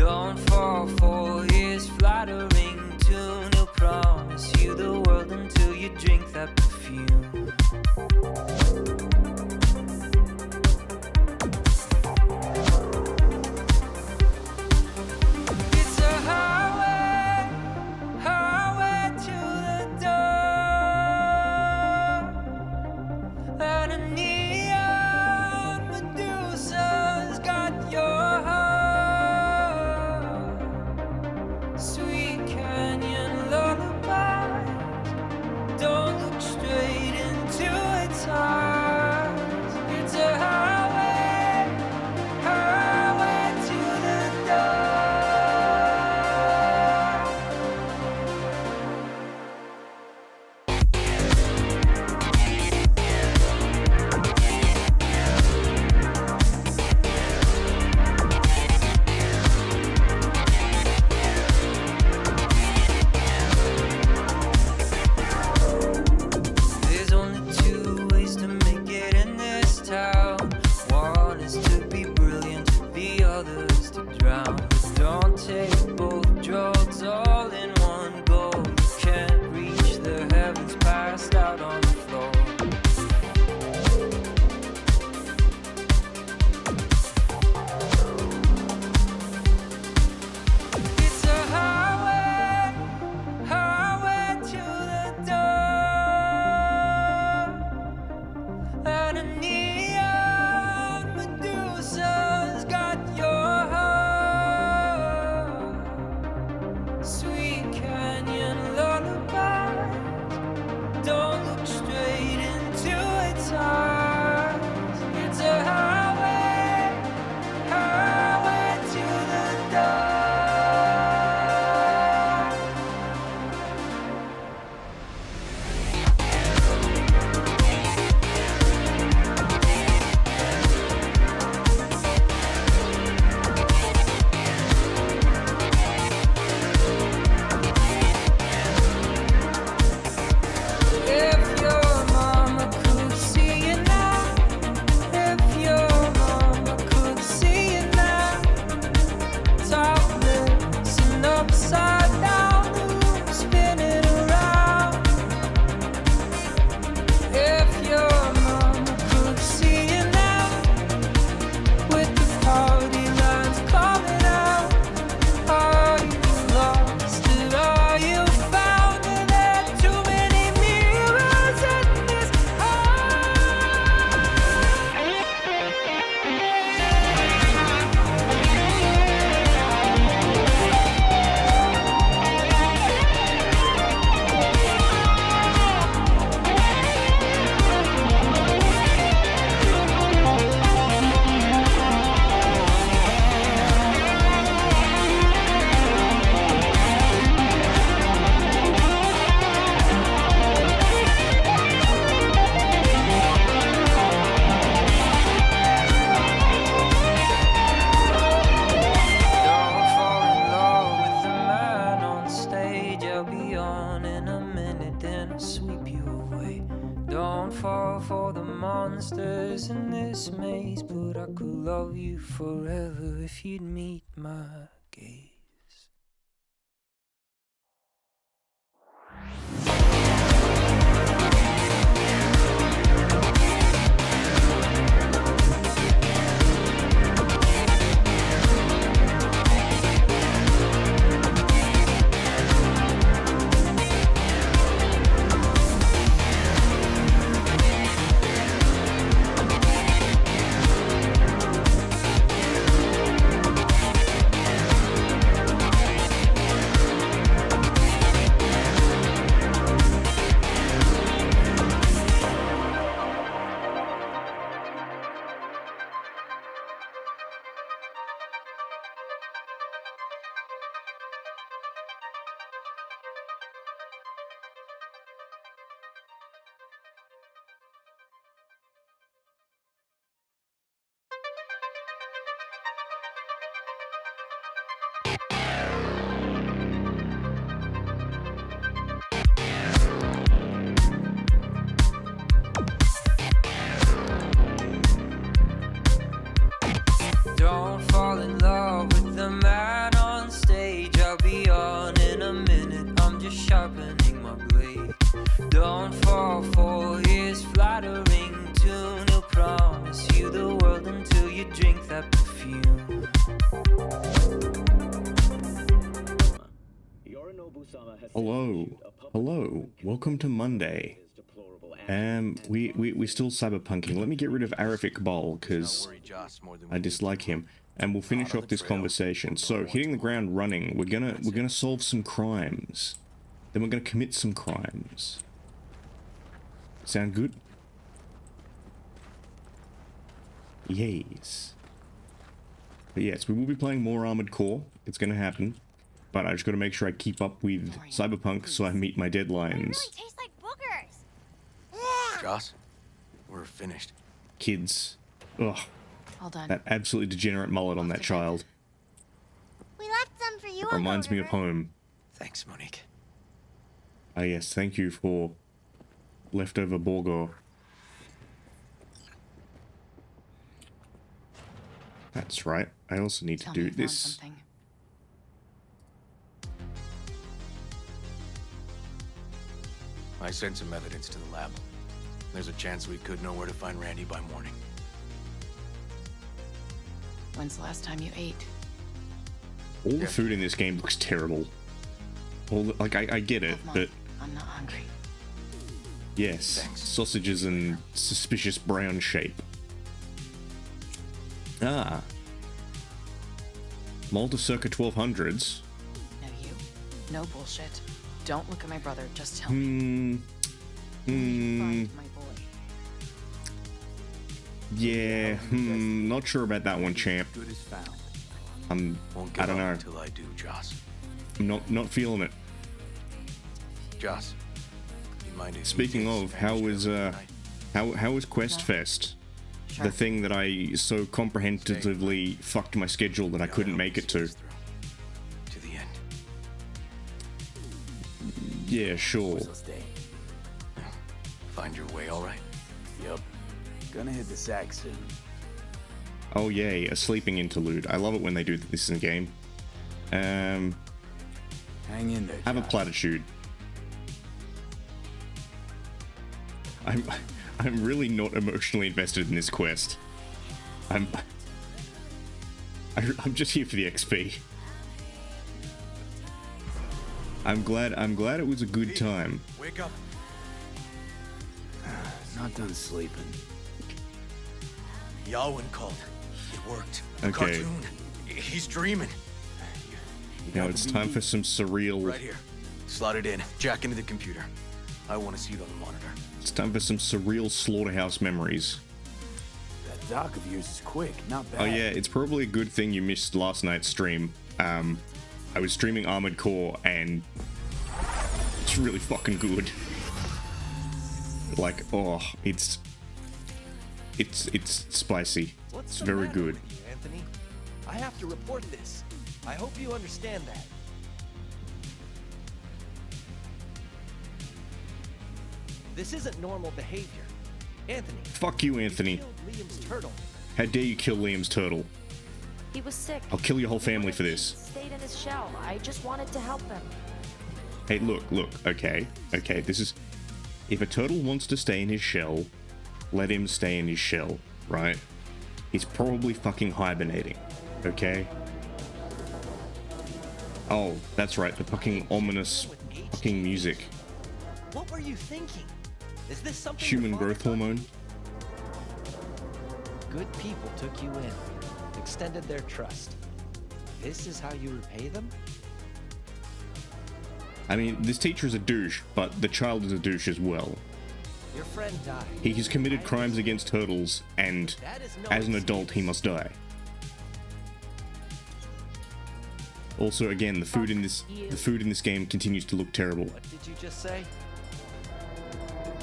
Don't fall for his flattering tune. He'll promise you the world until you drink that perfume. It's a highway, highway to the door, and a neon Medusa's got your heart. Sweet canyon lullabies, don't look straight into its eyes. It's a highway, highway to the door. There's only two ways to make it in this town. One is to be brilliant, the other is to drown. But don't take both drugs all in one go. You can't reach the heavens passed out on the floor. It's a highway, highway to the door, and a neon Medusa's got your heart. Sweet canyon lullabies, don't look straight into its eyes. It's a highway, highway to the door. If your mama could see you now, if your mama could see you now, topless and upside down, the room spinning around. If your mama could see you now, with the party lights coming out, are you lost or are you found? And there are too many mirrors in this Don't fall in love with the man on stage. I'll be on in a minute, then I'll sweep you away. Don't fall for the monsters in this maze, but I could love you forever if you'd meet my gaze. Don't fall in love with the man perfume. Hello, hello. Welcome to Monday. We still cyberpunking. Let me get rid of Arif Iqbal because I dislike him, and we'll finish off this conversation. So, hitting the ground running. We're gonna solve some crimes. Then we're gonna commit some crimes. Sound good? Yes. But yes, we will be playing more Armored Core. It's gonna happen. But I just gotta make sure I keep up with Cyberpunk so I meet my deadlines. It really tastes like boogers. Joss, we're finished. Kids. Ugh. All done. That absolutely degenerate mullet on that child. We left some for you. Reminds me of home. Thanks, Monique. Ah yes, thank you for leftover Borgo. That's right. I also need to do this. I sent some evidence to the lab. There's a chance we could know where to find Randy by morning. When's the last time you ate? All the food in this game looks terrible. I get it, but I'm not hungry. yes, Thanks. sausages in suspicious brown shape. Ah. Malta circa 1200s. No, you. No bullshit. Don't look at my brother. Just tell me. Find my boy. Yeah, not sure about that one, champ. Good as found. I don't know. Until I do, Joss. I'm not feeling it. Joss, you mind if Speaking you of, how was Quest Fest? Sure. The thing that I so comprehensively fucked my schedule that I couldn't make it to. To the end. Yeah, sure. Find your way, all right? Yup. Gonna hit the sack soon. Oh yay, a sleeping interlude. I love it when they do this in a game. Hang in there, Have a Josh. platitude. I'm really not emotionally invested in this quest. I'm just here for the XP. I'm glad it was a good time. Wake up. Not done sleeping. Yalwyn called. It worked. Okay. Cartoon. He's dreaming. Now it's time for some surreal. Right here. Slot it in. Jack into the computer. I want to see it on the monitor. It's time for some surreal slaughterhouse memories. That doc of yours is quick, not bad. Oh yeah, it's probably a good thing you missed last night's stream. I was streaming Armored Core and it's really fucking good. Like, oh, it's spicy. It's very good. With you, Anthony? I have to report this. I hope you understand that. This isn't normal behavior. Anthony. Fuck you, Anthony. You killed Liam's turtle. How dare you kill Liam's turtle? He was sick. I'll kill your whole family for He this. stayed in his shell. I just wanted to help him. Hey, look, okay, this is... If a turtle wants to stay in his shell, let him stay in his shell, right? He's probably fucking hibernating, okay? Oh, that's right, the fucking ominous fucking music. What were you thinking? Is this something Human your father growth taught you? hormone. Good people took you in, extended their trust. This is how you repay them? I mean, this teacher is a douche, but the child is a douche as well. Your friend died. He has committed crimes against turtles, and That is no as an excuse. adult, he must die. Also, again, the food in this game continues to look terrible. What did you just say?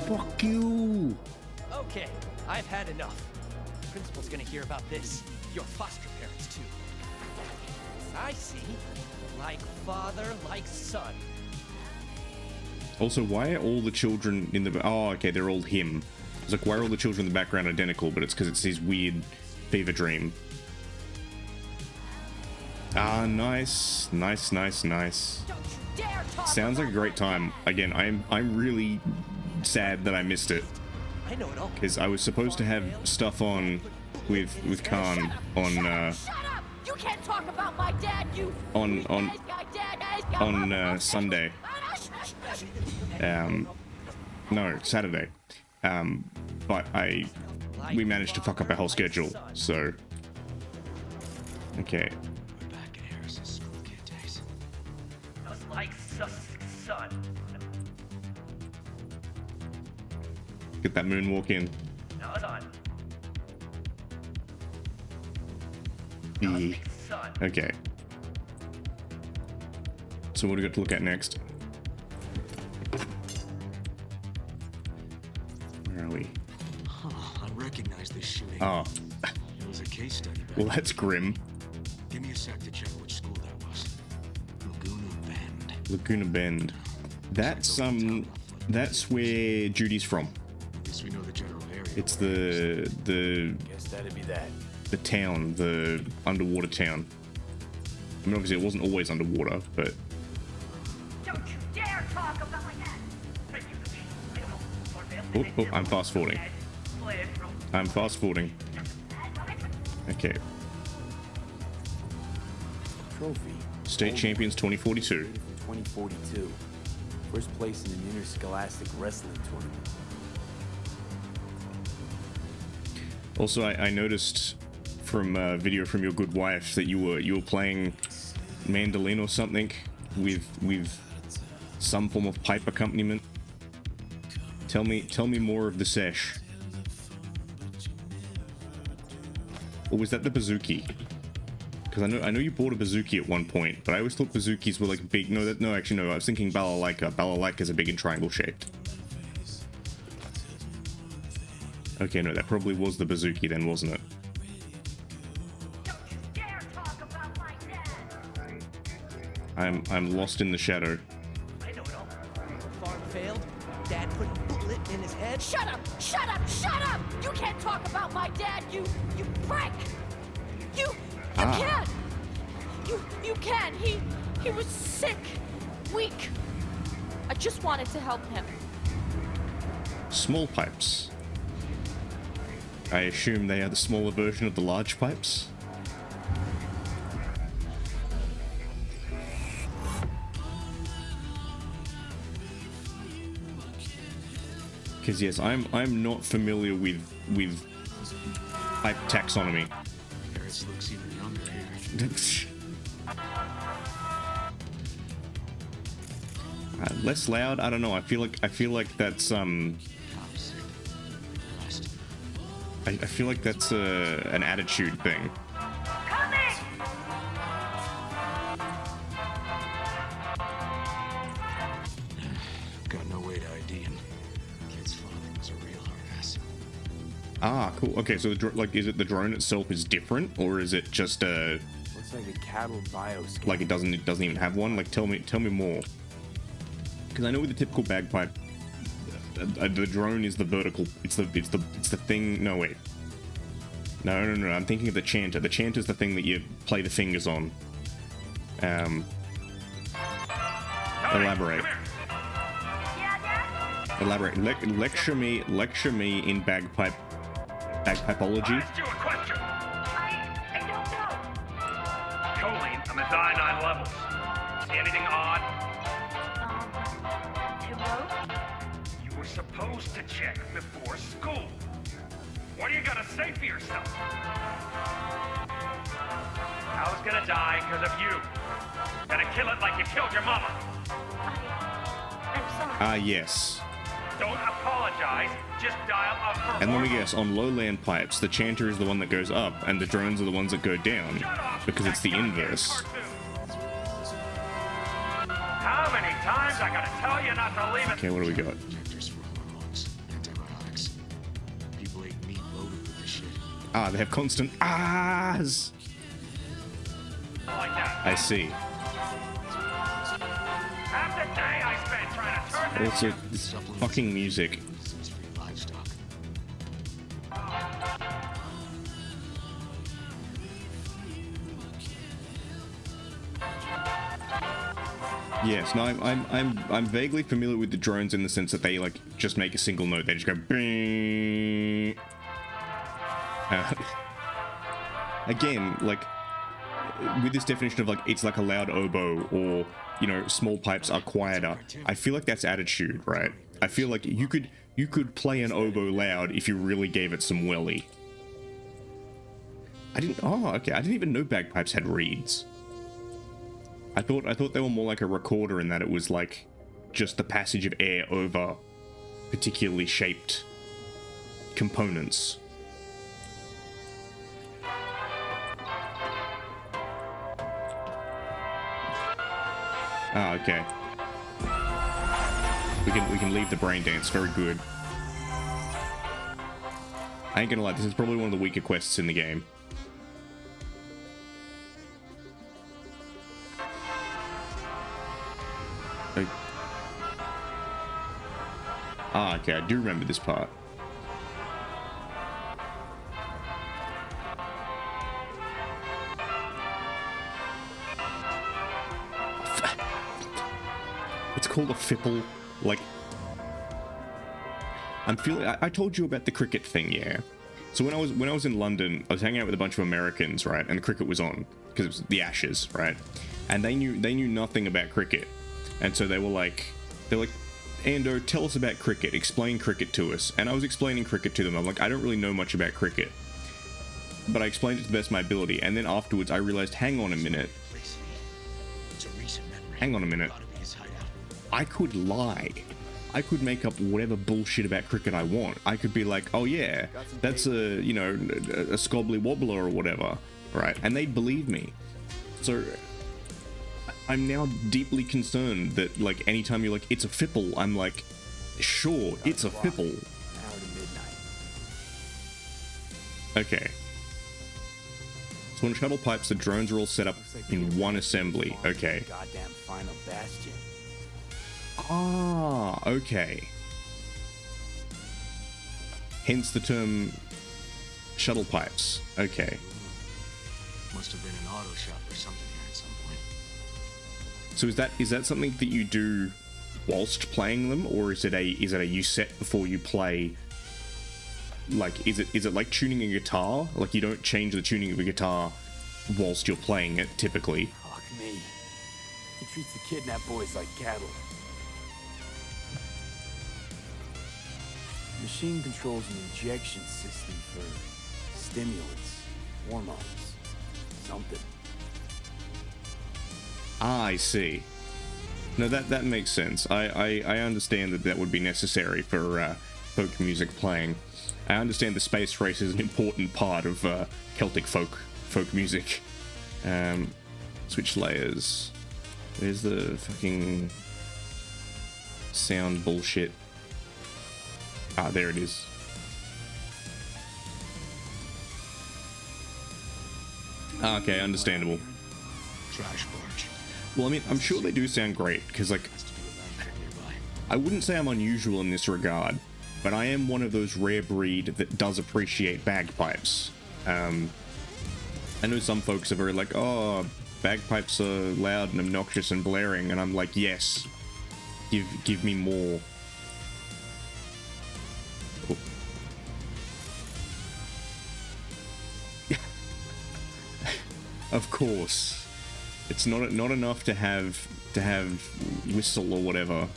Fuck you! Okay, I've had enough. Principal's gonna hear about this. Your foster parents, too. I see. Like father, like son. Also, why are all the children in the... Oh, okay, they're all him. It's like, why are all the children in the background identical? But it's because it's his weird fever dream. Ah, nice. Nice. Don't you dare talk Sounds like a great time. Again, I'm really sad that I missed it. I know it all. Because I was supposed to have stuff on with Khan on Shut up! You can't talk about my dad, you on Sunday. No, Saturday. But we managed to fuck up our whole schedule, so okay. We're back at Harris's school kid days. Just like son. Get that moonwalk in. Hold on. Yeah. Okay. So what do we got to look at next? Where are we? Huh, I recognize this shooting. Oh, It was a case study back. well, that's grim. Give me a sec to check which school that was. Laguna Bend. Laguna Bend. That's where Judy's from. Guess we know the general area. It's the Guess that'd be that. the town, the underwater town. I mean, obviously it wasn't always underwater, but Don't you dare talk about my dad! oh, I'm fast forwarding. I'm fast forwarding. Okay. Trophy. State Gold champions 2042. medal from 2042. First place in an interscholastic wrestling tournament. Also, I noticed from a video from your good wife that you were playing mandolin or something with some form of pipe accompaniment. Tell me more of the sesh. Or was that the bouzouki? Because I know you bought a bouzouki at one point, but I always thought bouzouki's were like big. No, actually no. I was thinking balalaika. Balalaikas are big and triangle shaped. Okay, no, that probably was the bouzouki then, wasn't it? Don't you dare talk about my dad! I'm lost in the shadow. I know it all. Farm failed. Dad put a bullet in his head. Shut up! Shut up! Shut up! You can't talk about my dad, you prick! You can't! You can! He was sick, weak. I just wanted to help him. Small pipes. I assume they are the smaller version of the large pipes. Because yes, I'm not familiar with pipe taxonomy. Harris looks even younger here. Less loud. I don't know. I feel like that's Top sick. Last. I feel like that's an attitude thing. Got no way to ID him. Kid's father was a real hard ass. Ah, cool. Okay, so is it the drone itself is different, or is it just Looks like a cattle bioscan. like it doesn't even have one? Like tell me more. Because I know with the typical bagpipe, the drone is the vertical. It's the thing. No wait. No. I'm thinking of the chanter. The chanter's the thing that you play the fingers on. Elaborate. Elaborate. Lecture me in bagpipeology. Ask you a question. I don't know. Choline, I'm at die 9 levels. See anything odd? Too low? You were supposed to check before school. What do you gotta say for yourself? I was gonna die because of you. Gonna kill it like you killed your mama. I'm sorry. Ah, yes. Don't apologize. Just dial up for And let me more. guess, on lowland pipes, the chanter is the one that goes up, and the drones are the ones that go down, Shut up, because it's the that goddamn inverse. cartoon. How many times I gotta tell you not to leave it? Okay, what do we got? Injectors for hormones, antibiotics. People ate meat loaded with this shit. Ah, they have constant ahs. Like that. I see. Half the day I spent trying to turn this Also, this fucking music. Seems free livestock. Yes, no, I'm vaguely familiar with the drones in the sense that they like just make a single note. They just go bing. again, like, with this definition of like, it's like a loud oboe, or, you know, small pipes are quieter, I feel like that's attitude, right? I feel like you could play an oboe loud if you really gave it some welly. Oh, okay, I didn't even know bagpipes had reeds. I thought they were more like a recorder in that it was like just the passage of air over particularly shaped components. Ah, okay. We can leave the brain dance. Very good. I ain't gonna lie, this is probably one of the weaker quests in the game. Ah, okay, I do remember this part. It's called a fipple. Like, I'm feeling. I told you about the cricket thing, yeah. So when I was in London, I was hanging out with a bunch of Americans, right? And the cricket was on because it was the Ashes, right? And they knew nothing about cricket, and so they're like, Ando, tell us about cricket. Explain cricket to us. And I was explaining cricket to them. I'm like, I don't really know much about cricket, but I explained it to the best of my ability. And then afterwards, I realized, hang on a minute. Hang on a minute. I could lie. I could make up whatever bullshit about cricket I want. I could be like, oh yeah, that's a, you know, a scobbly wobbler or whatever, right? And they'd believe me. So I'm now deeply concerned that, like, anytime you're like, it's a fipple, I'm like, sure, it's a fipple. Okay. So on shuttle pipes, the drones are all set up in one assembly. Okay. Goddamn final bastion. Ah, okay. Hence the term shuttle pipes. Okay. Must have been an auto shop or something here at some point. So is that something that you do whilst playing them, or is it a you set before you play? Like, is it like tuning a guitar? Like, you don't change the tuning of a guitar whilst you're playing it typically. Fuck me. He treats the kidnapped boys like cattle. Machine controls an injection system for stimulants, hormones, something. Ah, I see. No, that makes sense. I understand that would be necessary for folk music playing. I understand the space race is an important part of Celtic folk music. Switch layers. Where's the fucking sound bullshit? Ah, there it is. Ah, okay, understandable. Trash barge. Well, I mean, I'm sure they do sound great, because, like, I wouldn't say I'm unusual in this regard, but I am one of those rare breed that does appreciate bagpipes. I know some folks are very like, oh, bagpipes are loud and obnoxious and blaring, and I'm like, yes, give me more. Oh. Of course. It's not enough to have whistle or whatever.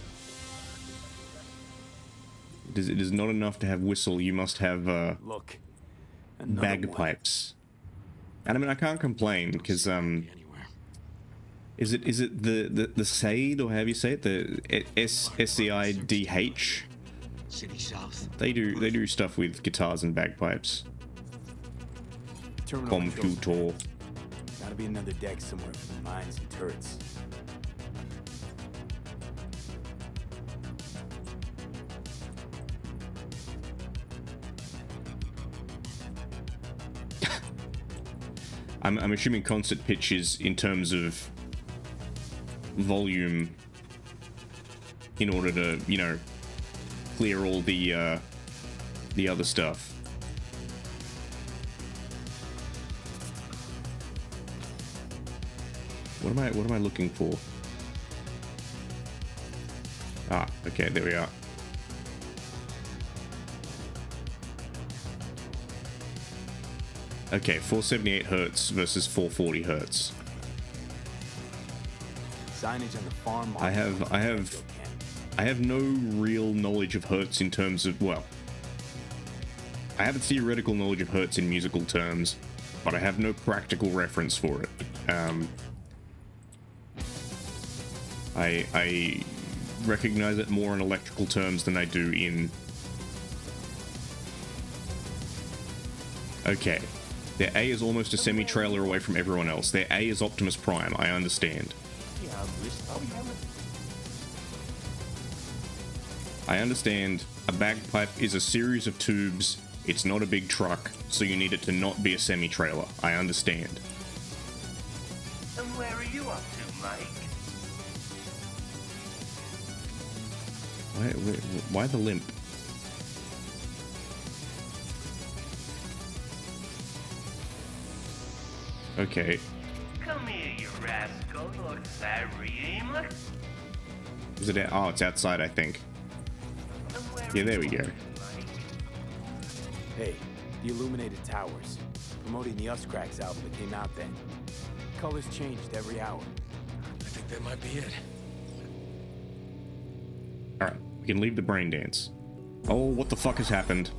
It is not enough to have whistle. You must have Look, bagpipes. And I mean, I can't complain because is it the Seid, or how do you say it? The SCIDH? City South. They do stuff with guitars and bagpipes. Computer. Gotta be another deck somewhere for the mines and turrets. I'm assuming concert pitches in terms of volume in order to, you know, clear all the other stuff. What am I looking for? Ah, okay, there we are. Okay, 478 hertz versus 440 hertz. Signage on the farm. I have no real knowledge of hertz in terms of, well, I have a theoretical knowledge of hertz in musical terms, but I have no practical reference for it. I recognize it more in electrical terms than I do in... Okay. Their A is almost a semi-trailer away from everyone else. Their A is Optimus Prime, I understand. I understand a bagpipe is a series of tubes, it's not a big truck, so you need it to not be a semi-trailer. I understand. And where are you up to, Mike? Why the limp? Okay. Come here, you rascal. Looks that ream. Is it? Oh, it's outside, I think. Yeah, there we go. Hey, the Illuminated Towers. Promoting the Us Cracks album that came out then. Colors changed every hour. I think that might be it. Alright, we can leave the brain dance. Oh, what the fuck has happened?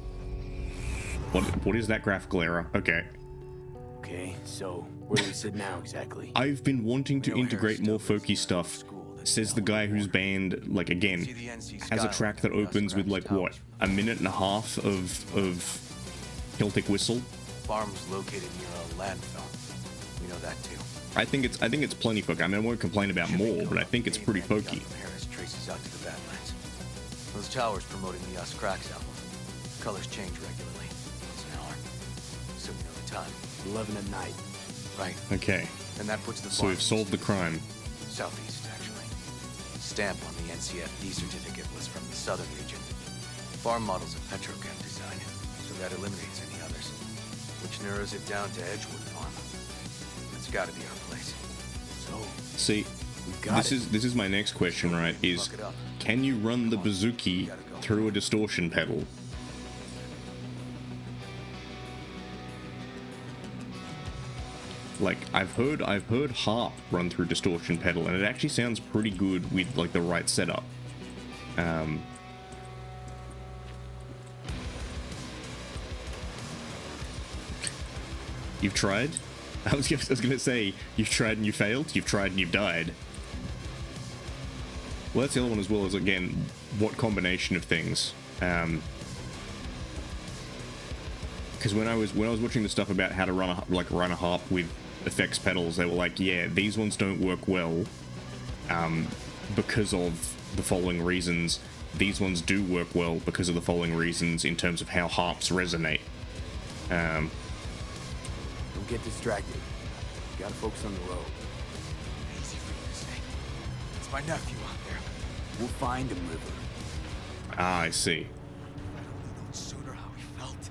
What is that graphical error? Okay. Okay, so where do we sit now exactly? I've been wanting to integrate more folky stuff, says the guy whose band, like, again, has a track that opens with, like, what, a minute and a half of Celtic Whistle? Farm's located near a landfill. We know that too. I think it's plenty folky. I mean, I won't complain about more, but I think it's pretty folky. Harris traces out to the Badlands. Those towers promoting the Us Cracks album. Colors change regularly. Once an hour. So we know the time. 11 at night. Right. Okay. And that puts the So we've solved the crime. Southeast, actually. Stamp on the NCFD certificate was from the southern region. Farm model's a petrochem design, so that eliminates any others. Which narrows it down to Edgewood Farm. That's gotta be our place. So, See, this is my next question, right? Is can you run the bazooki through a distortion pedal? Like, I've heard harp run through distortion pedal, and it actually sounds pretty good with, like, the right setup. You've tried? I was gonna say, you've tried and you failed, you've tried and you've died. Well, that's the other one as well, as, again, what combination of things. Because when I was watching the stuff about how to run a harp with effects pedals, they were like, yeah, these ones don't work well because of the following reasons. These ones do work well because of the following reasons in terms of how harps resonate. don't get distracted. You gotta focus on the road. Easy for you to say. It's my nephew out there. We'll find him, River. Ah, I see. Sooner how he felt.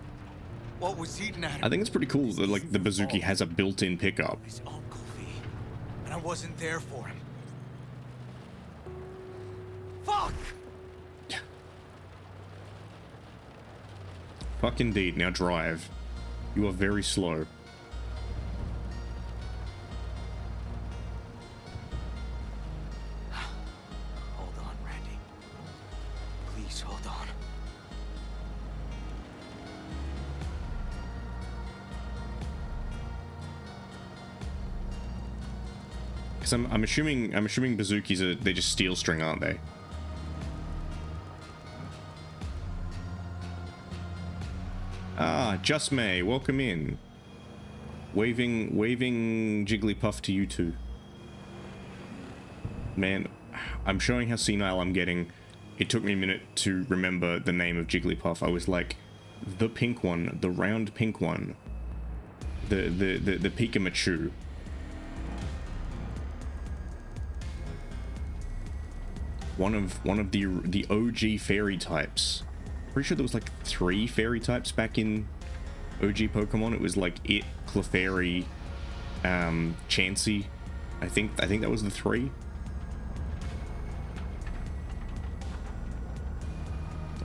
What was eating at him? I think it's pretty cool that, like, the bazooki has a built-in pickup. His Uncle V. And I wasn't there for him. Fuck! Fuck indeed, now drive. You are very slow. Hold on, Randy. Please hold on. Because I'm assuming bazookies they're just steel string, aren't they? Ah, Just May, welcome in. Waving Jigglypuff to you two. Man, I'm showing how senile I'm getting. It took me a minute to remember the name of Jigglypuff. I was like, the pink one, the round pink one. The Pikachu. One of the OG fairy types. Pretty sure there was like 3 fairy types back in OG Pokemon. It was like It, Clefairy, Chansey. I think that was the 3.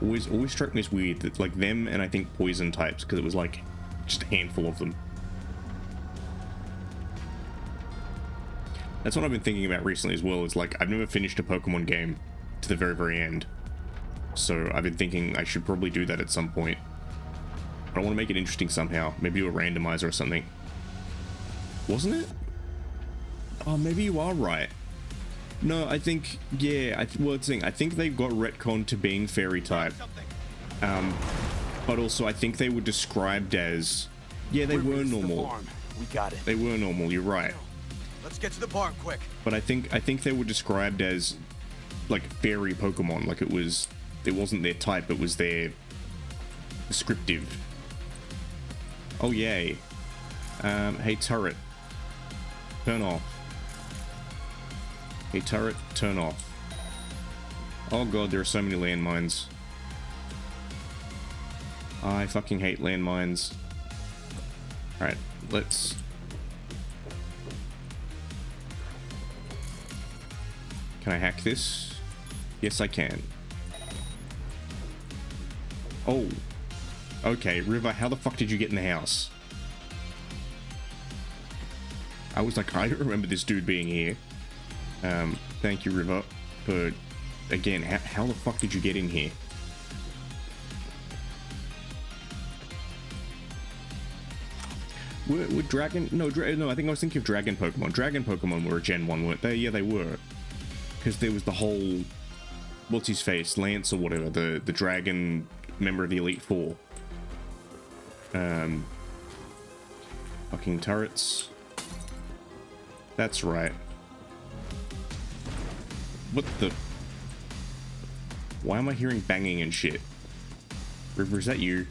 Always struck me as weird that, like, them and I think poison types, because it was like just a handful of them. That's what I've been thinking about recently as well. Is like, I've never finished a Pokemon game to the very, very end. So I've been thinking I should probably do that at some point. But I want to make it interesting somehow. Maybe do a randomizer or something. Wasn't it? Oh, maybe you are right. No, I think, yeah, well, it's thing. I think they got retconned to being fairy type. But also I think they were described as, yeah, they were normal. We got it. They were normal, you're right. Let's get to the barn quick. But I think they were described as like fairy Pokemon. Like it wasn't their type, it was their descriptive. Oh yay. Hey turret. Turn off. Hey turret, turn off. Oh god, there are so many landmines. I fucking hate landmines. Alright, let's... Can I hack this? Yes, I can. Oh. Okay, River, how the fuck did you get in the house? I was like, I don't remember this dude being here. Thank you, River. But, again, how the fuck did you get in here? Were Dragon... No, I think I was thinking of Dragon Pokemon. Dragon Pokemon were a Gen 1, weren't they? Yeah, they were. Because there was the whole... What's his face? Lance or whatever. The Dragon member of the Elite Four. Fucking turrets. That's right. What the... Why am I hearing banging and shit? River, is that you?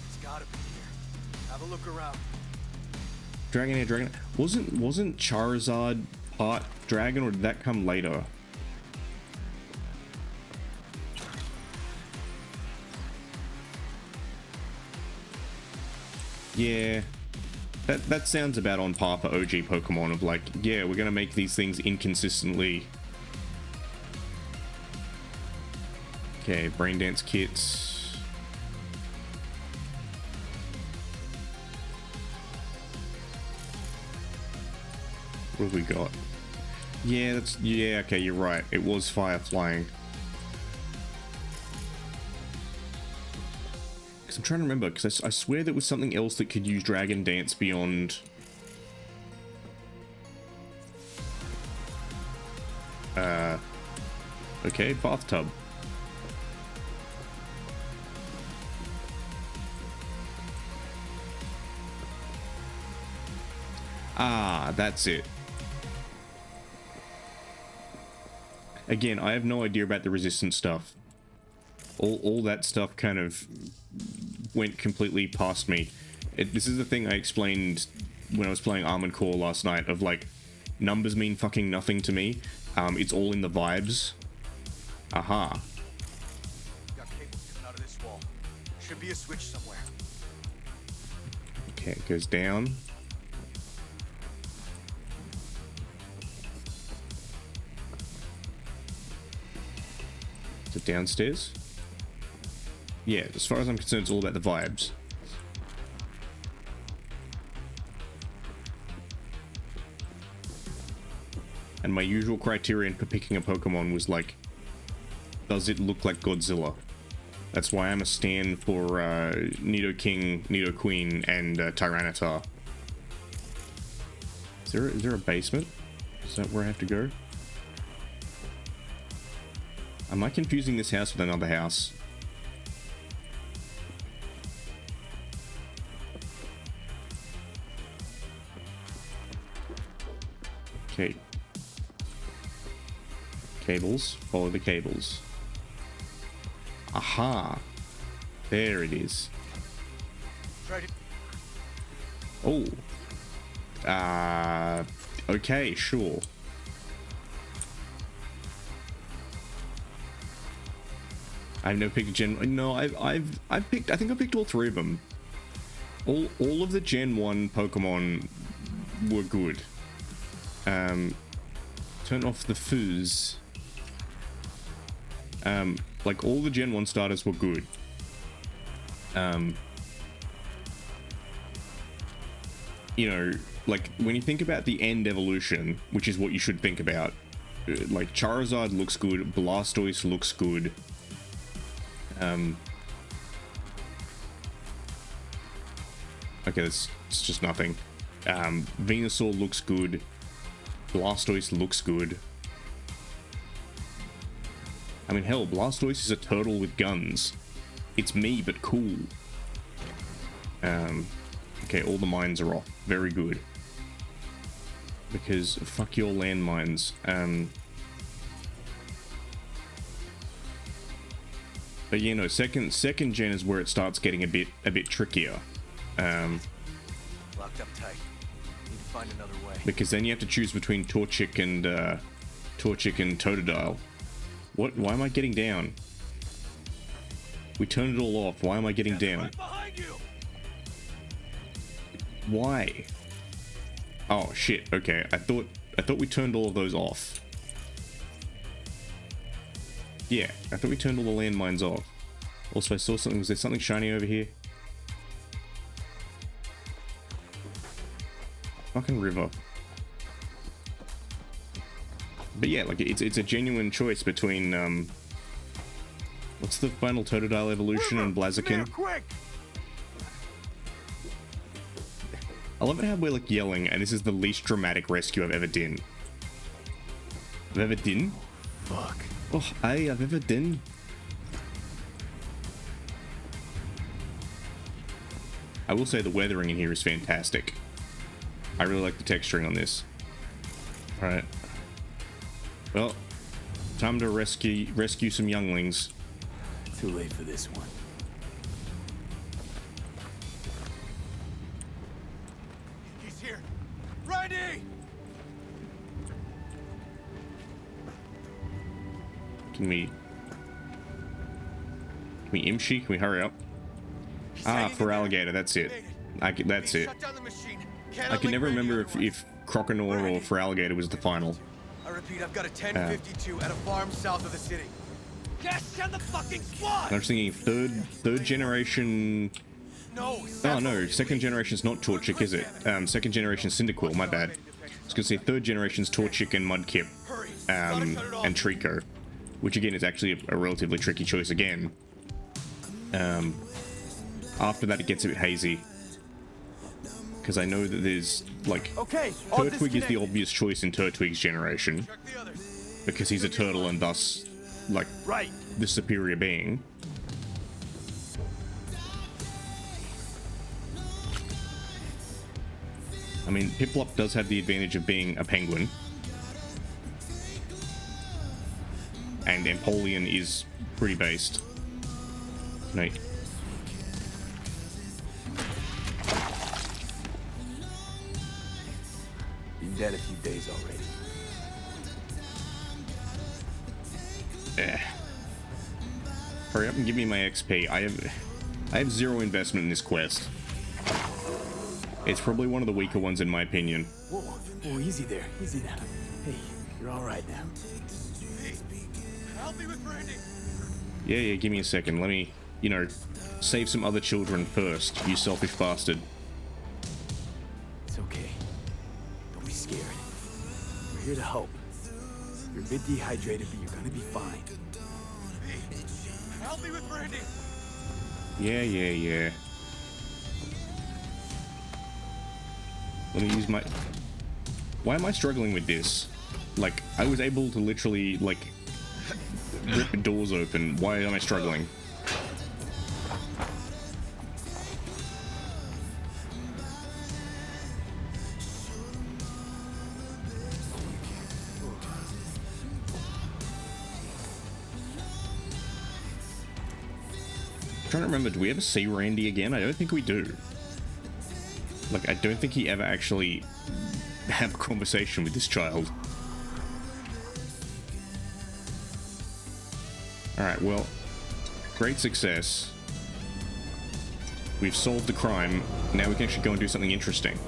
It's gotta be here. Have a look around. Dragonair. Wasn't Charizard part dragon, or did that come later? Yeah. That sounds about on par for OG Pokemon of like, yeah, we're gonna make these things inconsistently. Okay, brain dance kits. What have we got? Yeah, okay, you're right. It was fire flying. Because I'm trying to remember, because I swear there was something else that could use Dragon Dance beyond... Okay, bathtub. Ah, that's it. Again, I have no idea about the resistance stuff. All that stuff kind of went completely past me. This is the thing I explained when I was playing Armored Core last night, of like, numbers mean fucking nothing to me. It's all in the vibes. Aha. Got cables coming out of this wall. Should be a switch somewhere. Okay, it goes down. Is it downstairs? Yeah, as far as I'm concerned, it's all about the vibes. And my usual criterion for picking a Pokemon was like, does it look like Godzilla? That's why I'm a stan for Nidoking, Nidoqueen, and Tyranitar. Is there a basement? Is that where I have to go? Am I confusing this house with another house? Okay. Cables. Follow the cables. Aha. There it is. Tried it. Oh. Okay, sure. I've never picked a Gen... No, I've picked... I think I picked all three of them. All of the Gen 1 Pokemon were good. Turn off the fuzz. Like, all the Gen 1 starters were good. you know, like when you think about the end evolution, which is what you should think about, like Charizard looks good, Blastoise looks good. Okay, it's just nothing. Venusaur looks good. Blastoise looks good. I mean, hell, Blastoise is a turtle with guns. It's me, but cool. Okay, all the mines are off. Very good. Because fuck your landmines. But you know, second gen is where it starts getting a bit trickier. Locked up tight. Need to find another way. Because then you have to choose between Torchic and Totodile. What? Why am I getting down? We turned it all off. Why am I getting down? Right behind you. Why? Oh shit. Okay, I thought we turned all of those off. Yeah, I thought we turned all the landmines off. Also, I saw something. Was there something shiny over here? Fucking river. But yeah, like it's a genuine choice between what's the final Totodile evolution and Blaziken? Quick! I love it how we're like yelling, and this is the least dramatic rescue I've ever done. Fuck. Oh, I've ever done. I will say the weathering in here is fantastic. I really like the texturing on this. Alright. Well, time to rescue some younglings. Too late for this one. He's here. Ridey! Can we Imshi? Can we hurry up? Ah, for alligator, that's it. That's it. Shut down the machine. I can never remember if Croconaw or for alligator was the final. I repeat, I've got a 1052 at a farm south of the city. Gas send the fucking squad. I was thinking third generation. No. Oh no, second generation's not Torchic, is it? Second generation Cyndaquil, my bad. I was gonna say third generation's Torchic and Mudkip, and Trico, which again is actually a relatively tricky choice again. After that it gets a bit hazy. Because I know that there's, like, Turtwig is the obvious choice in Turtwig's generation. Because he's a turtle and thus, like, the superior being. I mean, Piplup does have the advantage of being a penguin. And Empoleon is pretty based. No. Been dead a few days already. Hurry up and give me my XP. I have zero investment in this quest. It's probably one of the weaker ones in my opinion. Whoa, easy there. Easy now. Hey, you're alright now. Help me with Brandy. Yeah, give me a second. Let me, you know, save some other children first, you selfish bastard. It's okay. Don't be scared. We're here to help. You're a bit dehydrated, but you're gonna be fine. Help me with Brandy. Yeah. Let me use my... Why am I struggling with this? Like, I was able to literally, like, rip doors open. Why am I struggling? I'm trying to remember, do we ever see Randy again? I don't think we do. Like, I don't think he ever actually had a conversation with this child. Alright, well, great success. We've solved the crime. Now we can actually go and do something interesting.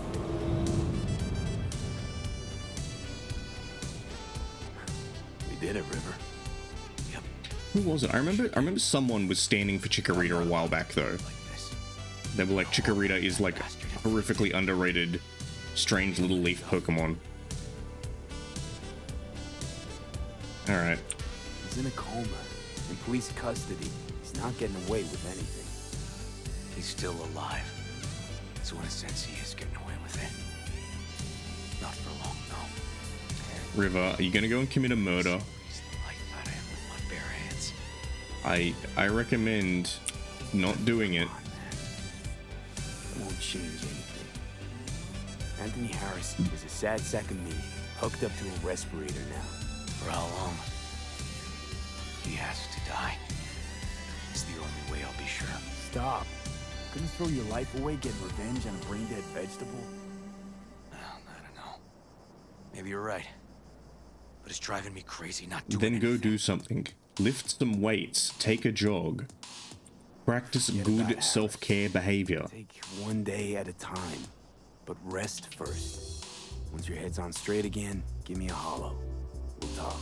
We did it, River. Yep. Who was it? I remember someone was standing for Chikorita a while back, though. They were like, Chikorita is like horrifically underrated, strange little leaf Pokemon. Alright. He's in a coma, in police custody. He's not getting away with anything. He's still alive. So in a sense, he is getting away with it. Not for long, no. River, are you gonna go and commit a murder? He's the life out of him with my bare hands. I recommend not doing it. It won't change anything. Anthony Harris is a sad sack of meat, hooked up to a respirator now. For how long? He has to die. It's the only way I'll be sure. Stop. Couldn't throw your life away getting revenge on a brain-dead vegetable? I don't know. Maybe you're right. But it's driving me crazy not doing Then go anything. do something. Lift some weights. Take a jog. Practice Forget good about self-care behavior. Take one day at a time, but rest first. Once your head's on straight again, give me a hollow. We'll talk.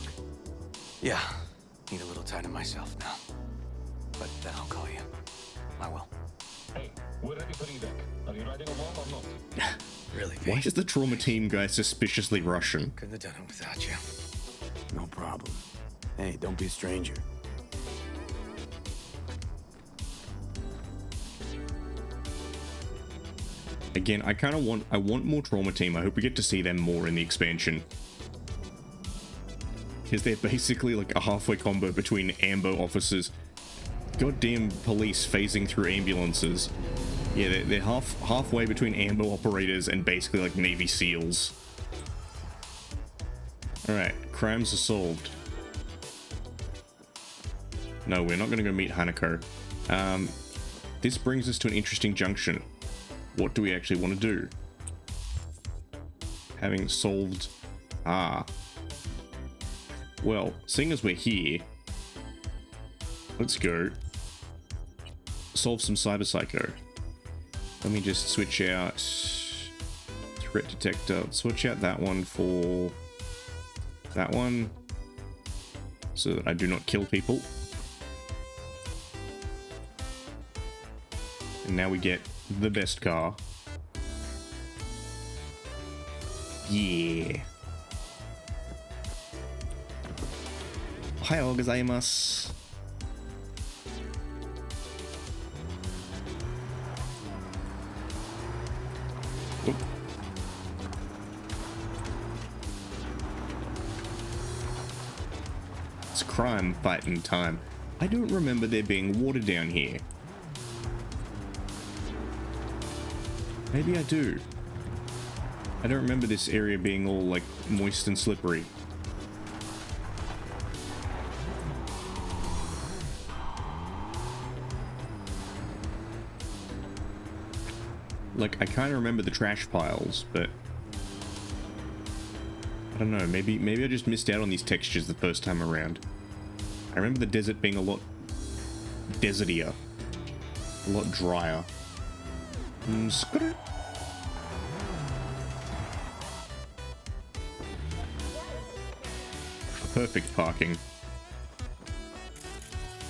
Yeah. Need a little time to myself now. But then I'll call you. I will. Hey, we're ready for evac. Are you riding along or not? Really, Why Pete? is the trauma team guy suspiciously Russian? Couldn't have done it without you. No problem. Hey, don't be a stranger. Again, I want more trauma team. I hope we get to see them more in the expansion. Because they're basically like a halfway combo between ambo officers. Goddamn police phasing through ambulances. Yeah, they're halfway between ambo operators and basically like Navy SEALs. Alright, crimes are solved. No, we're not going to go meet Hanako. This brings us to an interesting junction. What do we actually want to do? Having solved... Well, seeing as we're here, let's go solve some cyber psycho. Let me just switch out threat detector. Switch out that one for that one so that I do not kill people. And now we get the best car. Yeah. Ohayou gozaimasu. Oop. It's crime fighting time. I don't remember there being water down here. Maybe I do. I don't remember this area being all like moist and slippery. Like, I kind of remember the trash piles, but I don't know, maybe I just missed out on these textures the first time around. I remember the desert being a lot desertier, a lot drier. Perfect parking.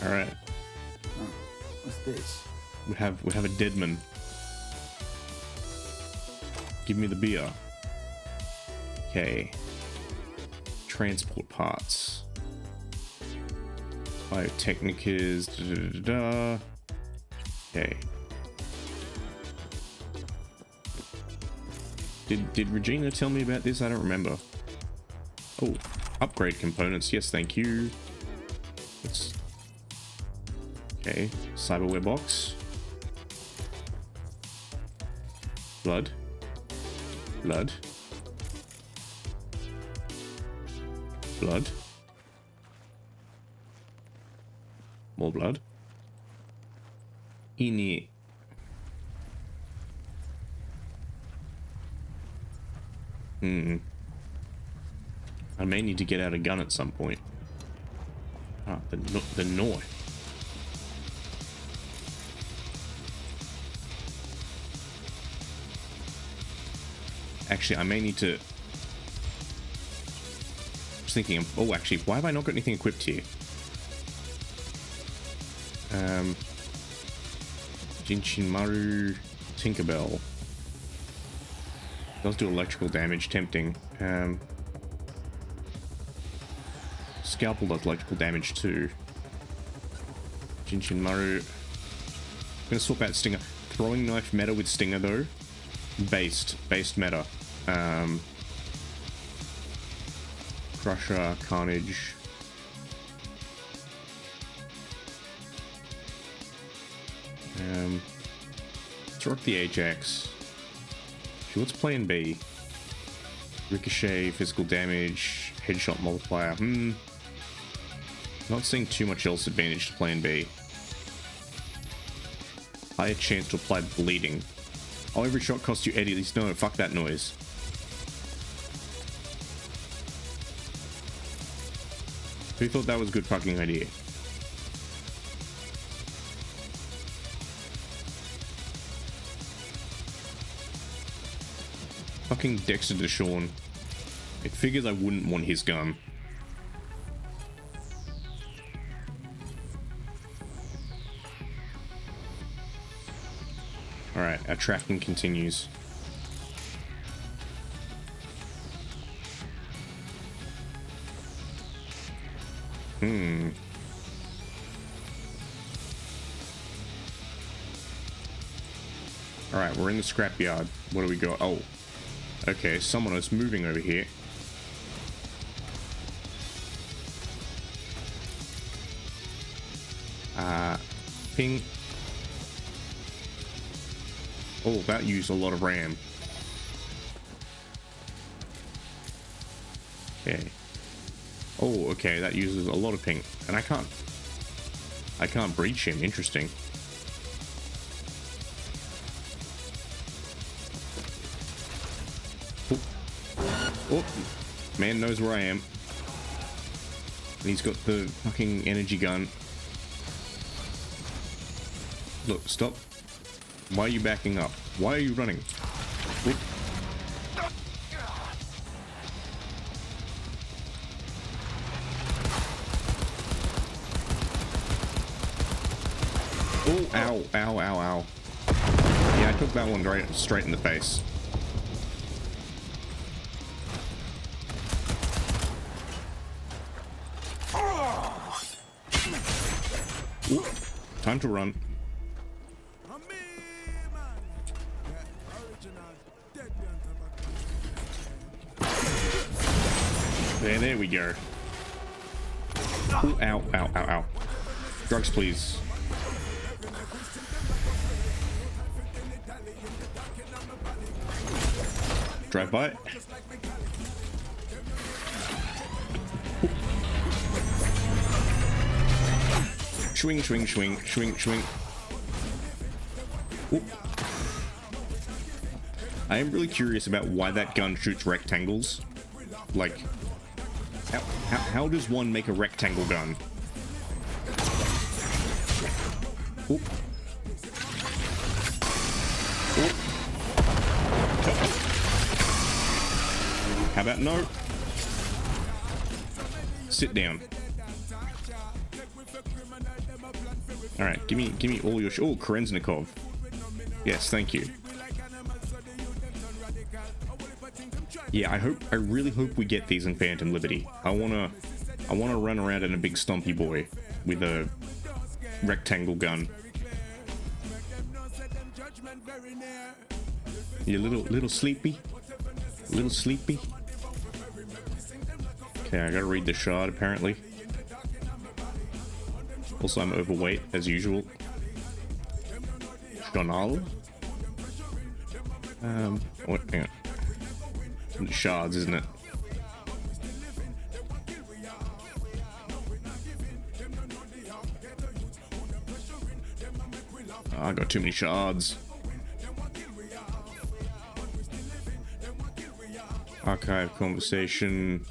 All right, What's this? we have a deadman. Give me the beer. Okay. Transport parts. Biotechnicas. Okay. Did Regina tell me about this? I don't remember. Oh, upgrade components. Yes, thank you. Let's... Okay, cyberware box. Blood. Blood. Blood. More blood. Ini. I may need to get out a gun at some point. Ah, the Noi. Actually, I may need to... I was thinking, oh, actually, why have I not got anything equipped here? Jinshinmaru Tinkerbell. Does do electrical damage, tempting. Scalpel does electrical damage too. Jinshin Maru. I'm gonna swap out Stinger. Throwing knife meta with Stinger though. Based meta. Crusher, Carnage. Let's rock the Ajax. Okay, what's plan B? Ricochet, physical damage, headshot multiplier. Not seeing too much else advantage to plan B. Higher chance to apply bleeding. Oh, every shot costs you 80. No, fuck that noise. Who thought that was a good fucking idea? Fucking Dexter Deshawn. It figures I wouldn't want his gun. Alright, our tracking continues. Alright, we're in the scrapyard. What do we got? Oh. Okay, someone is moving over here. Ping. Oh, that used a lot of RAM. Okay. Oh, okay, that uses a lot of ping. And I can't breach him. Interesting. Oh, man knows where I am. And he's got the fucking energy gun. Look, stop. Why are you backing up? Why are you running? Oop. Oh, ow, ow, ow, ow. Yeah, I took that one right straight in the face. Ooh, time to run. There we go. Ooh, ow, ow, ow, ow. Drugs, please. Drive by it. Swing, swing, swing, swing, swing. Ooh. I am really curious about why that gun shoots rectangles. Like, how does one make a rectangle gun? Ooh. Ooh. How about no? Sit down. All right, give me all your oh, Kerenznikov. Yes, thank you. Yeah, I really hope we get these in Phantom Liberty. I wanna run around in a big stompy boy with a rectangle gun. You little sleepy? Little sleepy? Okay, I gotta read the shard apparently. Also, I'm overweight as usual. Journal. What? Hang on. Shards, isn't it? Oh, I got too many shards. Archive conversation.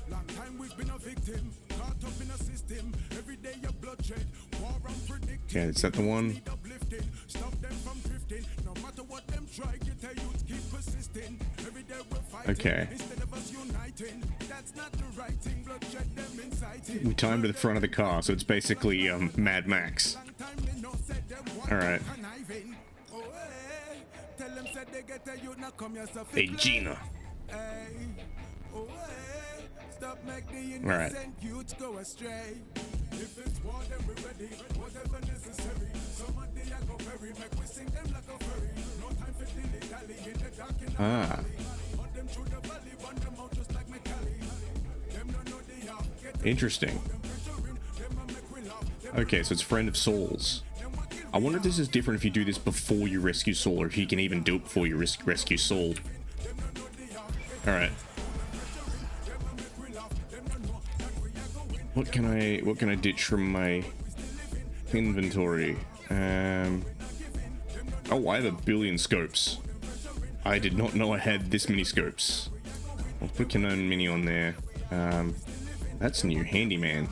Yeah, is that the one? Okay. We timed to the front of the car, so it's basically Mad Max. Alright. Hey Gina, All right. Ah. Interesting. Okay, so it's friend of Saul's. I wonder if this is different if you do this before you rescue Saul, or if you can even do it before you rescue Saul. Alright. What can I ditch from my inventory? Oh, I have a billion scopes. I did not know I had this many scopes. I'll put Canon Mini on there. That's new, handyman.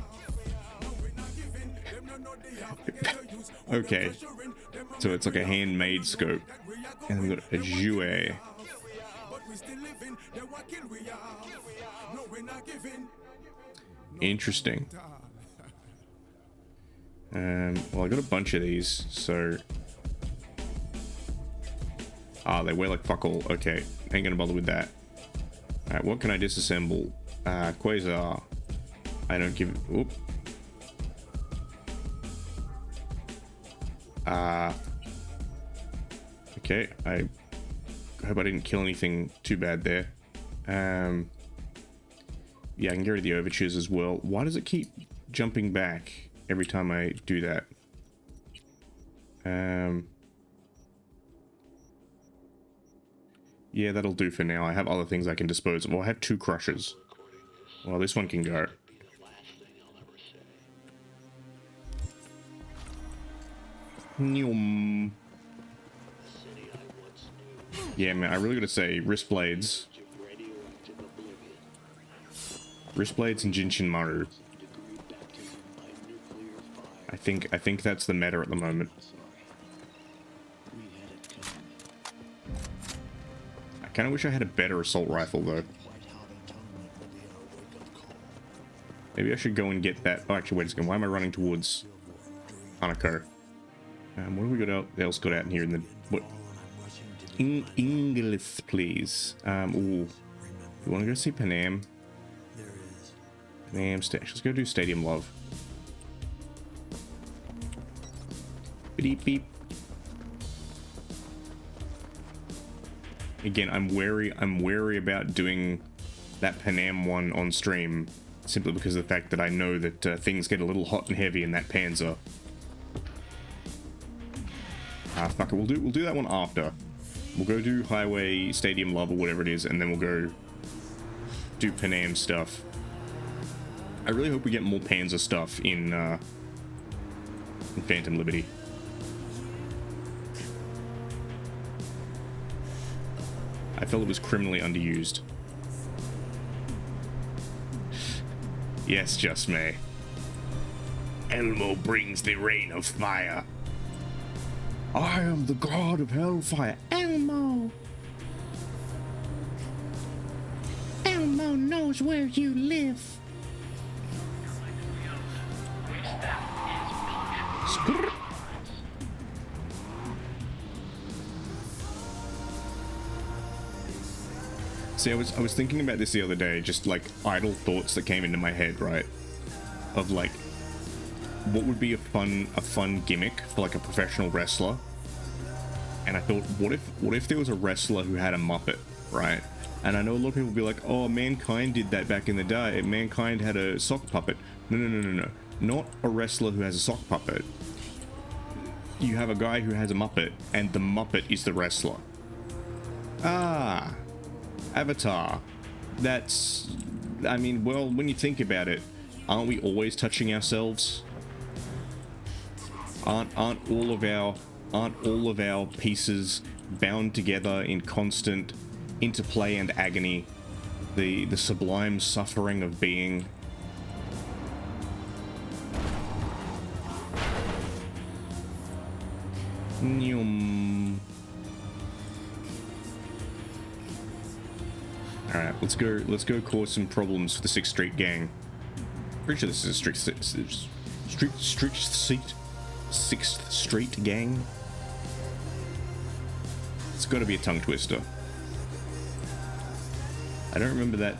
Okay, so it's like a handmade scope, and then we've got a jouet. Interesting. Well, I got a bunch of these, so they weigh like fuck all. Okay, ain't gonna bother with that. Alright, what can I disassemble? Quasar. I don't give. Oop. Okay, I hope I didn't kill anything too bad there. Yeah, I can get rid of the overtures as well. Why does it keep jumping back every time I do that? Yeah, that'll do for now. I have other things I can dispose of. Well, I have 2 crushers. Well, this one can go. Yeah, man, I really gotta say, wrist blades and Jinshin Maru. I think that's the meta at the moment. I kind of wish I had a better assault rifle though. Maybe I should go and get that. Oh, actually, wait a second. Why am I running towards Hanako? What do we else got out in here in the what? English, please. Ooh, you want to go see Panam? Panam Station. Let's go do Stadium Love. Beep beep. Again, I'm wary about doing that Panam one on stream, simply because of the fact that I know that things get a little hot and heavy in that Panzer. Fuck it, we'll do that one after. We'll go do Highway Stadium Love or whatever it is, and then we'll go do Panam stuff. I really hope we get more Panzer stuff in Phantom Liberty. I felt it was criminally underused. Yes, just me. Elmo brings the rain of fire. I am the god of hellfire, Elmo. Elmo knows where you live. Skrrr. See, I was thinking about this the other day, just like idle thoughts that came into my head, right? Of like, what would be a fun gimmick for like a professional wrestler? And I thought, what if there was a wrestler who had a Muppet, right? And I know a lot of people will be like, oh, Mankind did that back in the day. Mankind had a sock puppet. No. Not a wrestler who has a sock puppet. You have a guy who has a Muppet, and the Muppet is the wrestler. Ah, Avatar. That's, I mean, well, when you think about it, aren't we always touching ourselves? Aren't all of our pieces bound together in constant interplay and agony? The sublime suffering of being. Alright, let's go cause some problems for the 6th Street gang. Pretty sure this is a 6th Street gang. It's got to be a tongue twister. I don't remember that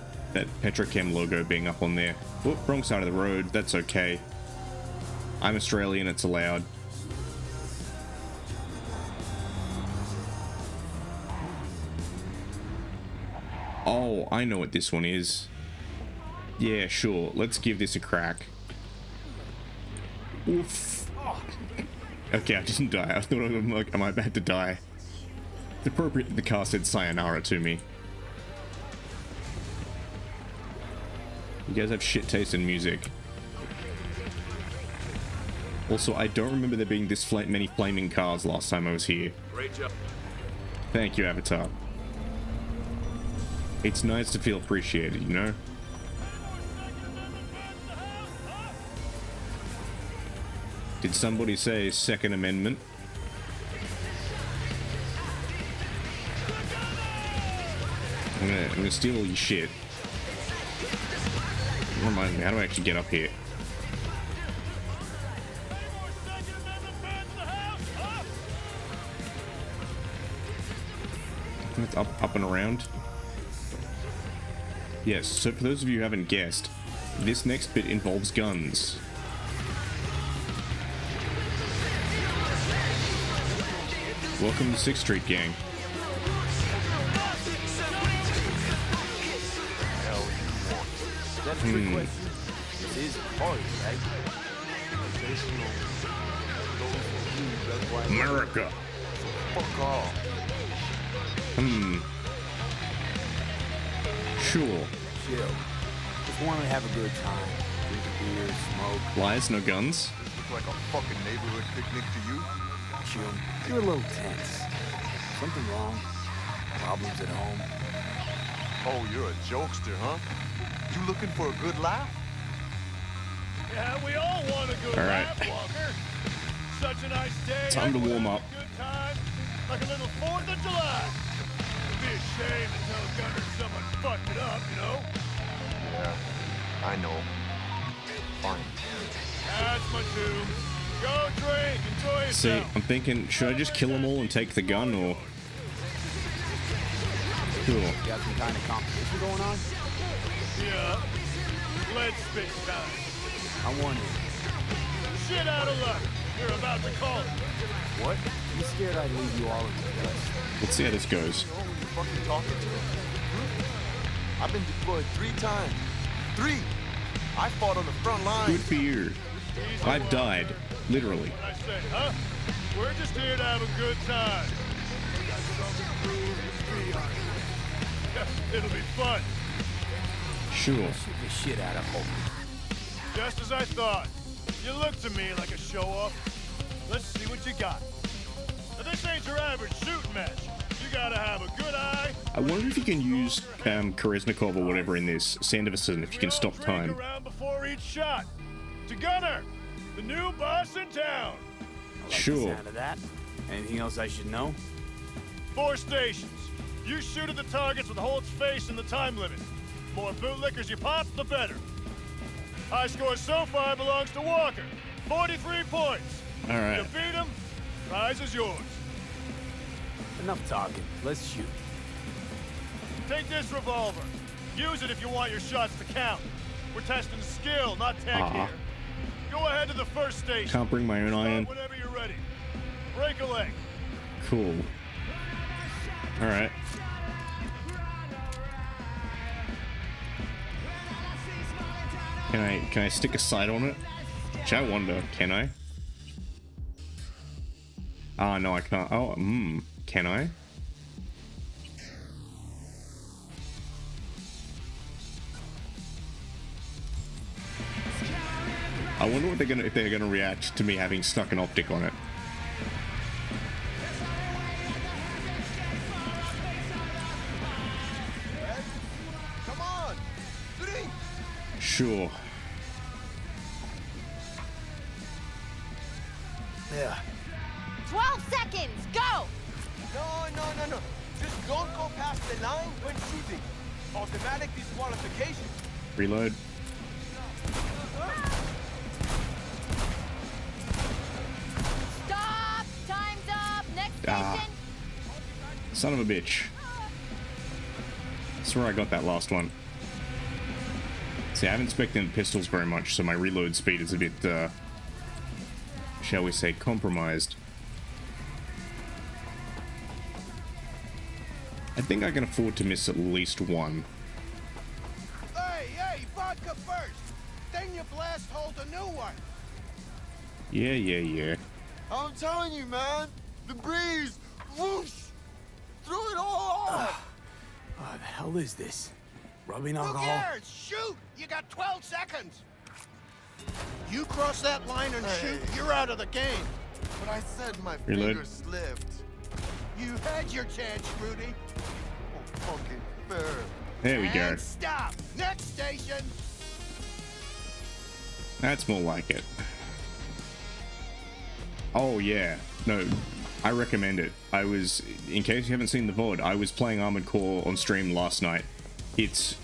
Petrochem logo being up on there. Whoop, wrong side of the road. That's okay. I'm Australian, it's allowed. Oh, I know what this one is. Yeah, sure. Let's give this a crack. Oof. Okay, I didn't die. I thought I'm like, am I about to die? It's appropriate that the car said sayonara to me. You guys have shit taste in music. Also, I don't remember there being this many flaming cars last time I was here. Great job. Thank you, Avatar. It's nice to feel appreciated, you know? Did somebody say Second Amendment? I'm gonna steal all your shit. Remind me, how do I actually get up here? It's up and around. Yes, so for those of you who haven't guessed, this next bit involves guns. Welcome to 6th Street Gang. That's a trick question. This is a party, right? America. Fuck off. Sure. Chill. Just want to have a good time. Drink a beer, smoke. Lies, no guns. Look like a fucking neighborhood picnic to you. Chill. You're a little tense. Something wrong? Problems at home? Oh, you're a jokester, huh? You looking for a good laugh? Yeah, we all want a good All right. laugh, Walker. Such a nice day. Time to warm everyone up. having a Good time, like a little 4th of July. It'd be a shame to tell Gunner someone fucked it up, you know? Yeah, I know. Fine. That's my tune. Go drink, enjoy See, yourself. I'm thinking, should I just kill them all and take the gun, or... Cool. You got some kind of competition going on? Yeah. Lead spit time. I wonder. Shit out of luck. You're about to call it. What? You scared I'd leave you all in the dust? Let's see how this goes. You know who you're fucking talking to? I've been deployed 3 times. 3! I fought on the front line. Good for you. I've died. Literally. What I say, huh? We're just here to have a good time. We got something to prove to be on. Yeah, it'll be fun. Sure. Shoot the shit out of hope. Just as I thought. You look to me like a show-off. Let's see what you got. Now, this ain't your average shooting match. You gotta have a good eye. I wonder if you can use Charisnikov or whatever in this, Sanderson, if you can stop time. Around before each shot. To Gunner, the new boss in town. I like Sure. the sound of that. Anything else I should know? 4 stations. You shoot at the targets with Holt's face in the time limit. More bootlickers you pop, the better. High score so far belongs to Walker. 43 points. All right. You beat him, prize is yours. Enough talking. Let's shoot. Take this revolver. Use it if you want your shots to count. We're testing skill, not tech here. Go ahead to the first station. Can't bring my own Start iron. whenever you're ready. Break a leg. Cool. All right. Can I stick a sight on it? Which I wonder, can I? Ah, no, I can't. Oh, can I? I wonder what if they're gonna react to me having stuck an optic on it. Come on! 3! Sure. Yeah. 12 seconds, go! No. Just don't go past the line when shooting. Automatic disqualification. Reload. Stop! Time's up! Next Ah. station! Son of a bitch. swear I got that last one. See, I haven't spec'd in pistols very much, so my reload speed is a bit, shall we say, compromised. I think I can afford to miss at least one. Hey, vodka first! Then you blast hold a new one! Yeah. I'm telling you, man. The breeze. Whoosh. Threw it all off. What the hell is this? Rubbing Who alcohol? cares? Shoot! You got 12 seconds! You cross that line and shoot, you're out of the game. But I said my Reload. finger slipped. You had your chance, Rudy. Oh, fucking fair. There we go. And stop! Next station! That's more like it. Oh yeah, no, I recommend it. I was, in case you haven't seen the VOD, I was playing Armored Core on stream last night. It's,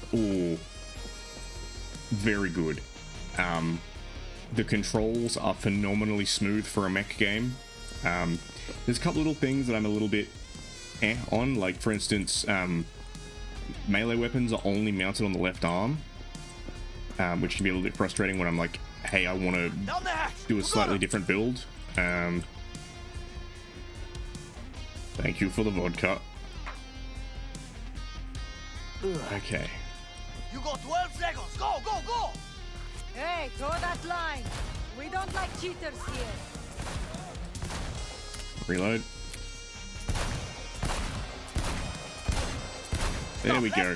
very good. The controls are phenomenally smooth for a mech game. There's a couple little things that I'm a little bit on, like for instance, melee weapons are only mounted on the left arm, which can be a little bit frustrating when I'm like, hey, I want to do a slightly different build. Thank you for the vodka. Okay. You got 12 seconds! Go, go, go! Hey, throw that line. We don't like cheaters here. Reload. There we go.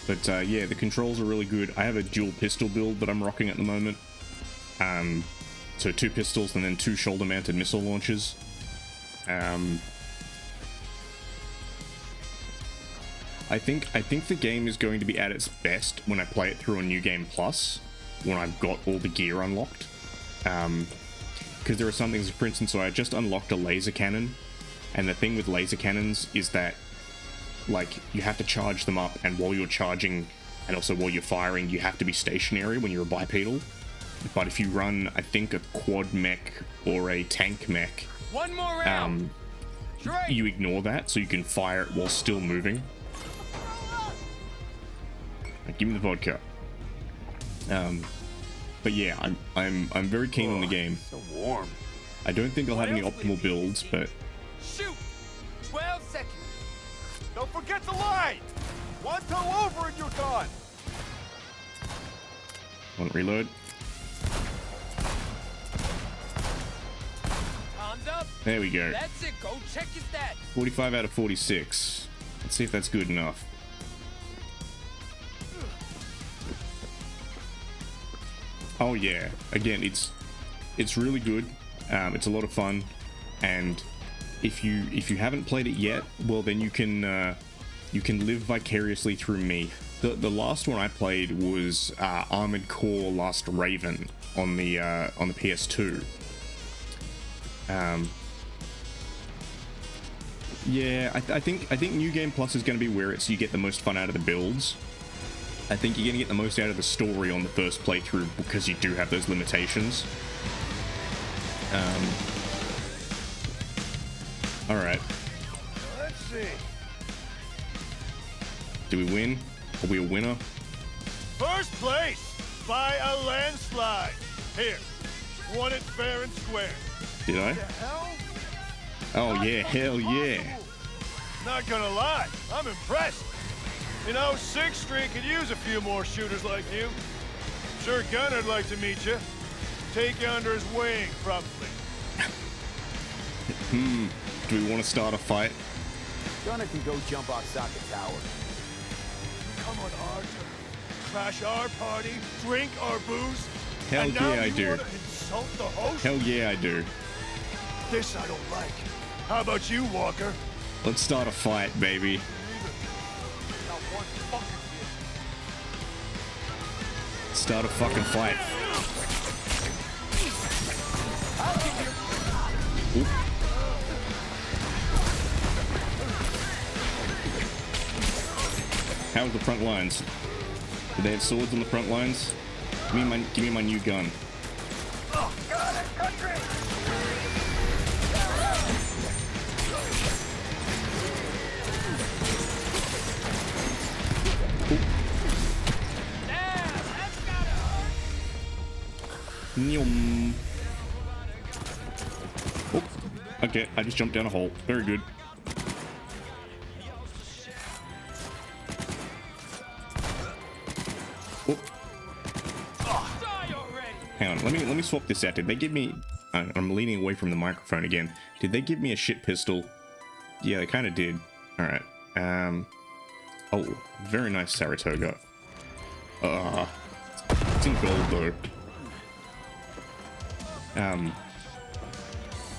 But yeah, the controls are really good. I have a dual pistol build that I'm rocking at the moment. So 2 pistols and then 2 shoulder-mounted missile launchers. I think the game is going to be at its best when I play it through a New Game Plus, when I've got all the gear unlocked. Because there are some things, for instance, so I just unlocked a laser cannon, and the thing with laser cannons is that, like, you have to charge them up, and while you're charging, and also while you're firing, you have to be stationary when you're a bipedal. But if you run, I think, a quad mech or a tank mech, One more round. you ignore that, so you can fire it while still moving. Give me the vodka. But yeah, I'm very keen on the game. So warm. I don't think I'll have any optimal builds, but Shoot! 12 seconds. Don't forget the line! One toe over and you're gone! on reload. Arms up. There we go. That's it. Go check your stats. 45 out of 46. Let's see if that's good enough. Oh yeah, again, it's really good. It's a lot of fun, and if you haven't played it yet, well then you can live vicariously through me. The last one I played was Armored Core Last Raven on the PS2. Yeah, I think New Game Plus is going to be where you get the most fun out of the builds. I think you're going to get the most out of the story on the first playthrough because you do have those limitations. Alright. Let's see. Do we win? Are we a winner? First place by a landslide. Here, won it fair and square. Did I? Hell? Oh yeah, hell yeah. Not gonna lie, I'm impressed. You know, 6th Street could use a few more shooters like you. Sure, Gunner'd like to meet you. Take you under his wing, probably. Do we want to start a fight? Gunner can go jump off Socket Tower. Come on, our turn. Crash our party, drink our booze. Hell and now yeah, I you do. wanna insult the host? Hell yeah, I do. This I don't like. How about you, Walker? Let's start a fight, baby. Not one fucking Start a fucking fight. Oop. How's the front lines? Do they have swords on the front lines? Give me my new gun. Yum. Oh, okay, I just jumped down a hole. Very good. Oh. Hang on, let me swap this out. Did they give me... I'm leaning away from the microphone again. Did they give me a shit pistol? Yeah, they kind of did. Alright. Oh, very nice Saratoga. It's in gold though.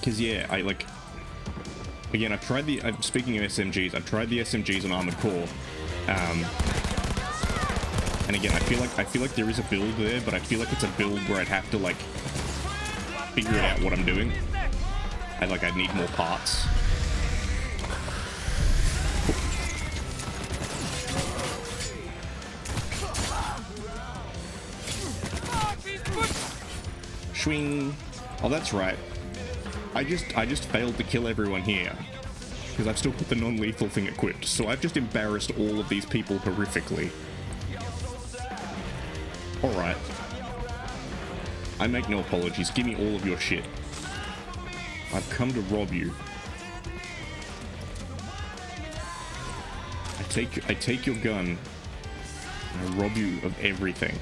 Cause yeah, I like... Again, I've tried the... speaking of SMGs, I've tried the SMGs on Armored Core. And again, I feel like there is a build there, but I feel like it's a build where I'd have to like figure it out what I'm doing. I'd need more parts. Swing. Oh, that's right. I just failed to kill everyone here because I've still got the non-lethal thing equipped. So I've just embarrassed all of these people horrifically. All right. I make no apologies. Give me all of your shit. I've come to rob you. I take your gun and I rob you of everything.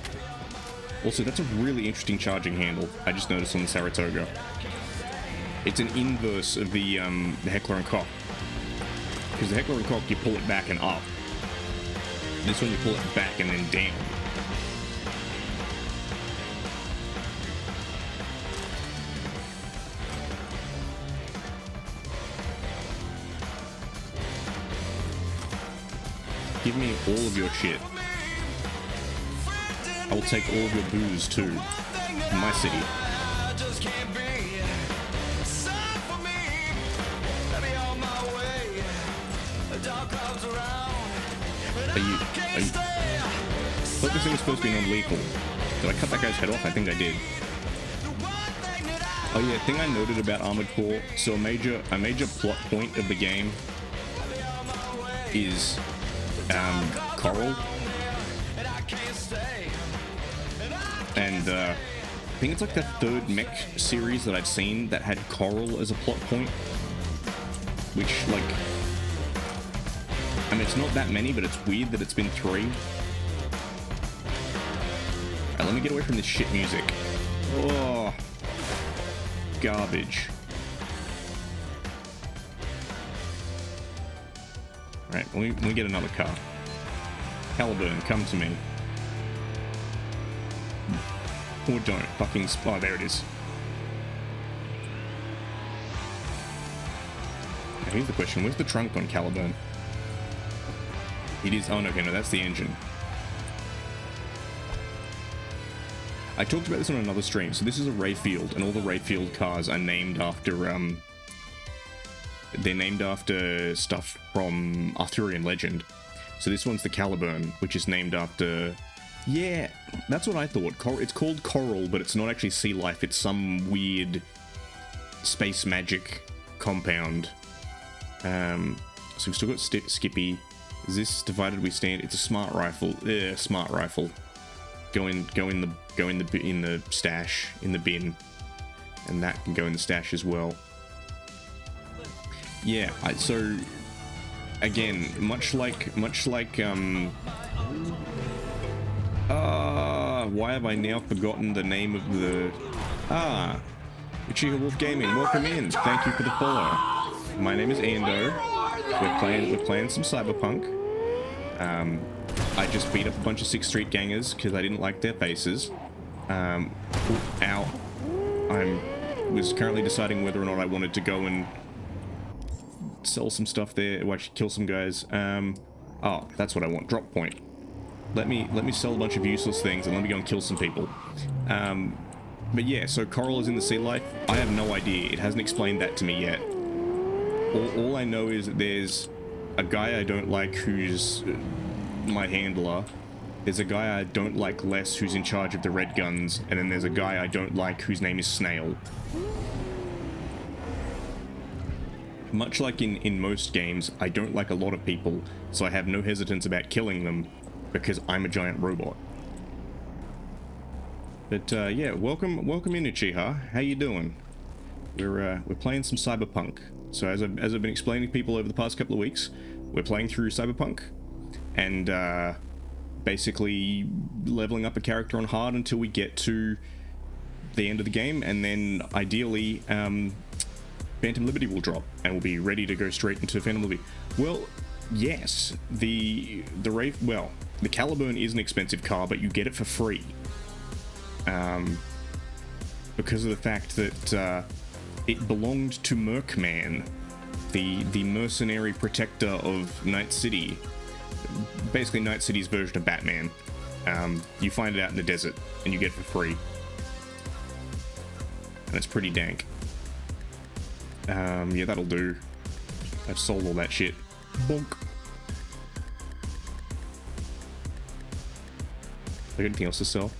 Also, that's a really interesting charging handle. I just noticed on the Saratoga. It's an inverse of the Heckler and Koch. Because the Heckler and Koch, you pull it back and up. This one, you pull it back and then down. Give me all of your shit. I will take all of your booze too. In my city. Are you... I thought this thing was supposed to be non-lethal. Did I cut that guy's head off? I think I did. Oh yeah, thing I noted about Armored Core, so a major plot point of the game is Coral. And I think it's like the third mech series that I've seen that had Coral as a plot point. Which, like... I mean, it's not that many, but it's weird that it's been 3. Alright, let me get away from this shit music. Oh, garbage. Alright, let me get another car. Caliburn, come to me. Or don't. Fucking... Oh, there it is. Now, here's the question. Where's the trunk on Caliburn? It is... Oh, no, okay, no, that's the engine. I talked about this on another stream. So this is a Rayfield, and all the Rayfield cars are named after... They're named after stuff from Arthurian legend. So this one's the Caliburn, which is named after... Yeah, that's what I thought. It's called Coral, but it's not actually sea life. It's some weird space magic compound. So we've still got Skippy. Is this divided we stand? It's a smart rifle. Yeah, smart rifle. Go in the stash, in the bin, and that can go in the stash as well. Yeah, so again, much like why have I now forgotten the name of the... Uchiha Wolf Gaming, welcome in. Thank you for the follow. My name is Ando. We're playing some Cyberpunk. I just beat up a bunch of 6th Street gangers because I didn't like their faces. Ow. I was currently deciding whether or not I wanted to go and sell some stuff there, or actually kill some guys. Oh, that's what I want. Drop point. Let me sell a bunch of useless things and let me go and kill some people. But yeah, so Coral is in the sea life. I have no idea. It hasn't explained that to me yet. All I know is that there's a guy I don't like who's my handler. There's a guy I don't like less who's in charge of the red guns. And then there's a guy I don't like whose name is Snail. Much like in most games, I don't like a lot of people, so I have no hesitance about killing them because I'm a giant robot. But yeah, welcome in, Uchiha. How you doing? We're playing some Cyberpunk. So as I've been explaining to people over the past couple of weeks, we're playing through Cyberpunk, and basically leveling up a character on hard until we get to the end of the game, and then ideally Phantom Liberty will drop, and we'll be ready to go straight into Phantom Liberty. Well, yes, the Caliburn is an expensive car, but you get it for free. Because of the fact that it belonged to Mercman, the mercenary protector of Night City. Basically Night City's version of Batman. You find it out in the desert, and you get it for free. And it's pretty dank. Yeah, that'll do. I've sold all that shit. Bonk. Got anything else to sell?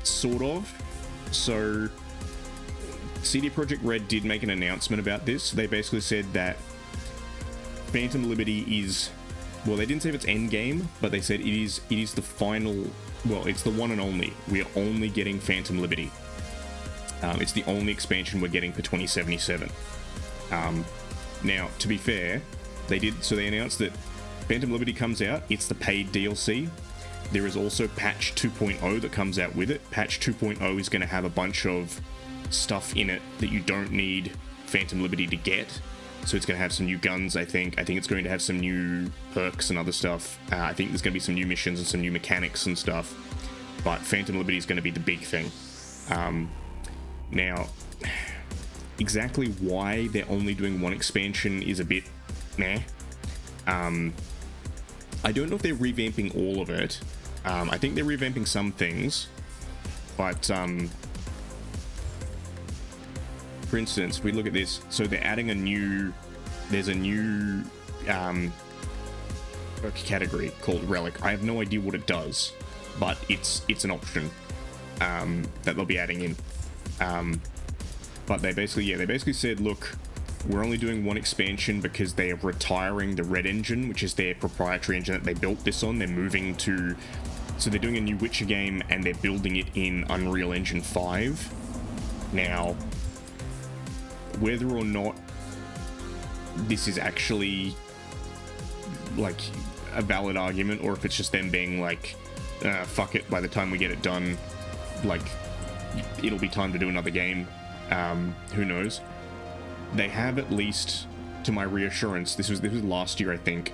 Sort of. So, CD Projekt Red did make an announcement about this. They basically said that Phantom Liberty is, well, they didn't say if it's endgame, but they said it is the final, well, it's the one and only. We are only getting Phantom Liberty. It's the only expansion we're getting for 2077. Now, to be fair, they announced that Phantom Liberty comes out, it's the paid DLC. There is also patch 2.0 that comes out with it. Patch 2.0 is going to have a bunch of stuff in it that you don't need Phantom Liberty to get. So it's going to have some new guns, I think. I think it's going to have some new perks and other stuff. I think there's going to be some new missions and some new mechanics and stuff. But Phantom Liberty is going to be the big thing. Now, exactly why they're only doing one expansion is a bit meh. I don't know if they're revamping all of it. I think they're revamping some things. But, for instance, if we look at this, so they're adding there's a new category called Relic. I have no idea what it does, but it's an option that they'll be adding in. But they basically said, look, we're only doing one expansion because they are retiring the Red engine, which is their proprietary engine that they built this on. They're moving to, so they're doing a new Witcher game and they're building it in Unreal Engine 5. Now, whether or not this is actually like a valid argument, or if it's just them being like, fuck it, by the time we get it done, like, it'll be time to do another game. Who knows? They have, at least to my reassurance, this was last year, I think,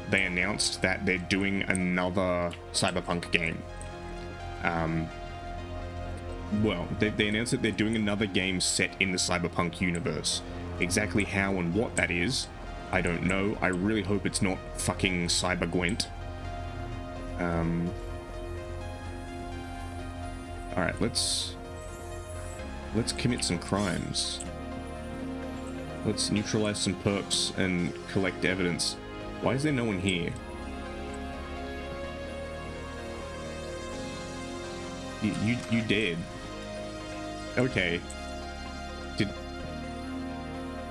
they announced that they're doing another Cyberpunk game. Well, they announced that they're doing another game set in the Cyberpunk universe. Exactly how and what that is, I don't know. I really hope it's not fucking Cyber Gwent. Alright, let's commit some crimes. Let's neutralize some perps and collect evidence. Why is there no one here? You dead. Okay.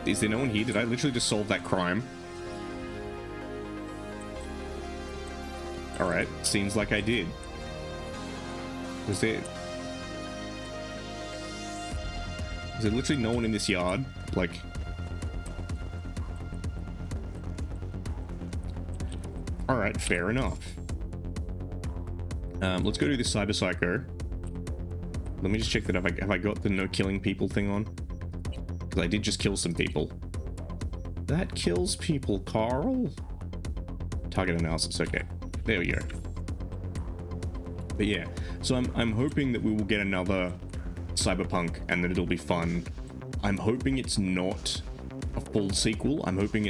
Is there no one here? Did I literally just solve that crime? Alright, seems like I did. Was there literally no one in this yard? Like, alright, fair enough. Let's go do this Cyber Psycho. Let me just check that have I got the no killing people thing on? Because I did just kill some people. That kills people, Carl. Target analysis, okay. There we go. But yeah, so I'm hoping that we will get another Cyberpunk and that it'll be fun. I'm hoping it's not a full sequel. I'm hoping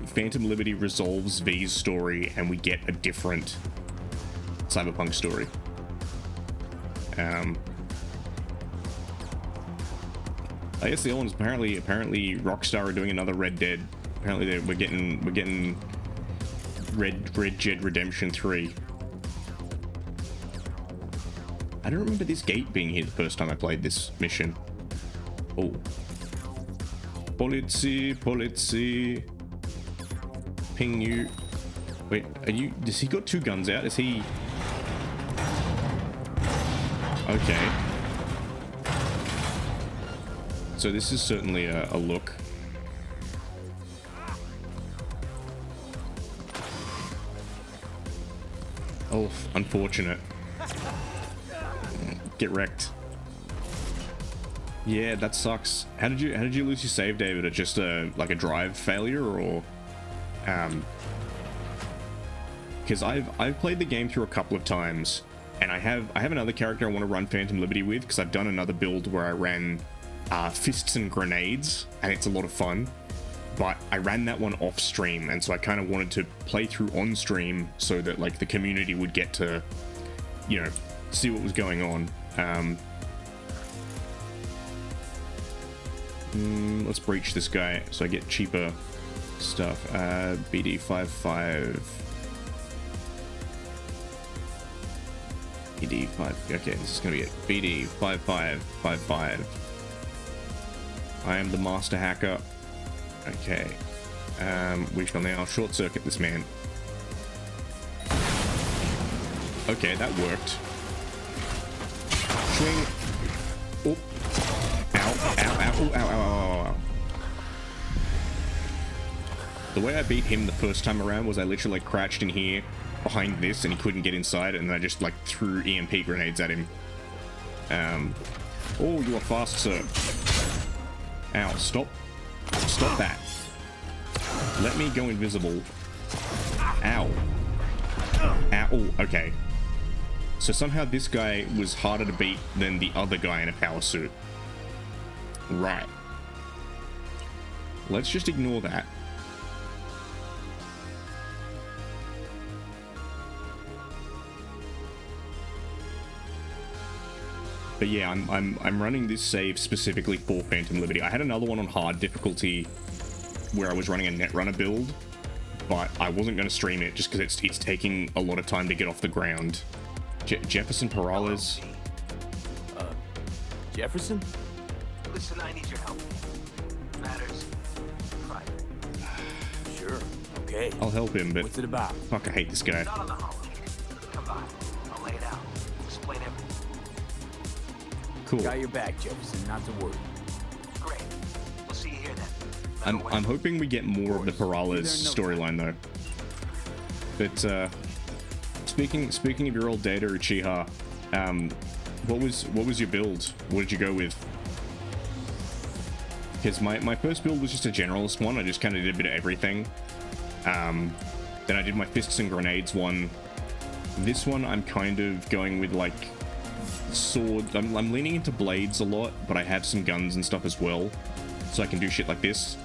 Phantom Liberty resolves V's story and we get a different Cyberpunk story. I guess the other one's apparently Rockstar are doing another Red Dead. Apparently we're getting Red Dead Redemption 3. I don't remember this gate being here the first time I played this mission. Oh. Policy. Ping you. Wait, does he got two guns out? Is he... Okay. So this is certainly a look. Oh, unfortunate. Get wrecked. Yeah, that sucks. How did you lose your save, David? At just like a drive failure, or because I've played the game through a couple of times, and I have another character I want to run Phantom Liberty with, because I've done another build where I ran fists and grenades, and it's a lot of fun. But I ran that one off stream, and so I kind of wanted to play through on stream so that like the community would get to, you know, see what was going on. Let's breach this guy so I get cheaper stuff. BD55. BD5. Okay, this is gonna be it. BD5555. I am the master hacker. Okay. We shall now short circuit this man. Okay, that worked. Swing. Oh. Ow, ow, ow, ow, ow, ow, ow. The way I beat him the first time around was I literally like crouched in here behind this and he couldn't get inside, and then I just like threw EMP grenades at him. Oh, you are fast, sir. Ow, stop. Stop that. Let me go invisible. Ow. Ow. Oh, okay. So somehow this guy was harder to beat than the other guy in a power suit. Right. Let's just ignore that. But yeah, I'm running this save specifically for Phantom Liberty. I had another one on hard difficulty where I was running a Netrunner build, but I wasn't going to stream it just because it's taking a lot of time to get off the ground. Jefferson Perales. Jefferson? Listen, I need your help. Matters private. Sure. Okay. I'll help him, but what's it about? Fuck, I hate this guy. Not on the hollow. Come by. I'll lay it out. Explain everything. Cool. Got your back, Jefferson. Not to worry. Great. We'll see you here then. I'm hoping we get more of the Perales storyline though. But speaking of your old data, Uchiha, what was your build? What did you go with? Because my first build was just a generalist one. I just kind of did a bit of everything. Then I did my fists and grenades one. This one I'm kind of going with like sword. I'm leaning into blades a lot, but I have some guns and stuff as well, so I can do shit like this.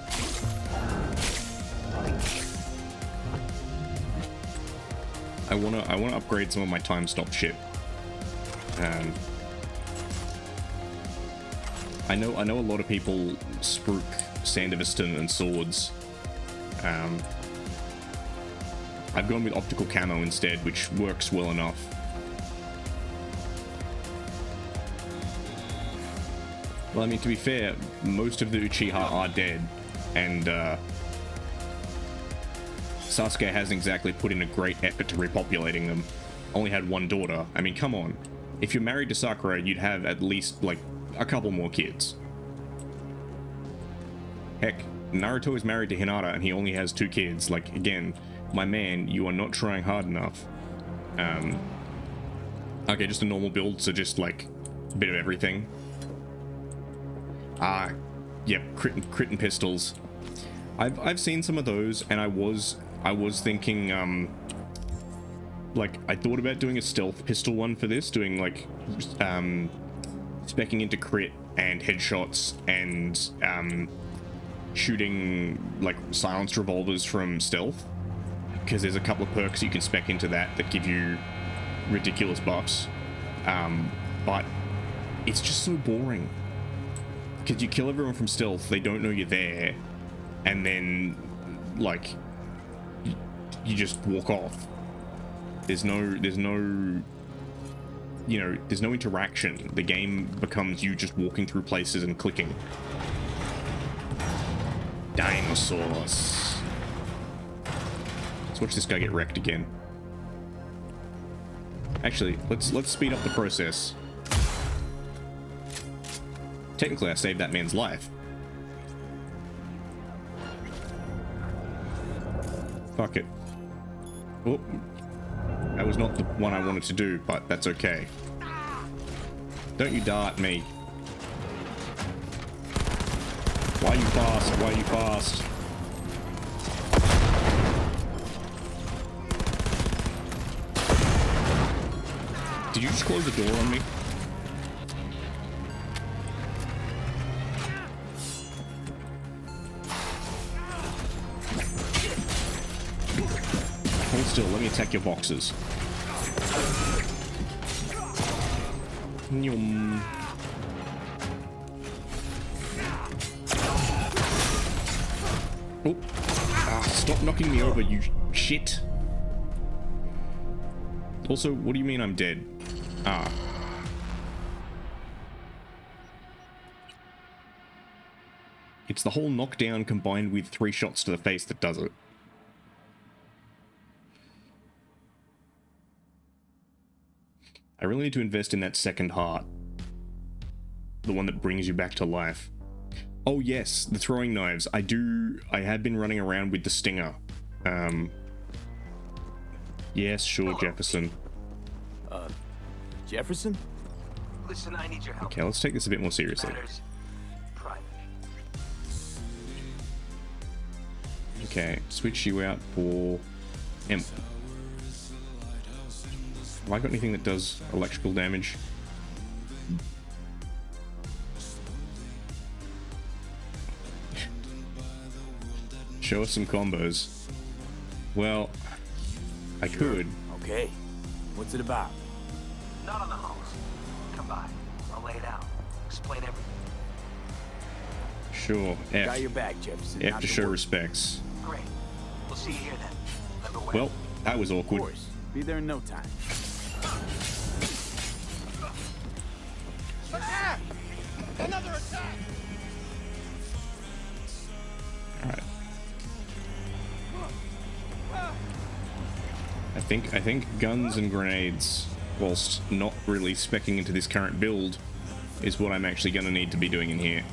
I wanna upgrade some of my time stop shit. I know a lot of people spruik Sandeviston and swords. I've gone with optical camo instead, which works well enough. Well, I mean, to be fair, most of the Uchiha are dead, and Sasuke hasn't exactly put in a great effort to repopulating them. Only had one daughter. I mean, come on. If you're married to Sakura, you'd have at least, like, a couple more kids. Heck, Naruto is married to Hinata and he only has 2 kids. Like, again, my man, you are not trying hard enough. Okay, just a normal build, so just, like, a bit of everything. Yep, crit and pistols. I've seen some of those, and I was thinking, like, I thought about doing a stealth pistol one for this, doing, like, speccing into crit and headshots and, shooting, like, silenced revolvers from stealth, because there's a couple of perks you can spec into that give you ridiculous buffs, but it's just so boring. Because you kill everyone from stealth, they don't know you're there, and then, like, you just walk off. There's no, you know, there's no interaction. The game becomes you just walking through places and clicking. Dinosaurs. Let's watch this guy get wrecked again. Actually, let's speed up the process. Technically, I saved that man's life. Fuck it. Oh, that was not the one I wanted to do, but that's okay. Don't you dart me. Why you fast? Why you fast? Did you just close the door on me? Hold still, let me attack your boxes. Nyum. Oh. Ah, stop knocking me over, you shit. Also, what do you mean I'm dead? Ah. It's the whole knockdown combined with 3 shots to the face that does it. I really need to invest in that second heart. The one that brings you back to life. Oh yes, the throwing knives. I have been running around with the stinger. Yes, sure, Jefferson. Jefferson? Listen, I need your help. Okay, let's take this a bit more seriously. Matters private. Okay, switch you out for Imp. Have I got anything that does electrical damage? Show us some combos. Well, I could. Okay. What's it about? Not on the house. Come by. I'll lay it out. Explain everything. Sure, F. Got your back, Jefferson. F Not to to show worry. respects. Great. We'll see you here then. Remember when? Well, that was Of awkward. course. Be there in no time. Attack! Another attack! Alright. I think guns and grenades, whilst not really speccing into this current build, is what I'm actually going to need to be doing in here.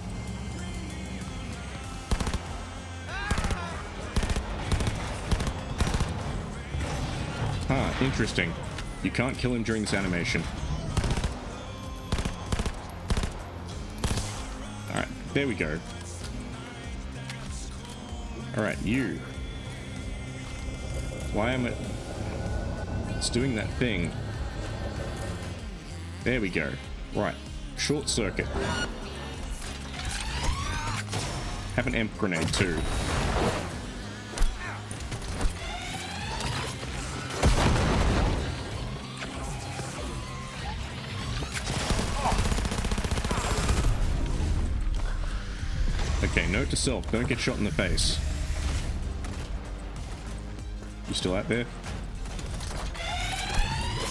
Huh, interesting. You can't kill him during this animation. Alright, there we go. Alright, you. Why am I... It's doing that thing. There we go. Right. Short circuit. Have an amp grenade too. Okay, note to self, don't get shot in the face. You still out there?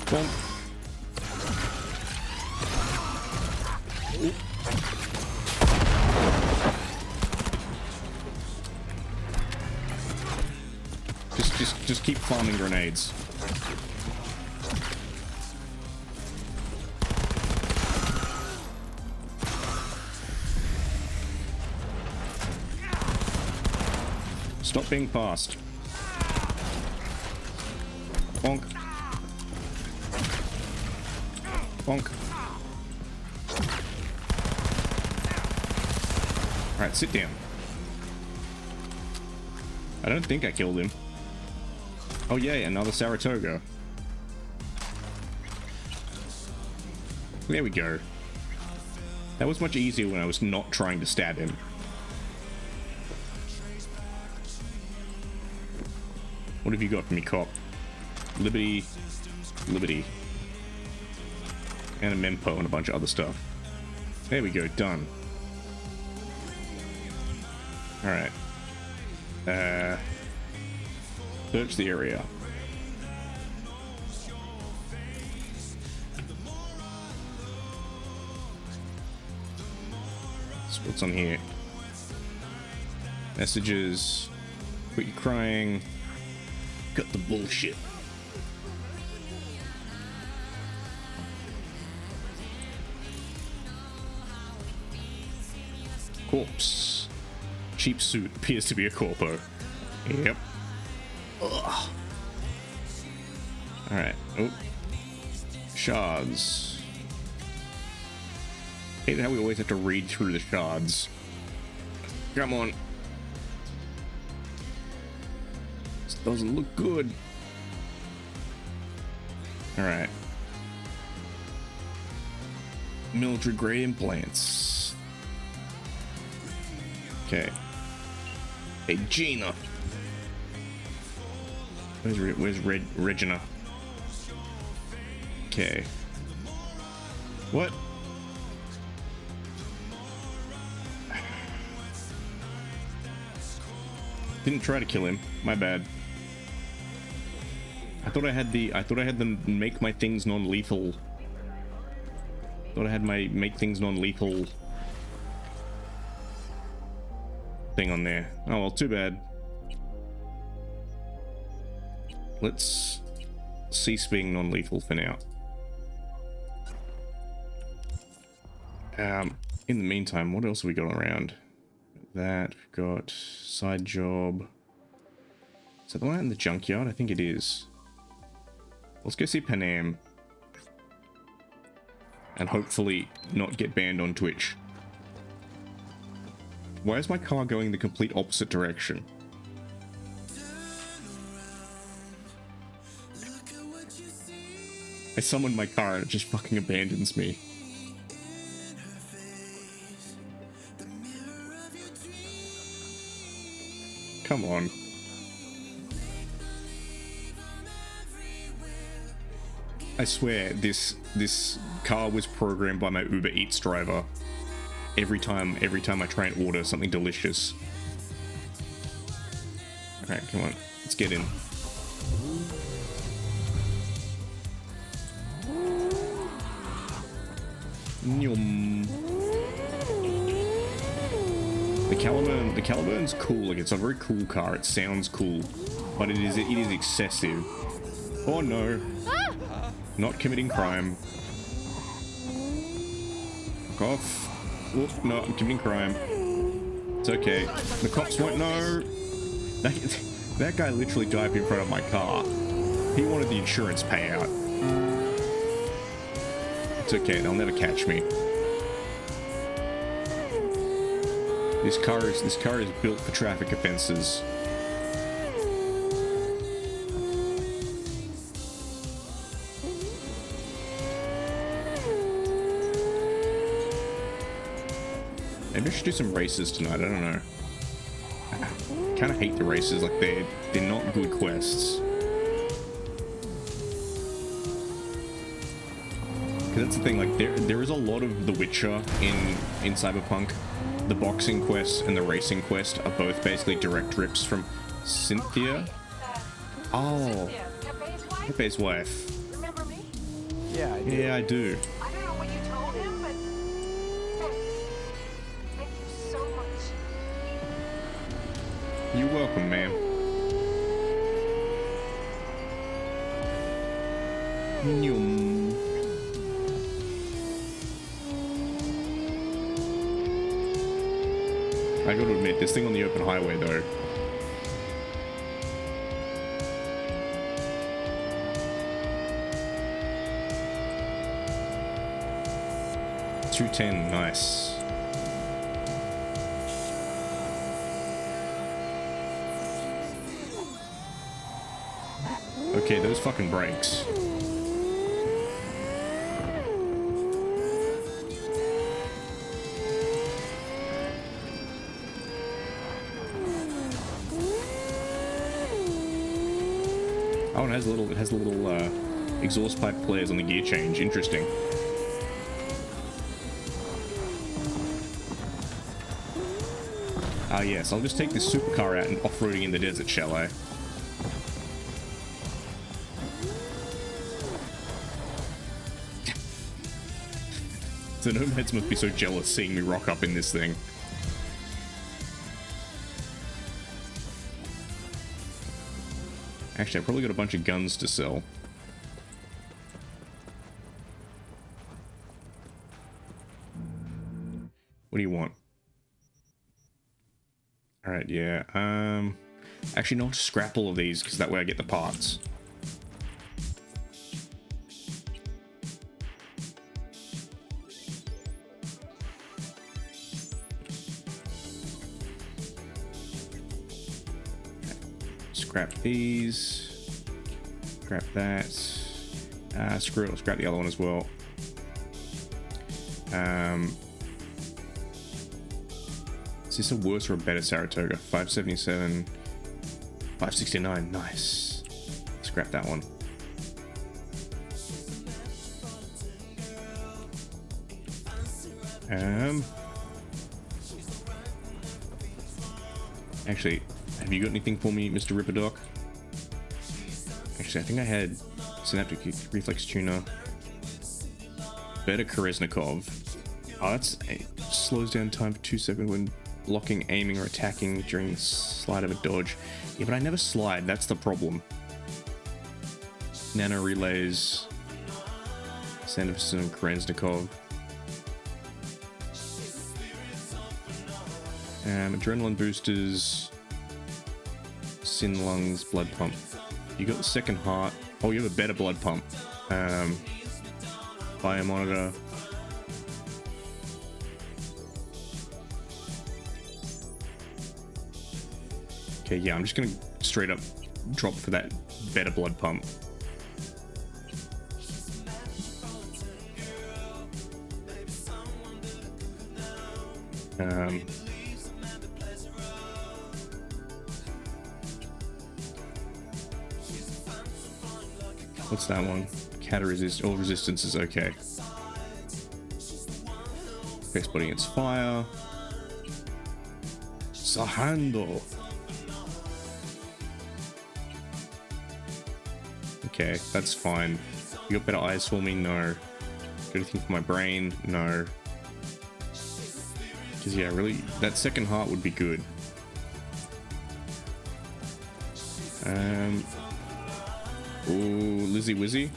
Bonk. Ooh. Just keep farming grenades. Stop being fast. Bonk. Bonk. Alright, sit down. I don't think I killed him. Oh yay, another Saratoga. There we go. That was much easier when I was not trying to stab him. What have you got for me, cop? Liberty. Liberty. And a Mempo and a bunch of other stuff. There we go, done. Alright. Search the area. So what's on here? Messages. Quit your crying. Cut the bullshit. corpse. Cheap suit appears to be a corpo. Yep. Ugh. Alright. Oh. Shards. Hate how we always have to read through the shards. Come on. This doesn't look good. Alright. Military grade implants. Okay. Hey, Gina. Where's Regina? Okay. What? Didn't try to kill him. My bad. I thought I had the make my things non-lethal. Thought I had my make things non-lethal thing on there. Oh well, too bad. Let's cease being non-lethal for now. In the meantime, what else have we got around? That, we've got side job. Is that the one out in the junkyard? I think it is. Let's go see Panam. And hopefully not get banned on Twitch. Why is my car going the complete opposite direction? I summon my car and it just fucking abandons me. Come on. I swear this car was programmed by my Uber Eats driver. Every time I try and order something delicious. Alright, come on. Let's get in. Yum. The Caliburn's cool. Like, it's a very cool car. It sounds cool, but it is excessive. Oh no! Not committing crime. Fuck off. Oop, no, I'm committing crime. It's okay. The cops won't know. That guy literally dived in front of my car. He wanted the insurance payout. It's okay. They'll never catch me. This car is built for traffic offenses. Maybe I should do some races tonight. I don't know. I kind of hate the races. Like they're not good quests. Because that's the thing. Like there is a lot of The Witcher in Cyberpunk. The boxing quest and the racing quest are both basically direct rips from Cynthia. Oh, Pepe's wife. Remember me? Yeah, I do. Yeah, I do. I don't know what you told him, but thanks. Thank you so much. You're welcome, ma'am. Yum. I gotta admit, this thing on the open highway though. $210, nice. Okay, those fucking brakes. Oh, and it has little exhaust pipe flares on the gear change. Interesting. Ah, yes, I'll just take this supercar out and off-roading in the desert, shall I? The nomads must be so jealous seeing me rock up in this thing. Actually, I've probably got a bunch of guns to sell. What do you want? All right, yeah. Actually, not scrap all of these because that way I get the parts. Scrap these. Scrap that. Screw it. I'll scrap the other one as well. Is this a worse or a better Saratoga? 577. 569. Nice. Scrap that one. Actually, have you got anything for me, Mr. Ripperdoc? Actually, I think I had Synaptic Reflex Tuner. Better Kolesnikov. Oh, that's slows down time for 2 seconds when blocking, aiming, or attacking during the slide of a dodge. Yeah, but I never slide. That's the problem. Nano relays. Sanderson and Kolesnikov. Adrenaline boosters. Sin lungs, blood pump. You got the second heart. Oh, you have a better blood pump. Biomonitor. Okay, yeah, I'm just gonna straight up drop for that better blood pump. What's that one? Cata resist. All resistance is okay. Base body against fire. Sahando. Okay, that's fine. You got better eyes for me? No. Got anything for my brain? No. Because yeah, really, that second heart would be good. Ooh, Lizzie Wizzy.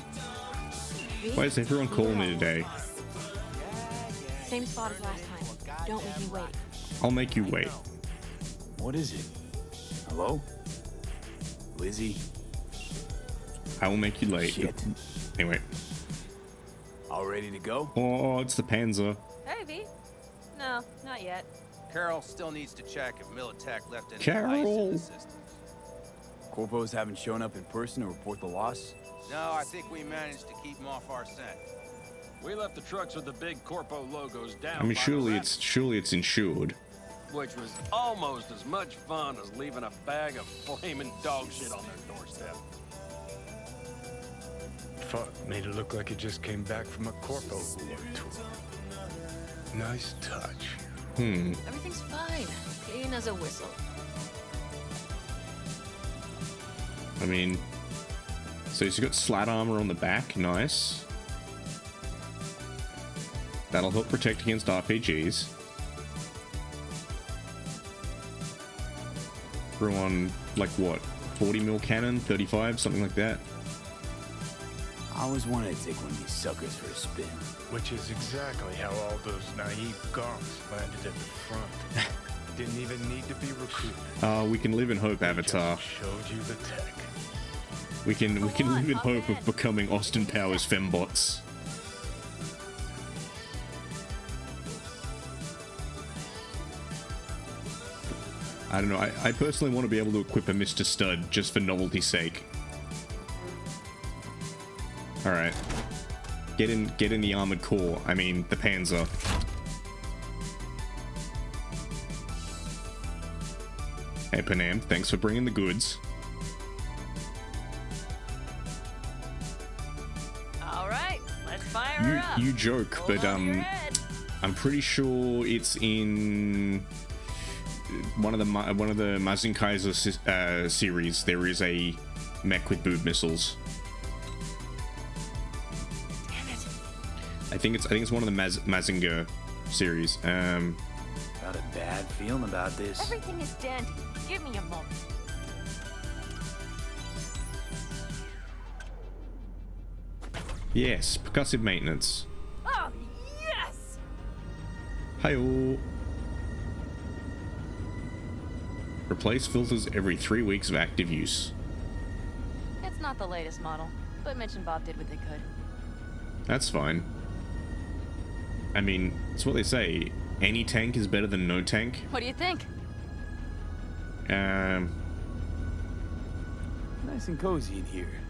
Why is everyone calling me today? Same spot as last time. Don't make me wait. I'll make you wait. What is it? Hello? Lizzie? I will make you late. Shit. Anyway. All ready to go? Oh, it's the Panzer. Hey, V. No, not yet. Carol still needs to check if Militech left any Carol. ice in the system. Corpos haven't shown up in person to report the loss? No, I think we managed to keep them off our scent. We left the trucks with the big Corpo logos down. I mean, surely it's insured. Which was almost as much fun as leaving a bag of flaming dog shit on their doorstep. Fuck, made it look like it just came back from a Corpo tour. Nice touch. Everything's fine. Clean as a whistle. I mean, so he's got slat armor on the back. Nice. That'll help protect against RPGs. Throw on, like, what? 40 mil cannon? 35? Something like that? I always wanted to take one of these suckers for a spin. Which is exactly how all those naive gonks landed at the front. Didn't even need to be recruited. We can live in hope, Avatar. Just showed you the tech. We can live in hope of becoming Austin Powers fembots. I don't know. I personally want to be able to equip a Mr. Stud just for novelty's sake. All right, get in the armored core. I mean, the Panzer. Hey, Panam, thanks for bringing the goods. All right, let's fire her up. You joke, but I'm pretty sure it's in one of the Mazin Kaiser series. There is a mech with boob missiles. Damn it. I think it's one of the Mazinger series. Got a bad feeling about this. Everything is dandy. Give me a moment. Yes, percussive maintenance. Oh, yes! Hi-oh. Replace filters every 3 weeks of active use. It's not the latest model, but Mitch and Bob did what they could. That's fine. I mean, it's what they say. Any tank is better than no tank. What do you think? Nice and cozy in here.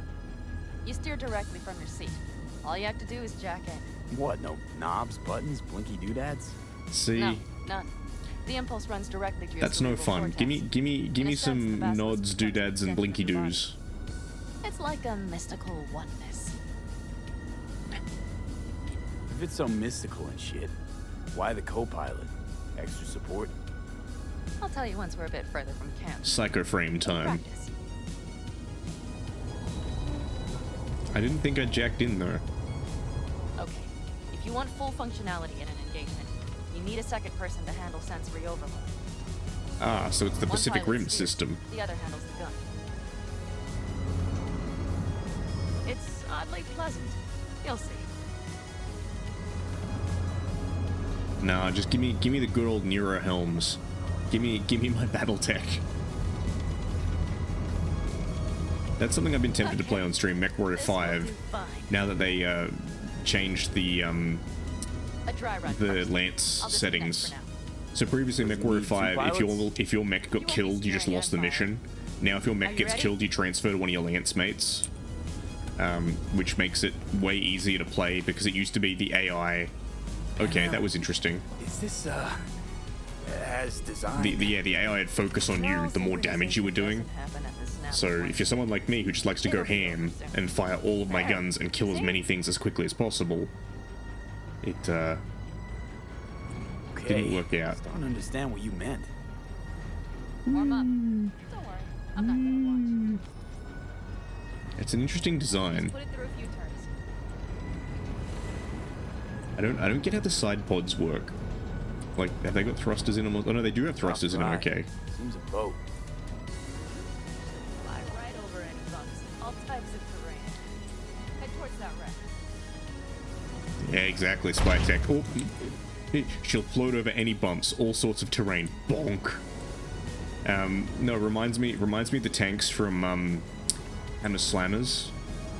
You steer directly from your seat. All you have to do is jack in. What, no knobs, buttons, blinky doodads? See? No, none. The impulse runs directly to your That's no cerebral fun. cortex. Give me some nods, doodads, and blinky doos. It's like a mystical oneness. If it's so mystical and shit, why the co-pilot? Extra support? I'll tell you once we're a bit further from camp. Psycho frame time. Practice. I didn't think I jacked in though. Okay. If you want full functionality in an engagement, you need a second person to handle sensory overload. Ah, so it's the One Pacific pilot Rim steers, system. The other handles the gun. It's oddly pleasant. You'll see. Nah, just give me the good old Nero helms. Give me my battle tech. That's something I've been tempted to play on stream, MechWarrior 5. Now that they changed the lance settings. So previously MechWarrior 5, if your mech got killed, you just lost the mission. Now if your mech gets killed, you transfer to one of your lance mates. Which makes it way easier to play because it used to be the AI. Okay, that was interesting. Is this, as designed? The AI would focus on you the more damage you were doing. So if you're someone like me who just likes to go ham and fire all of my guns and kill as many things as quickly as possible, it didn't work out. I don't understand what you meant. Warm up. Don't worry. I'm not gonna watch. It's an interesting design. Put it through a few turns. I don't get how the side pods work. Like, have they got thrusters in them? Oh no, they do have thrusters in them. Okay. Seems a boat. Fly right over any bumps. All types of terrain. Head towards that wreck. Yeah, exactly. Spike tech. Oh, she'll float over any bumps, all sorts of terrain. Bonk. No, it reminds me of the tanks from Hammer Slammers.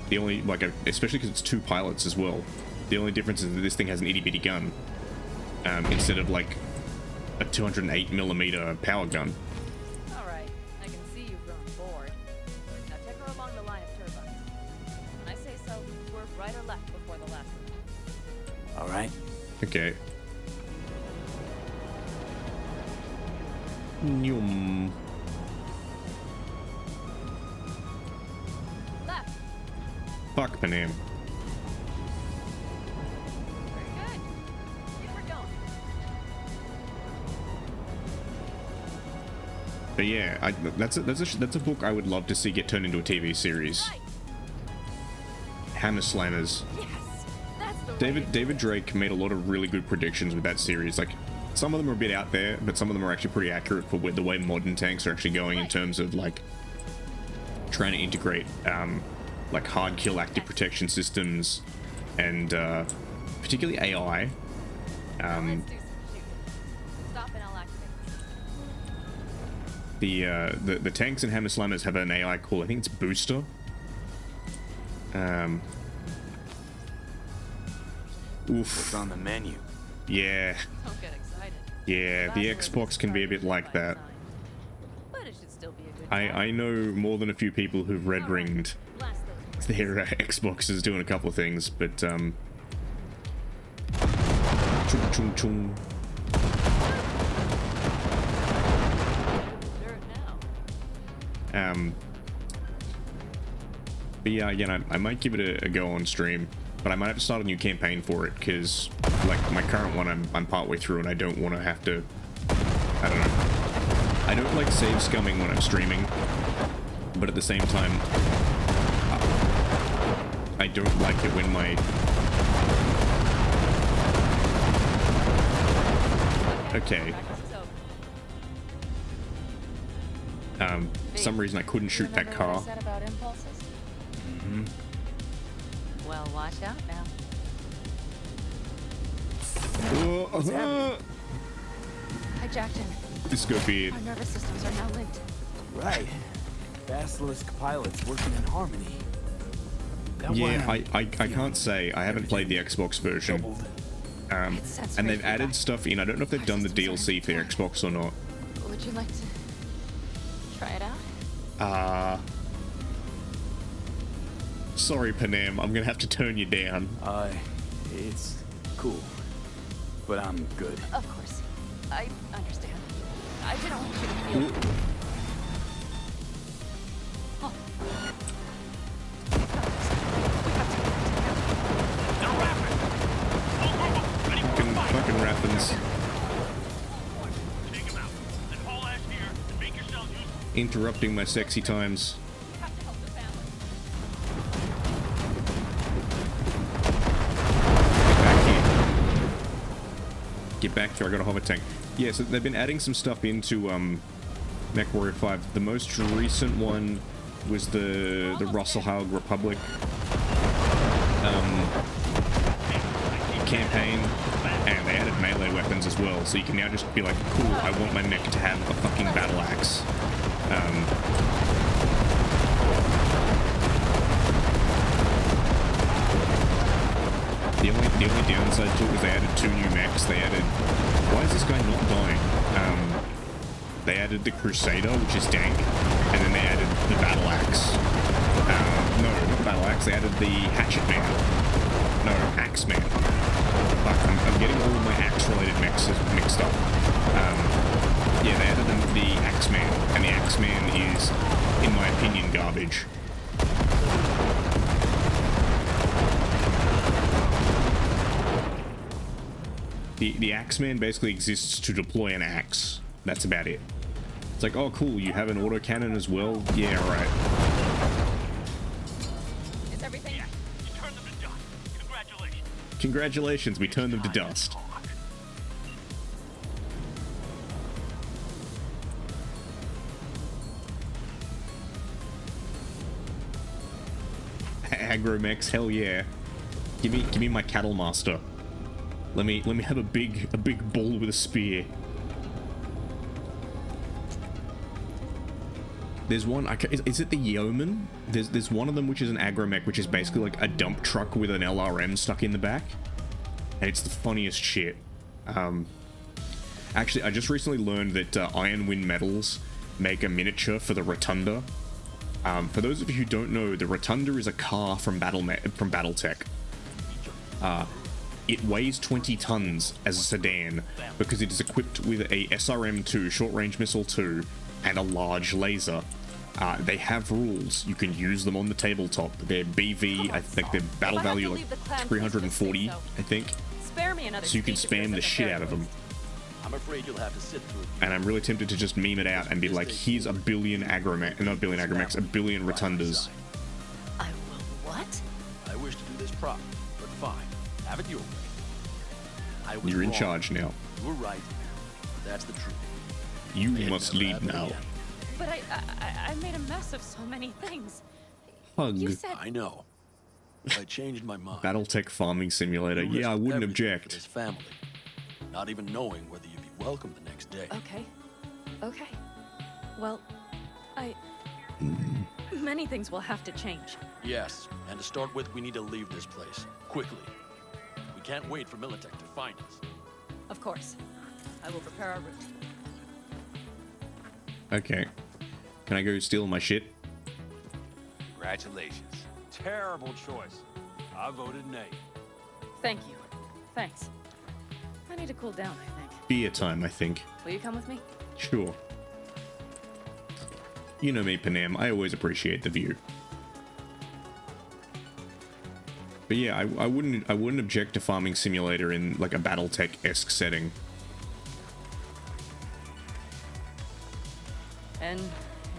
The only especially because it's 2 pilots as well. The only difference is that this thing has an itty bitty gun, instead of like a 208mm power gun. All right. I can see you've grown bored. Now take her along the line of turbines. When I say so, swerve right or left before the last one. All right. Okay. Nyum. Left. Fuck Panam. But yeah, that's a book I would love to see get turned into a TV series. Hammer Slammers. David Drake made a lot of really good predictions with that series. Like, some of them are a bit out there, but some of them are actually pretty accurate for the way modern tanks are actually going in terms of like trying to integrate like hard kill active protection systems and particularly AI. The tanks and Hammer Slammers have an AI called, I think it's Booster. Oof. What's on the menu? Yeah. Don't get excited. Yeah, the Xbox can be a bit like that. But it should still be a good I know more than a few people who've red ringed their Xboxes doing a couple of things, but chung chung chung. But yeah, again, I might give it a go on stream, but I might have to start a new campaign for it because, like, my current one, I'm partway through, and I don't want to have to. I don't know. I don't like save scumming when I'm streaming, but at the same time, I don't like it when my. Okay. For some reason I couldn't shoot that car. Well, watch out now. Whoa, I jacked in. This go beard. Our nervous systems are now linked. Right. Basilisk pilots working in harmony. That Yeah, one, I can't say. I haven't played the Xbox version. And they've added stuff in. I don't know if they've done the DLC for Xbox or not. Would you like to try it out? Sorry, Panam. I'm gonna have to turn you down. It's cool. But I'm good. Of course. I understand. I didn't want you to feel... Oh. Fucking Rathens. Interrupting my sexy times. Get back here, I got a hover tank. Yeah, so they've been adding some stuff into MechWarrior 5. The most recent one was the Russell Haug Republic campaign, and they added melee weapons as well, so you can now just be like, cool, I want my mech to have a fucking battle axe. The only downside to it was they added 2 new mechs. They added... Why is this guy not dying? They added the Crusader, which is dank, and then they added the Battle Axe. No, not Battle Axe, they added the Hatchet Man. No, Axe Man. Fuck, I'm getting all of my axe-related mechs mixed up. Yeah, they added the Axe Man, and the Axe Man is, in my opinion, garbage. The Axeman basically exists to deploy an axe. That's about it. It's like, oh cool, you have an autocannon as well? Yeah, right. Is everything... Yeah, you turned them to dust. Congratulations. Congratulations, we turned them to dust. Agromechs, hell yeah. Give me my cattle master. Let me have a big bull with a spear. There's one. Is it the Yeoman? There's one of them which is an agromech, which is basically like a dump truck with an LRM stuck in the back, and it's the funniest shit. Actually, I just recently learned that Iron Wind Metals make a miniature for the Rotunda. For those of you who don't know, the Rotunda is a car from BattleTech. It weighs 20 tons as a sedan because it is equipped with a SRM-2, short-range missile 2, and a large laser. They have rules. You can use them on the tabletop. They're BV, I think they're battle value like 340, I think. Spare me another So you can spam the shit out of them. I'm afraid you'll have to sit through it. And I'm really tempted to just meme it out and be like, here's a billion agromech, not a billion agromechs, a billion rotundas. I will what? I wish to do this proper, but fine. Have it your way. I was You're in wrong. charge now. You were right. That's the truth. You must lead now. But I made a mess of so many things. Hug. You said... I know. I changed my mind. BattleTech Farming Simulator. You Yeah, I risked wouldn't everything for object. this family, not even knowing whether you'd be welcome the next day. Okay. Well, many things will have to change. Yes, and to start with, we need to leave this place quickly. We can't wait for Militech to find us. Of course. I will prepare our route. Okay. Can I go steal my shit? Congratulations. Terrible choice. I voted nay. Thank you. Thanks. I need to cool down, I think. Beer time, I think. Will you come with me? Sure. You know me, Panam. I always appreciate the view. But yeah, I wouldn't object to Farming Simulator in like a BattleTech-esque setting. An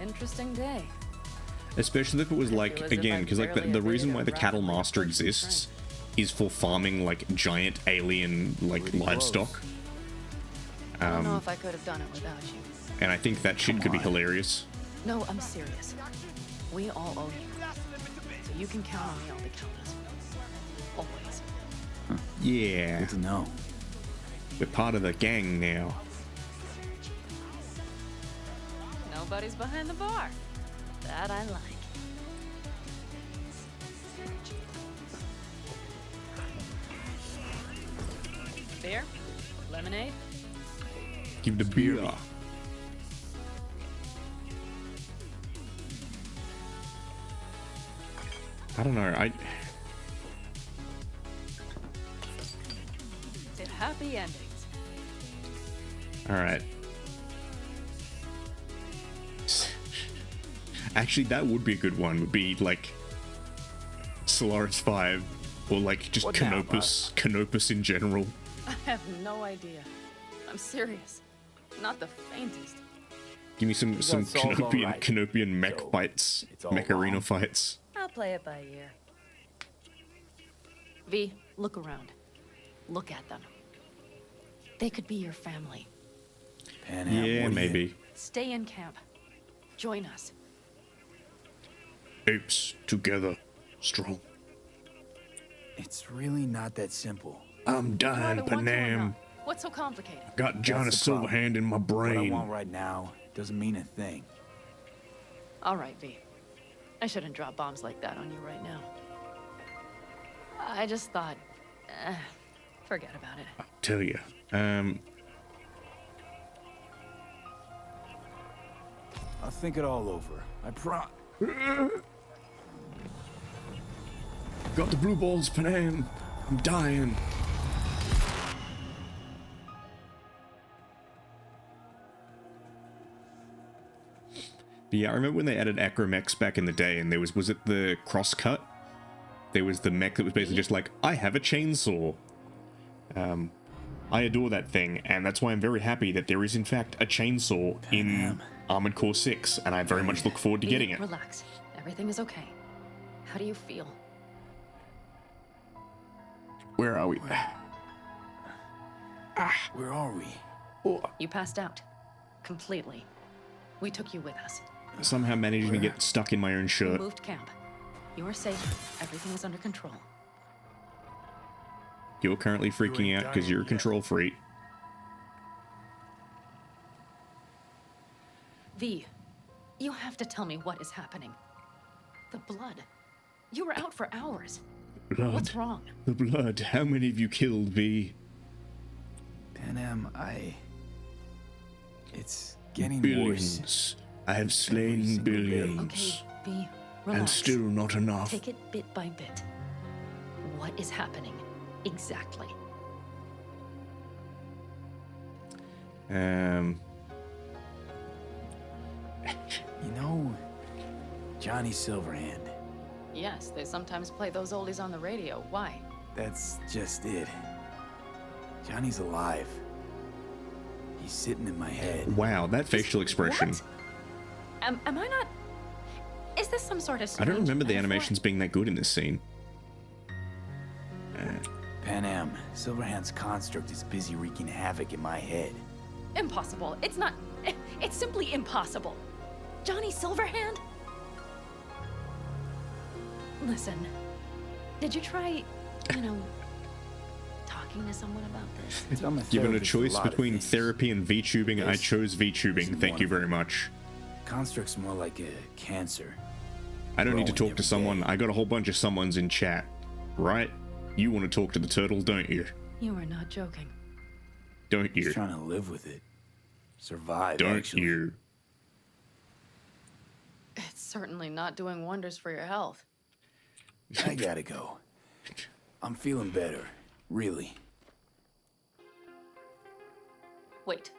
interesting day. Especially if it was like, feel as if again, I because like barely the evaded reason a why the Cattle rapidly Master approaching exists is for farming like giant alien like livestock. I don't know if I could have done it without you. And I think that shit could be hilarious. No, I'm serious. We all owe you. So you can count on me all the counters. Always. Yeah. Good to know. We're part of the gang now. Nobody's behind the bar. That I like. Beer? Lemonade? Give the beer. I don't know. The happy endings. All right. Actually, that would be a good one. Would be like Solaris 5, or like just Canopus in general. I have no idea. I'm serious. Not the faintest. Give me some Canopian mech So, fights, it's all mech arena wrong. fights. I'll play it by ear. V, look around. Look at them. They could be your family. Pan Am, Yeah, what do you- maybe. Stay in camp. Join us. Apes together, strong. It's really not that simple. I'm You dying, either want to or Panam. not. What's so complicated? Got Johnny That's the problem. Silverhand in my What I brain. want right now doesn't mean a thing. All right, V. I shouldn't drop bombs like that on you right now. I just thought, forget about it. I'll tell you. I'll think it all over. I Got the blue balls, Panam. I'm dying. But yeah, I remember when they added acromechs back in the day, and there was it the crosscut? There was the mech that was basically just like, I have a chainsaw. I adore that thing, and that's why I'm very happy that there is in fact a chainsaw in Armored Core 6, and I very much look forward to V, getting it. Relax. Everything is okay. How do you feel? Where are we? Where are we? You passed out. Completely. We took you with us. Somehow managing to get stuck in my own We shirt. moved camp. You are safe. Everything is under control. You're currently freaking out because you're a control freak. V, you have to tell me what is happening. The blood. You were out for hours. Blood. What's wrong? The blood. How many have you killed, V? Pan Am, it's getting worse. Billions. I have slain single day. billions. Okay, V, relax. And still not enough. Take it bit by bit. What is happening exactly? You know, Johnny Silverhand. Yes, they sometimes play those oldies on the radio. Why? That's just it. Johnny's alive. He's sitting in my head. Wow, that facial expression. What? Am I not... Is this some sort of I don't strange remember the metaphor? animations being that good in this scene. Pan Am, Silverhand's construct is busy wreaking havoc in my head. Impossible. It's not... It's simply impossible. Johnny Silverhand? Listen, did you try, talking to someone about this? Tell my Given a therapist choice lot of between things. therapy and VTubing, I This chose VTubing. isn't Thank one you of very them. much. Construct's more like a cancer. I don't need to Growing talk to every someone. day. I got a whole bunch of someones in chat. Right? You want to talk to the turtle, don't you? You are not joking. Don't you? Just trying to live with it. Survive, Don't actually. you? It's certainly not doing wonders for your health. I gotta go. I'm feeling better. Really. Wait,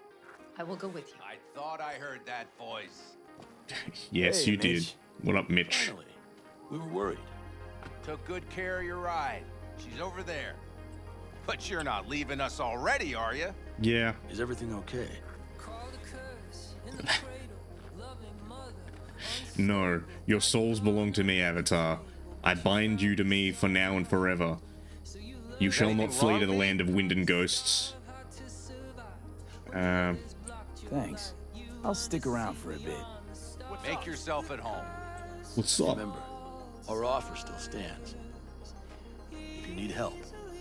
I will go with you. I thought I heard that voice. Yes, Hey, you did. Mitch. What up, Mitch? Finally. We were worried. Took good care of your ride. She's over there. But you're not leaving us already, are you? Yeah. Is everything okay? No, your souls belong to me, Avatar. I bind you to me for now and forever. You shall not flee to the land of wind and ghosts. Thanks. I'll stick around for a bit. Make yourself at home. What's up? Remember, our offer still stands. If you need help,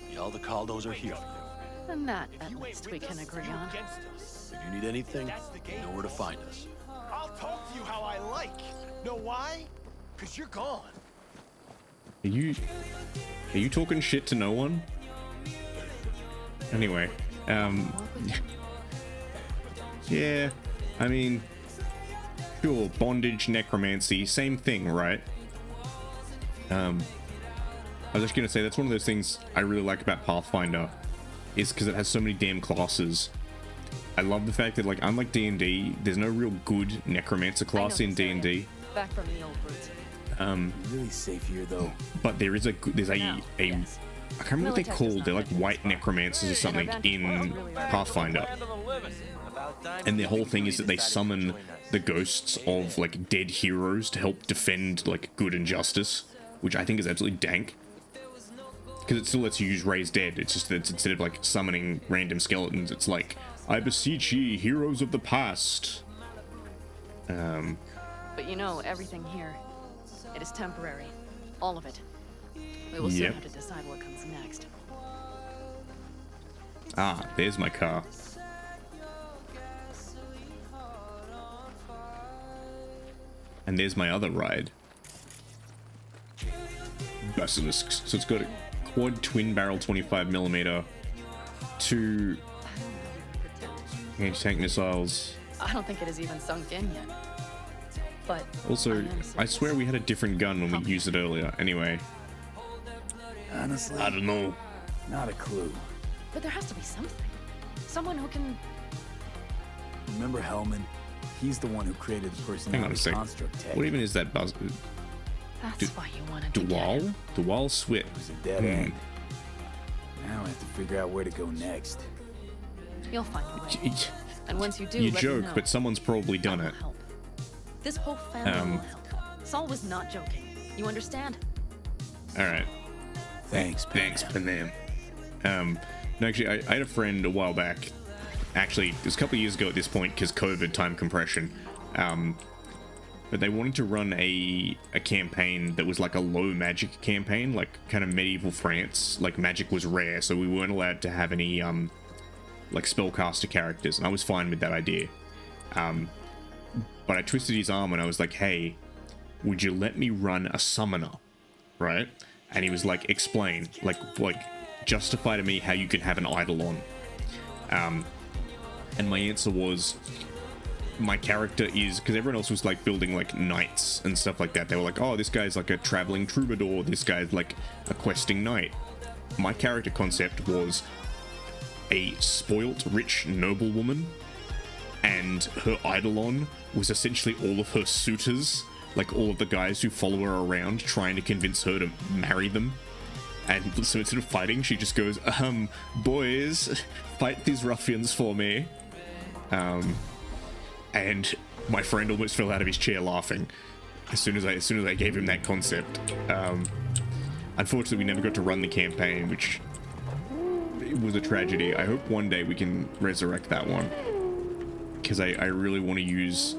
the Aldecaldos are here for you. And that, at least, we can agree on. If you need anything, you know where to find us. I'll talk to you how I like. Know why? Because you're gone. Are you talking shit to no one? Anyway, yeah, I mean, sure, bondage, necromancy, same thing, right? I was just gonna say that's one of those things I really like about Pathfinder, is because it has so many damn classes. I love the fact that, like, unlike D&D, there's no real good necromancer class in D&D. Back from the old roots. Really safe here, though. But there's a I can't remember what they're called. They're like white necromancers or something in Pathfinder. And their whole thing is that they summon the ghosts of like dead heroes to help defend like good and justice, which I think is absolutely dank. Because it still lets you use raise dead. It's just that instead of like summoning random skeletons, it's like, I beseech ye, heroes of the past. But you know, everything here, it is temporary. All of it. We will soon have to decide what comes next. Ah, there's my car. And there's my other ride. Basilisks. So it's got a quad twin barrel 25mm, 2 anti-tank missiles. I don't think it is even sunk in yet. But also, I swear we had a different gun when we used it earlier. Anyway. Honestly, I don't know. Not a clue. But there has to be something. Someone who can... Remember Hellman? He's the one who created the personality construct tech. What even is that buzz? That's why you wanted to Dual? Dual Swit. It was a dead end. Now I have to figure out where to go next. You'll find a way. And once you do, you let joke, me know. but someone's probably done it. Help. This whole family will help. Saul was not joking. You understand? Alright. Thanks, Panam. No, actually, I had a friend a while back. Actually, it was a couple of years ago at this point, because COVID time compression. But they wanted to run a campaign that was like a low magic campaign, like kind of medieval France. Like magic was rare, so we weren't allowed to have any like spellcaster characters, and I was fine with that idea. But I twisted his arm and I was like, hey, would you let me run a summoner? Right? And he was like, explain, like justify to me how you can have an eidolon. And my answer was, my character is, because everyone else was like building like knights and stuff like that. They were like, oh, this guy's like a traveling troubadour, this guy's like a questing knight. My character concept was a spoilt, rich noblewoman, and her eidolon was essentially all of her suitors, like all of the guys who follow her around trying to convince her to marry them. And so instead of fighting, she just goes, boys, fight these ruffians for me. And my friend almost fell out of his chair laughing as soon as I gave him that concept. Unfortunately, we never got to run the campaign, which was a tragedy. I hope one day we can resurrect that one, because I really want to use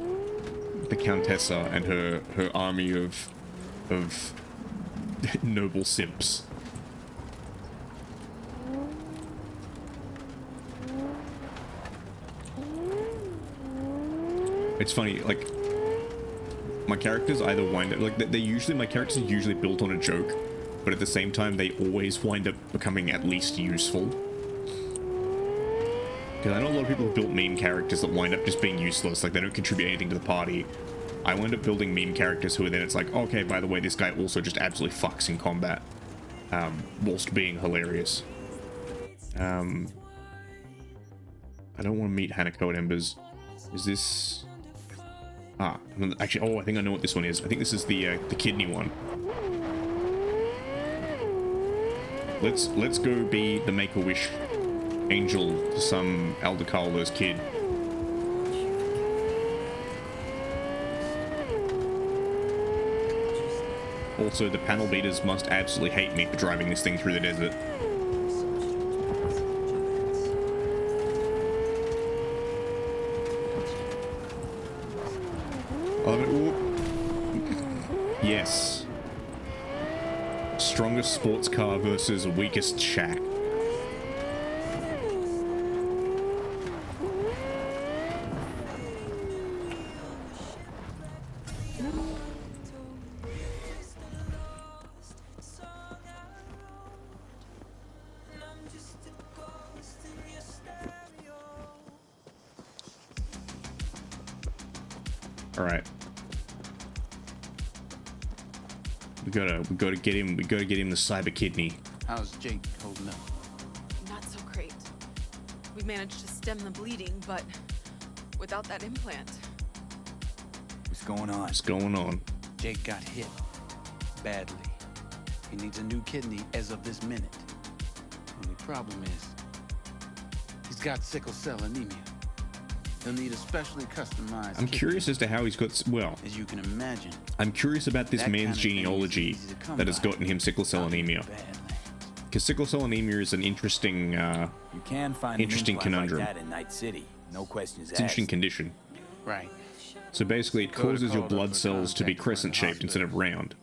the Countessa and her army of noble simps. It's funny, like, my characters either wind up, like, my characters are usually built on a joke, but at the same time, they always wind up becoming at least useful. Because I know a lot of people have built meme characters that wind up just being useless, like, they don't contribute anything to the party. I wind up building meme characters who are then it's like, okay, by the way, this guy also just absolutely fucks in combat, whilst being hilarious. I don't want to meet Hanako at Embers. Is this... Ah, actually, I think I know what this one is. I think this is the kidney one. Let's go be the Make-A-Wish angel for some Aldecarlo's kid. Also, the panel beaters must absolutely hate me for driving this thing through the desert. Yes. Strongest sports car versus weakest shack. All right. We gotta get him the cyber kidney. How's Jake holding up? Not so great. We managed to stem the bleeding, but without that implant. What's going on? What's going on? Jake got hit. Badly. He needs a new kidney as of this minute. Only problem is, he's got sickle cell anemia. He'll need a specially customized I'm curious as to how he's got, well, as you can imagine. I'm curious about this That man's kind of thing is genealogy easy to come that has by. gotten him sickle cell anemia. Because sickle cell anemia is an interesting, You can find interesting an implant conundrum. like that in Night City. No questions It's an interesting asked. condition. Right. So basically, it Code causes your called up blood for cells to be contact with crescent-shaped the instead of round.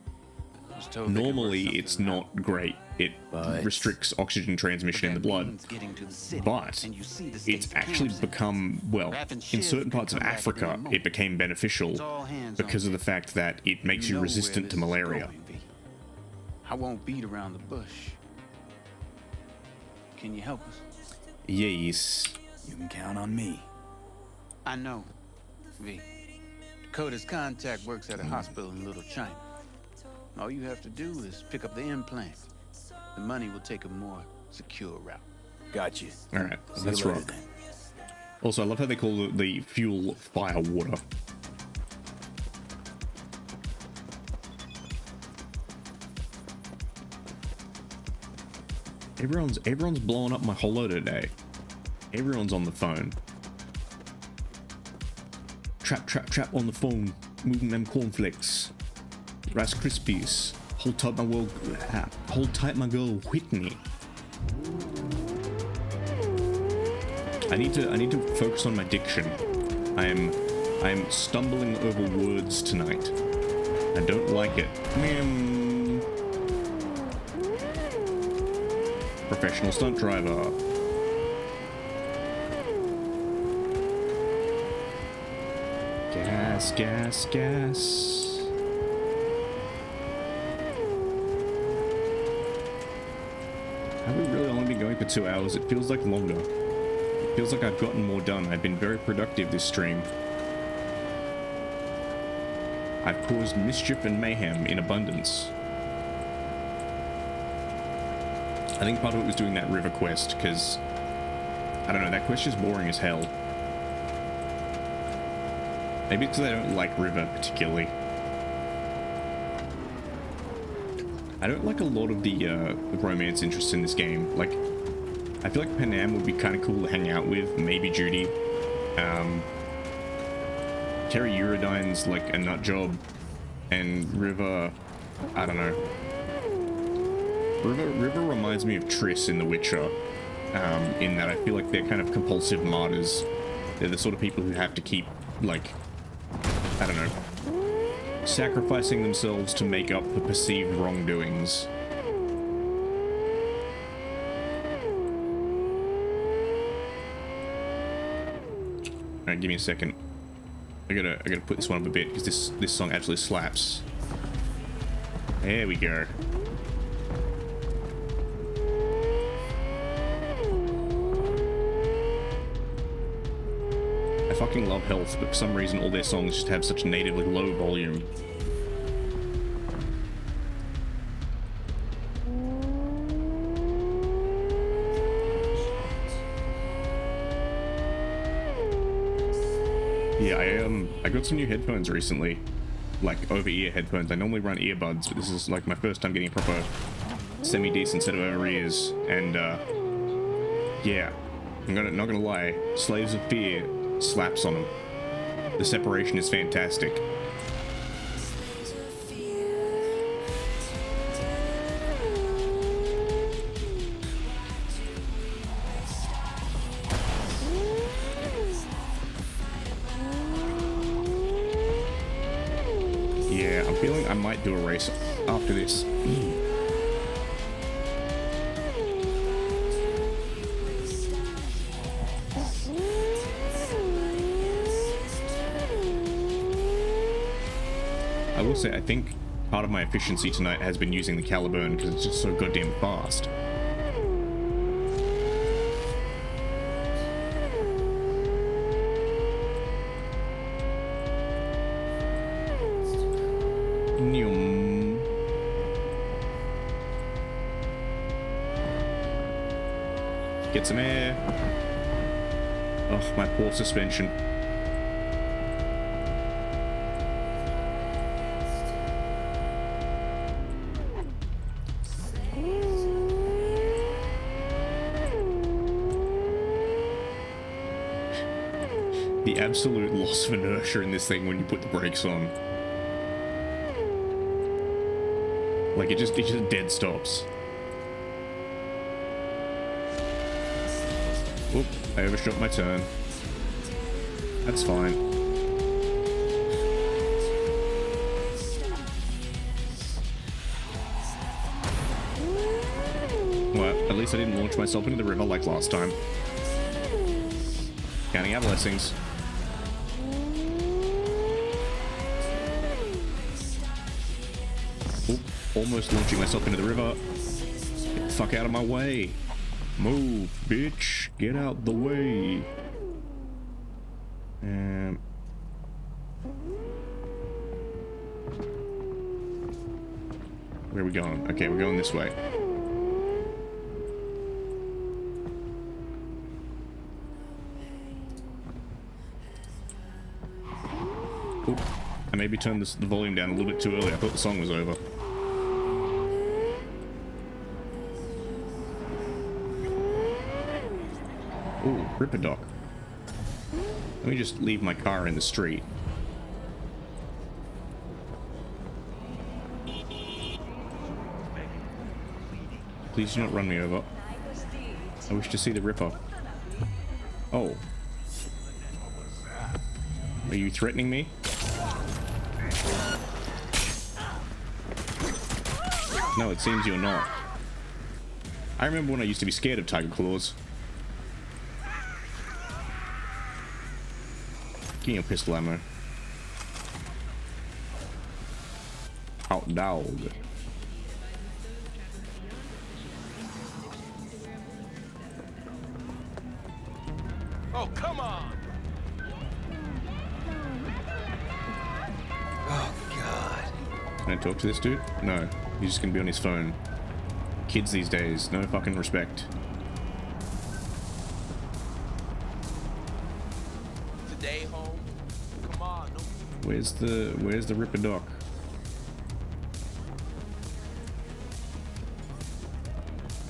Was told they could work Normally, something it's out. not great. It But- restricts oxygen transmission in the That blood. means getting to the city, But and you see the it's state's actually camps. become, well, Rapping in Shiv certain can parts of come back at Africa, any moment. it became beneficial It's all hands because on of the fact that it makes you know resistant where to this is malaria. going, V. I won't beat around the bush. Can you help us? Yes. You can count on me. I know, V. Dakota's contact works at a hospital in Little China. All you have to do is pick up the implant. The money will take a more secure route. Got you. All right, See let's you later, rock. then. Also, I love how they call the fuel fire water. Everyone's blowing up my holo today. Everyone's on the phone. Trap on the phone. Moving them cornflakes. Rice Krispies. Hold tight my girl Whitney. I need to focus on my diction. I'm stumbling over words tonight. I don't like it. Professional stunt driver. Gas. Have we really only been going for 2 hours? It feels like longer. It feels like I've gotten more done. I've been very productive this stream. I've caused mischief and mayhem in abundance. I think part of it was doing that river quest, because, I don't know, that quest is boring as hell. Maybe it's because I don't like river particularly. I don't like a lot of the romance interests in this game. Like, I feel like Panam would be kind of cool to hang out with, maybe Judy. Terry Eurodyne's like a nut job, and River, I don't know. River reminds me of Triss in The Witcher, in that I feel like they're kind of compulsive martyrs. They're the sort of people who have to keep, like, I don't know, sacrificing themselves to make up for perceived wrongdoings. Alright, give me a second. I gotta put this one up a bit because this song actually slaps. There we go. I fucking love Health, but for some reason all their songs just have such natively low volume. Yeah, I got some new headphones recently, like over-ear headphones. I normally run earbuds, but this is like my first time getting a proper semi-decent set of over-ears, and yeah, not gonna lie, Slaves of Fear slaps on them. The separation is fantastic. Yeah, I'm feeling I might do a race after this. I will say, I think part of my efficiency tonight has been using the Caliburn because it's just so goddamn fast. Nyum. Get some air. Oh, my poor suspension. The absolute loss of inertia in this thing when you put the brakes on. Like it just dead stops. Oop, I overshot my turn. That's fine. Well, at least I didn't launch myself into the river like last time. Counting our blessings. Oop, almost launching myself into the river. Get the fuck out of my way. Move, bitch. Get out the way. Where are we going? Okay, we're going this way. Oop. I maybe turned the volume down a little bit too early. I thought the song was over. Ooh, Ripper Dock. Let me just leave my car in the street. Please do not run me over. I wish to see the Ripper. Oh. Are you threatening me? No, it seems you're not. I remember when I used to be scared of tiger claws. Give me a pistol ammo. Hot dog. Oh, come on! Oh, God. Can I talk to this dude? No. He's just gonna be on his phone. Kids these days, no fucking respect. Today home? Come on. No. Where's the Ripper Dock?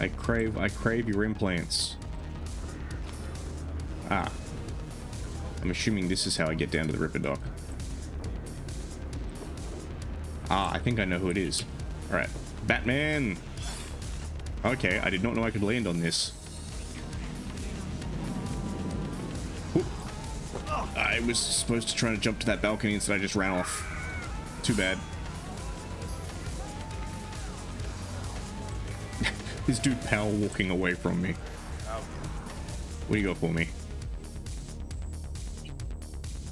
I crave your implants. Ah. I'm assuming this is how I get down to the Ripper Dock. Ah, I think I know who it is. Alright. Batman! Okay, I did not know I could land on this. Oop. I was supposed to try to jump to that balcony, instead I just ran off. Too bad. This dude power walking away from me. What do you got for me?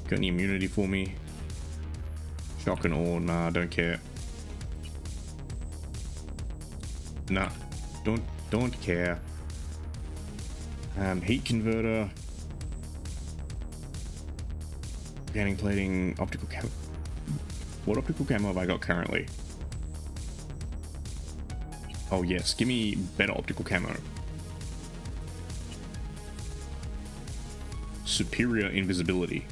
Got any immunity for me? Shock and awe? Nah, don't care. Nah, don't care. Heat converter. Scanning plating, optical camo. What optical camo have I got currently? Oh yes, give me better optical camo. Superior invisibility.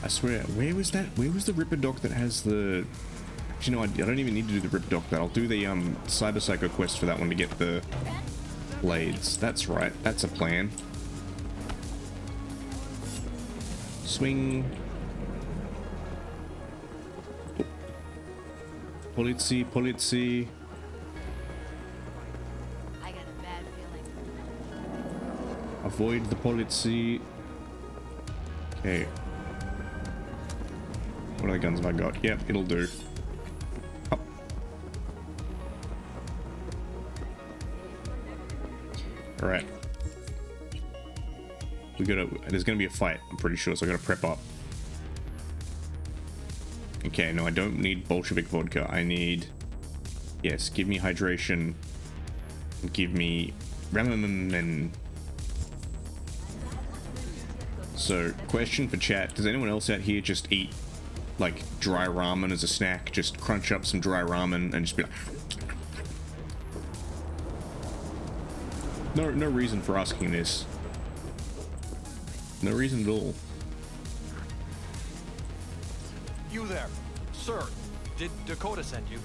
I swear, where was that? Where was the Ripper Dock that has the... Actually, no, I don't even need to do the Ripper Dock. That I'll do the Cyber Psycho quest for that one to get the blades. That's right. That's a plan. Swing. Polizzi, polizzi. I got a bad feeling. Avoid the polizzi. Okay. What other guns have I got? Yep, it'll do. Up. Alright. There's gonna be a fight, I'm pretty sure, so I gotta prep up. Okay, no, I don't need Bolshevik vodka. I need... Yes, give me hydration. Give me ramen. So, question for chat. Does anyone else out here just eat, like, dry ramen as a snack? Just crunch up some dry ramen and just be like... No reason for asking this. No reason at all. You there, sir. Did Dakota send you?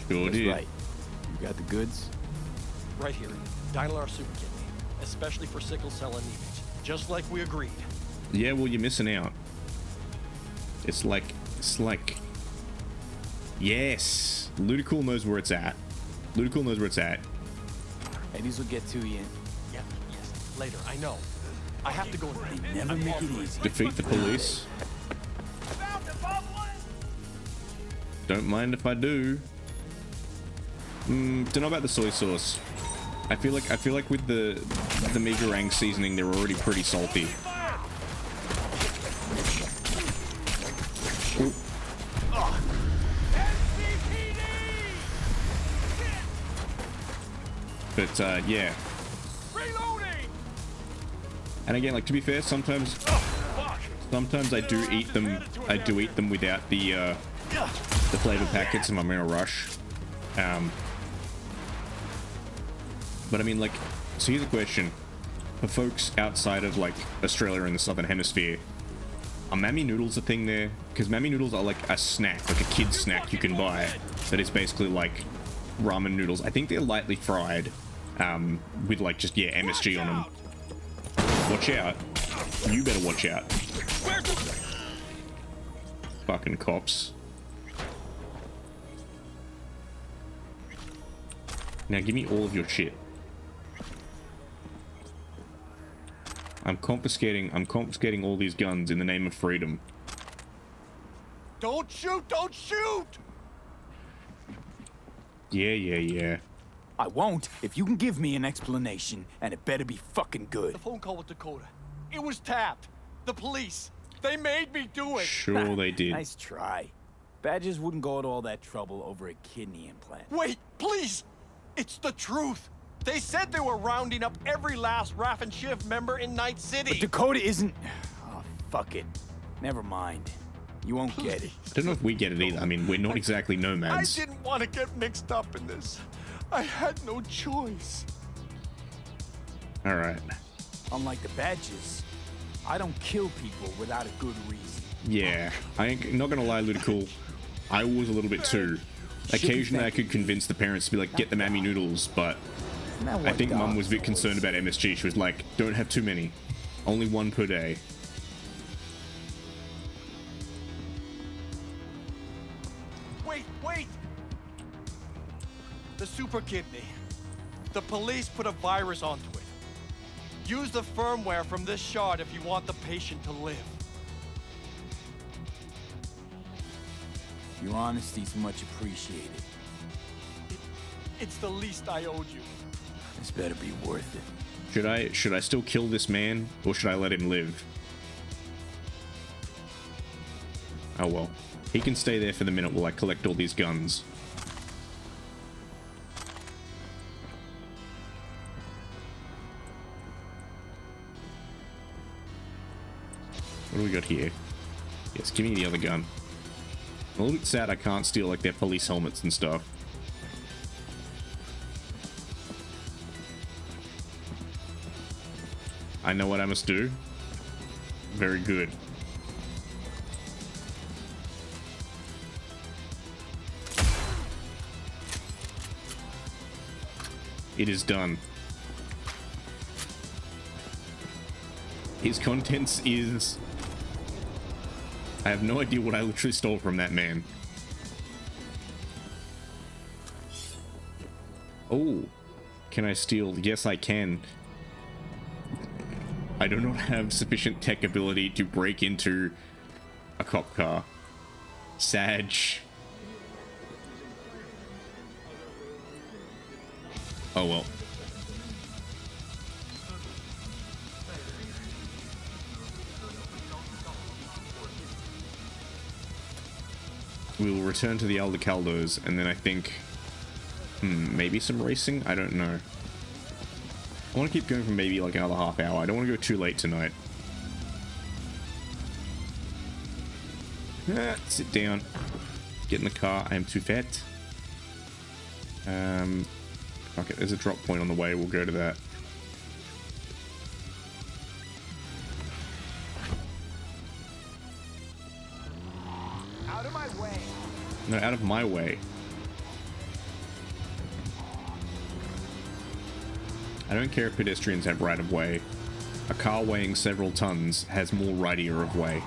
Sure did. Right. You got the goods? Right here. Dynalar Super Kidney. Especially for sickle cell anemia. Just like we agreed. Yeah, well, you're missing out. It's like... Yes! Ludicrul knows where it's at. Ludicrul knows where it's at. Hey, these will get to you. Yeah, yes. Later, I know. I have to go now. They never make it easy. Defeat the police. Don't mind if I do. Don't know about the soy sauce. I feel like with the Megarang seasoning, they're already pretty salty. Ooh. But yeah. And again, like, to be fair, sometimes I do eat them. I do eat them without the flavor packets if I'm in a rush. But I mean, like, so here's a question. For folks outside of, like, Australia and the Southern Hemisphere, are Mammy Noodles a thing there? Because Mammy Noodles are like a snack, like a kid's snack you can buy, that is basically like ramen noodles. I think they're lightly fried, with like just, yeah, MSG on them. Watch out. You better watch out. Fucking cops. Now give me all of your shit. I'm confiscating all these guns in the name of freedom. Don't shoot! Don't shoot! Yeah. I won't if you can give me an explanation, and it better be fucking good. The phone call with Dakota. It was tapped. The police. They made me do it. Sure they did. Nice try. Badgers wouldn't go to all that trouble over a kidney implant. Wait, please! It's the truth! They said they were rounding up every last Raff and Schiff member in Night City! But Dakota isn't... Oh, fuck it. Never mind. You won't get it. I don't know if we get it either. I mean, we're not exactly nomads. I didn't want to get mixed up in this. I had no choice. Alright. Unlike the Badgers, I don't kill people without a good reason. Yeah. I ain't not gonna lie, Ludicrul. I was a little bit too. Occasionally I could convince the parents to be like, get the Mammy Noodles, but I think Mum was a bit concerned about MSG. She was like, don't have too many. Only one per day. Wait! The Super Kidney. The police put a virus onto it. Use the firmware from this shard if you want the patient to live. Your honesty's much appreciated. It's the least I owed you. This better be worth it. Should I still kill this man, or should I let him live? Oh well. He can stay there for the minute while I collect all these guns. What do we got here? Yes, give me the other gun. I'm a little bit sad I can't steal like their police helmets and stuff. I know what I must do. Very good. It is done. His contents is... I have no idea what I literally stole from that man. Oh. Can I steal? Yes, I can. I do not have sufficient tech ability to break into a cop car. Sag. Oh well. we'll return to the Aldecaldos, and then I think maybe some racing. I don't know. I want to keep going for maybe like another half hour. I don't want to go too late tonight. Sit down. Get in the car. I am too fat. Okay, there's a drop point on the way. We'll go to that. Out of my way. No, out of my way. I don't care if pedestrians have right of way. A car weighing several tons has more right of way.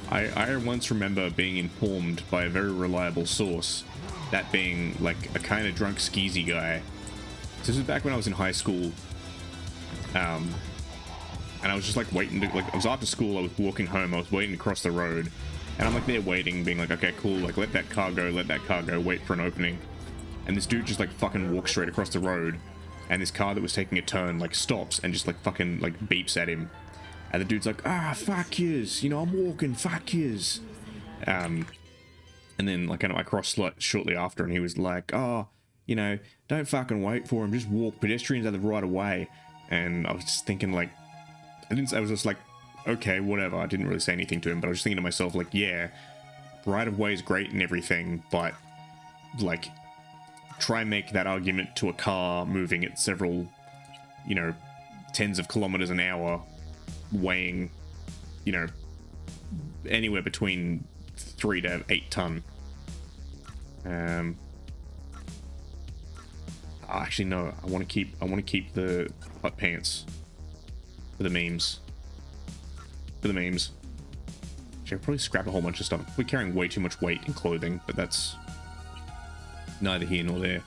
I once remember being informed by a very reliable source, that being like a kind of drunk skeezy guy. So this was back when I was in high school, and I was just like waiting to, like, I was after school, I was walking home, I was waiting to cross the road, and I'm like there waiting, being like, okay, cool, like let that car go, wait for an opening. And this dude just like fucking walks straight across the road, and this car that was taking a turn like stops and just like fucking like beeps at him. And the dude's like, ah, fuck yous, you know, I'm walking, fuck yous. And then, like, I crossed shortly after, and he was like, oh, you know, don't fucking wait for him, just walk, pedestrians are the right of way. And I was just thinking, like, I was just like, okay, whatever. I didn't really say anything to him, but I was just thinking to myself, like, yeah, right of way is great and everything, but, like, try and make that argument to a car moving at several, you know, tens of kilometers an hour, weighing, you know, anywhere between 3 to 8 ton. Actually, no. I want to keep the hot pants for the memes. Actually, I'll probably scrap a whole bunch of stuff. We're carrying way too much weight in clothing, but that's neither here nor there.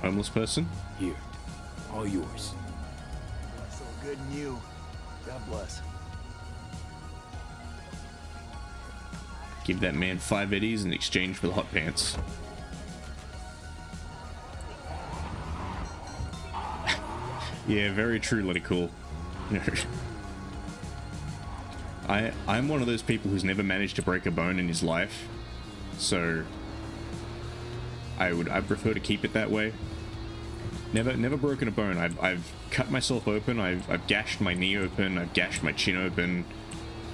Homeless person? Here. All yours. So good in you. God bless. Give that man 5 eddies in exchange for the hot pants. Yeah, very true, let it cool. I'm one of those people who's never managed to break a bone in his life, so I prefer to keep it that way. Never broken a bone. I've cut myself open. I've gashed my knee open. I've gashed my chin open.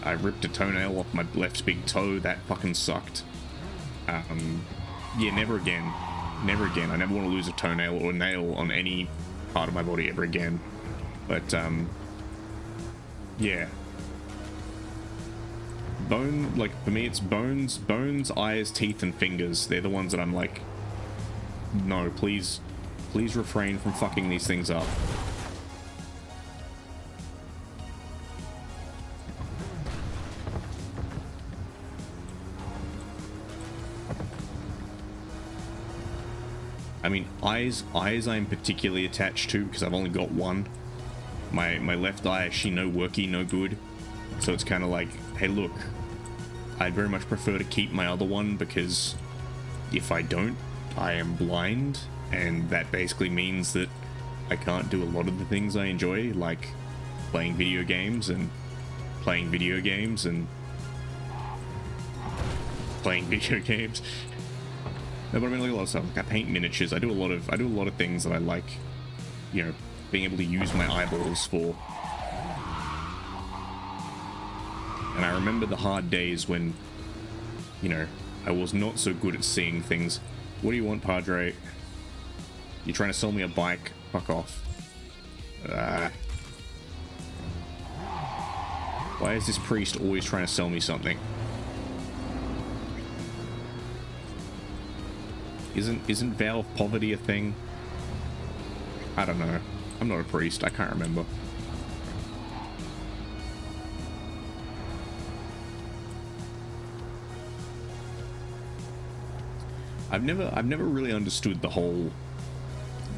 I ripped a toenail off my left big toe. That fucking sucked. Yeah, never again. Never again. I never want to lose a toenail or a nail on any part of my body ever again. But yeah. Bone, like for me, it's bones, eyes, teeth, and fingers. They're the ones that I'm like, no, please refrain from fucking these things up. I mean, eyes I'm particularly attached to because I've only got one. My left eye actually no worky, no good. So it's kind of like, hey, look, I'd very much prefer to keep my other one because if I don't, I am blind, and that basically means that I can't do a lot of the things I enjoy, like playing video games and playing video games and playing video games. No, but I mean, like a lot of stuff. Like I paint miniatures. I do a lot of things that I like, you know, being able to use my eyeballs for. And I remember the hard days when, you know, I was not so good at seeing things. What do you want, Padre? You trying to sell me a bike? Fuck off. Why is this priest always trying to sell me something? Isn't vow of poverty a thing? I don't know. I'm not a priest. I can't remember. I've never really understood the whole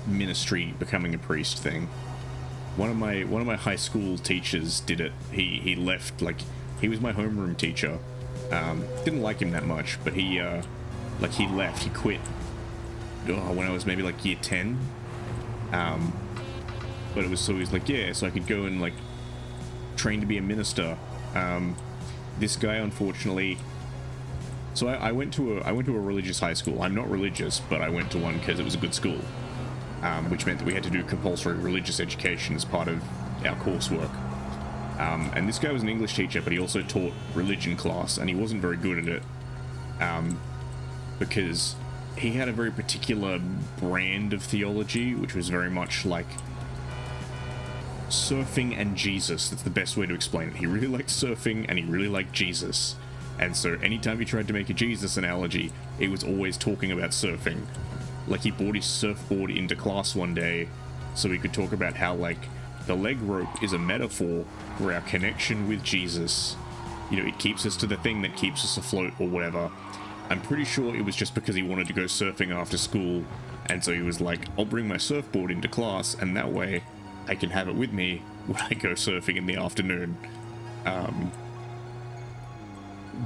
ministry becoming a priest thing. One of my high school teachers did it. He left, like, he was my homeroom teacher. Didn't like him that much, but he Like, he left, he quit when I was maybe like year 10. But it was, so he was like, yeah, so I could go and like train to be a minister. This guy, unfortunately, so I went to a religious high school. I'm not religious, but I went to one because it was a good school, which meant that we had to do compulsory religious education as part of our coursework. And this guy was an English teacher, but he also taught religion class, and he wasn't very good at it, because he had a very particular brand of theology, which was very much like surfing and Jesus. That's the best way to explain it. He really liked surfing and he really liked Jesus. And so anytime he tried to make a Jesus analogy, it was always talking about surfing. Like, he brought his surfboard into class one day so he could talk about how, like, the leg rope is a metaphor for our connection with Jesus. You know, it keeps us to the thing that keeps us afloat or whatever. I'm pretty sure it was just because he wanted to go surfing after school, and so he was like, I'll bring my surfboard into class, and that way I can have it with me when I go surfing in the afternoon.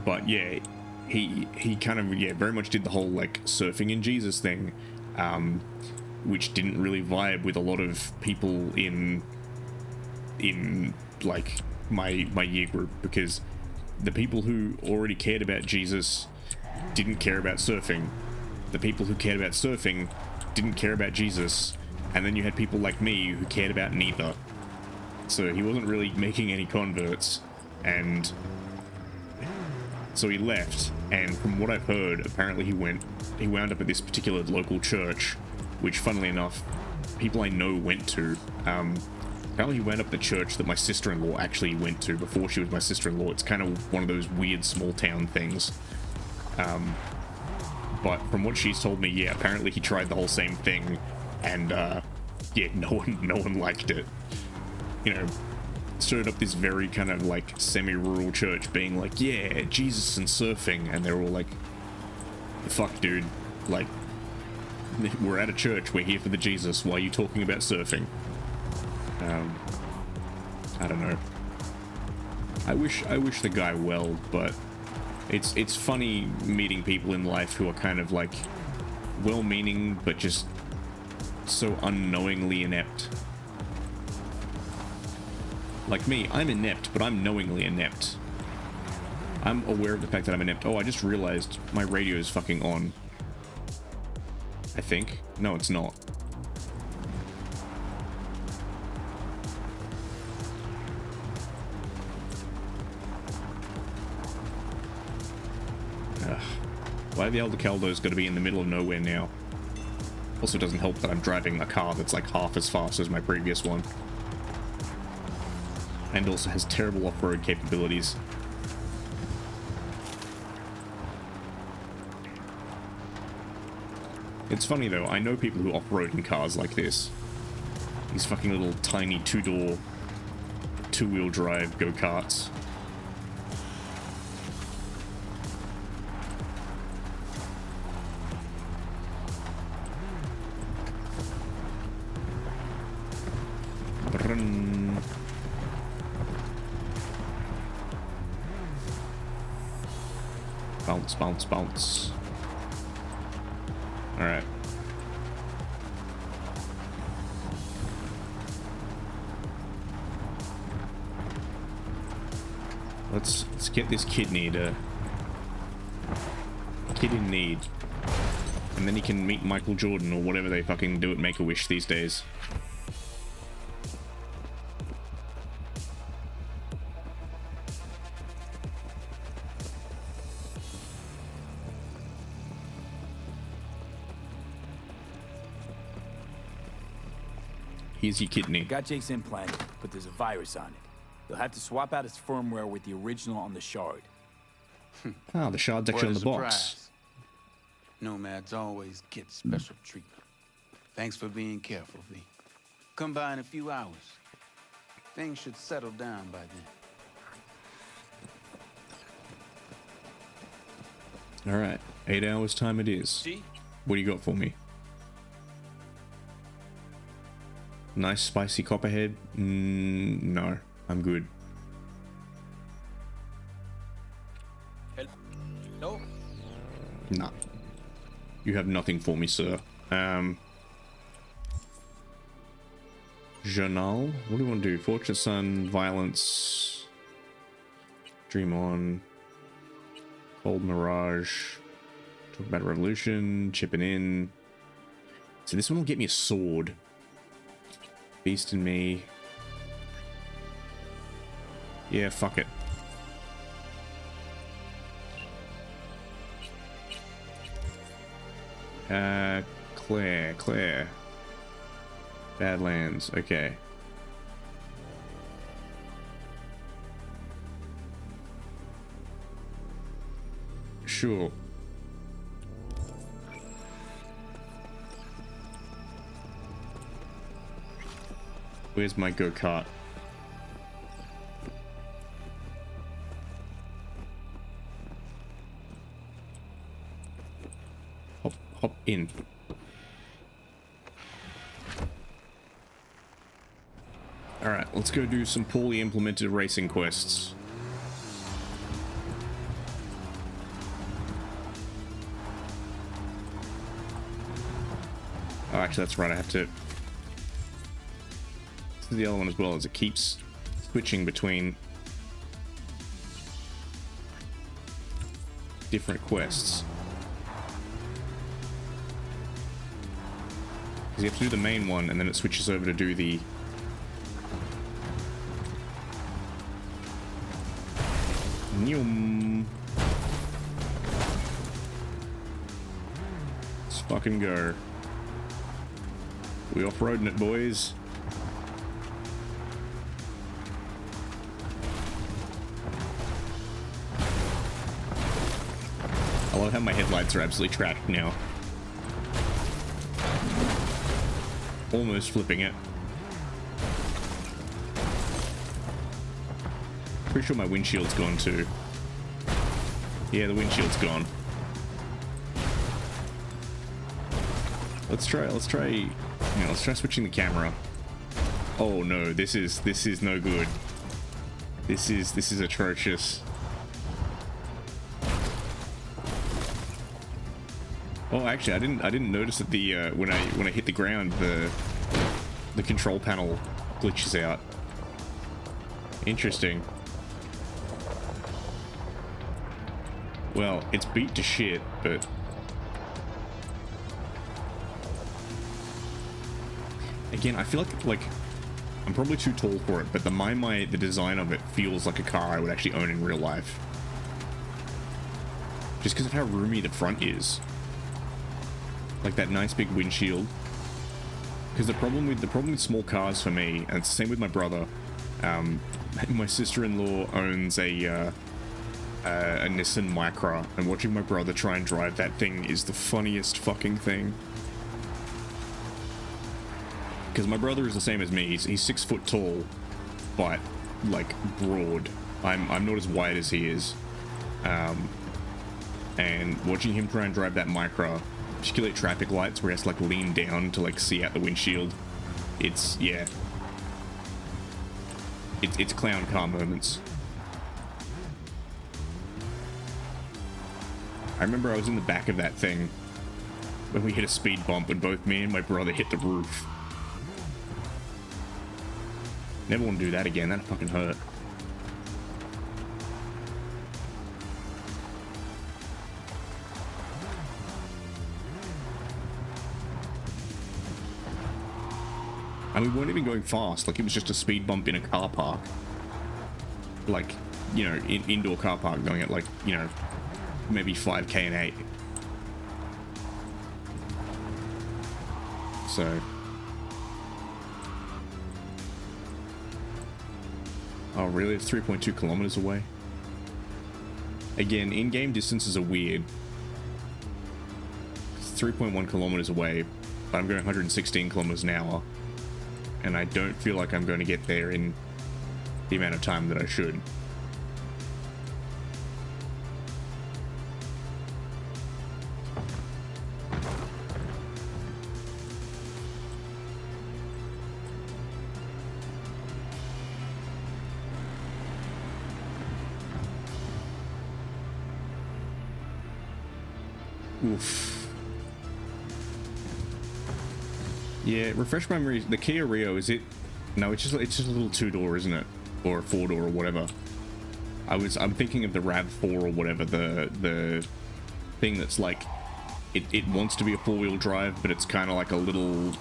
But yeah, he kind of, yeah, very much did the whole like surfing in Jesus thing, which didn't really vibe with a lot of people in like my year group, because the people who already cared about Jesus didn't care about surfing. The people who cared about surfing didn't care about Jesus, and then you had people like me who cared about neither. So he wasn't really making any converts, and so he left. And from what I've heard, apparently he wound up at this particular local church, which, funnily enough, people I know went to. Apparently he wound up at the church that my sister-in-law actually went to before she was my sister-in-law. It's kind of one of those weird small town things. But from what she's told me, yeah, apparently he tried the whole same thing, and yeah, no one liked it. You know, stood up this very kind of like semi-rural church being like, yeah, Jesus and surfing, and they're all like, fuck dude, like, we're at a church, we're here for the Jesus, why are you talking about surfing? I don't know. I wish the guy well, but it's funny meeting people in life who are kind of like well-meaning but just so unknowingly inept. Like me, I'm inept, but I'm knowingly inept. I'm aware of the fact that I'm inept. Oh, I just realized my radio is fucking on. I think. No, it's not. Why the Elder Caldo's got to be in the middle of nowhere now? Also, doesn't help that I'm driving a car that's like half as fast as my previous one. And also has terrible off-road capabilities. It's funny though, I know people who off-road in cars like this. These fucking little tiny two-door, two-wheel drive go-karts. Bounce, bounce, bounce. Alright. Let's get this kid in need. And then he can meet Michael Jordan or whatever they fucking do at Make-A-Wish these days. Here's your kidney. I got Jake's implant, but there's a virus on it. You'll have to swap out its firmware with the original on the shard. Ah, the shard's actually What on a the box. surprise. Nomads always get special treatment. Thanks for being careful, V. Come by in a few hours. Things should settle down by then. Alright, 8 hours time it is. See? What do you got for me? Nice spicy copperhead? No, I'm good. No? Nah. You have nothing for me, sir. Journal. What do we want to do? Fortunate Son, Violence, Dream On, Cold Mirage, talk about Revolution, Chipping In. So this one will get me a sword. Beast in Me. Yeah, fuck it. Claire. Badlands, okay. Sure. Where's my go-kart? Hop in. Alright, let's go do some poorly implemented racing quests. Oh, actually, that's right, I have to... This is the other one as well, as it keeps switching between different quests. Because you have to do the main one, and then it switches over to do the... Nyum. Let's fucking go. We off-roading it, boys. I love how my headlights are absolutely trashed now. Almost flipping it. Pretty sure my windshield's gone too. Yeah, the windshield's gone. Let's try switching the camera. Oh no, this is no good. This is atrocious. Oh, actually, I didn't notice that the when I hit the ground, the control panel glitches out. Interesting. Well, it's beat to shit, but again, I feel like I'm probably too tall for it, but the design of it feels like a car I would actually own in real life. Just because of how roomy the front is. Like that nice big windshield. Because the problem with small cars for me, and it's the same with my brother, my sister-in-law owns a Nissan Micra, and watching my brother try and drive that thing is the funniest fucking thing. Because my brother is the same as me. He's 6 foot tall, but like broad. I'm not as wide as he is. And watching him try and drive that Micra, particularly at traffic lights where he has to like lean down to like see out the windshield, it's clown car moments. I remember I was in the back of that thing when we hit a speed bump and both me and my brother hit the roof. Never want to do that again, that fucking hurt. And we weren't even going fast, like it was just a speed bump in a car park. Like, you know, indoor car park going at like, you know, maybe 5k an 8. So. Oh really? It's 3.2 kilometers away? Again, in-game distances are weird. It's 3.1 kilometers away, but I'm going 116 kilometers an hour. And I don't feel like I'm going to get there in the amount of time that I should. Oof. Yeah, refresh my memory. The Kia Rio, is it? No, it's just a little 2-door, isn't it? Or a 4-door or whatever. I'm thinking of the RAV4 or whatever, the thing that's like it wants to be a 4-wheel drive, but it's kind of like a little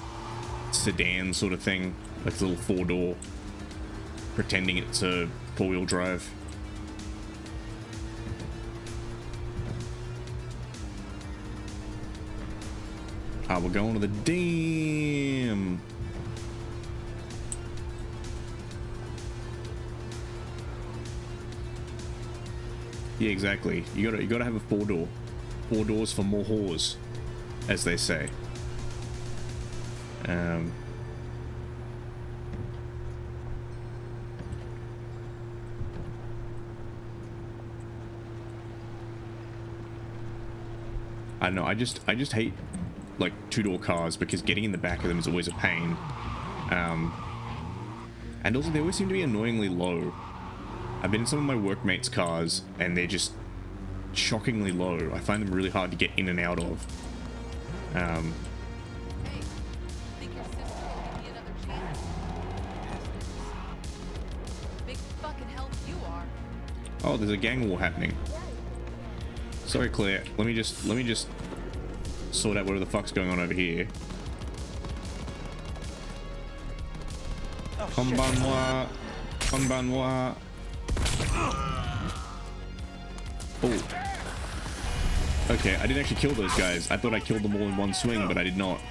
sedan sort of thing, like a little 4-door, pretending it's a 4-wheel drive. Ah, we're going to the dam. Yeah, exactly. You gotta have a 4-door. 4 doors for more whores, as they say. I don't know. I just hate like 2-door cars because getting in the back of them is always a pain. And also they always seem to be annoyingly low. I've been in some of my workmates' cars and they're just shockingly low. I find them really hard to get in and out of. Think your sister will give me another chance? Big fucking help you are. Oh, there's a gang war happening. Sorry, Claire. Let me just sort out whatever the fuck's going on over here. Konbanwa. Konbanwa. Oh. Okay, I didn't actually kill those guys. I thought I killed them all in one swing, but I did not.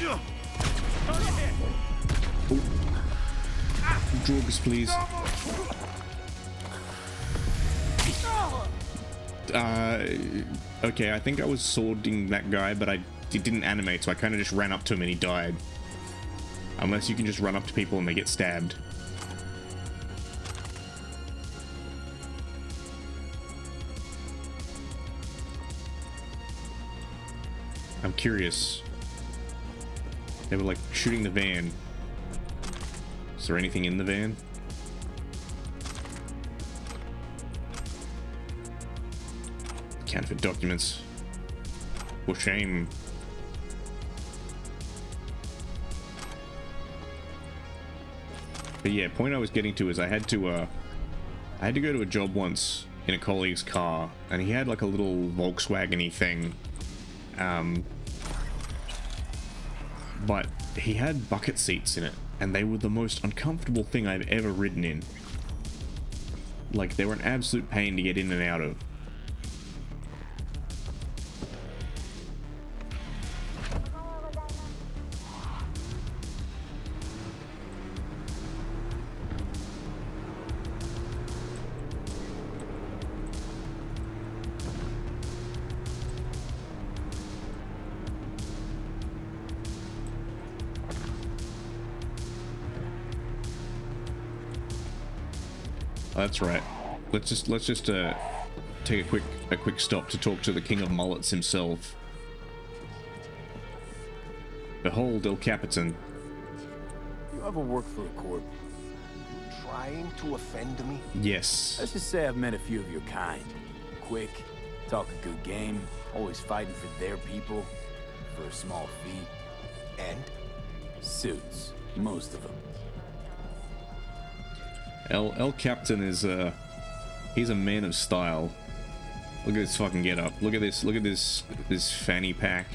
Oh. Drugs, please. Okay, I think I was swording that guy, but it didn't animate, so I kind of just ran up to him and he died. Unless you can just run up to people and they get stabbed. I'm curious. They were like shooting the van. Is there anything in the van? Counterfeit documents. For shame. But yeah, point I was getting to is I had to go to a job once in a colleague's car, and he had like a little Volkswagen-y thing. But he had bucket seats in it, and they were the most uncomfortable thing I've ever ridden in. Like, they were an absolute pain to get in and out of. That's right. Let's just take a quick stop to talk to the king of mullets himself. Behold, El Capitan. You ever work for a corp? Trying to offend me? Yes. Let's just say I've met a few of your kind. Quick, talk a good game, always fighting for their people, for a small fee. And? Suits, most of them. El Captain is he's a man of style. Look at this fucking get up. Look at this fanny pack.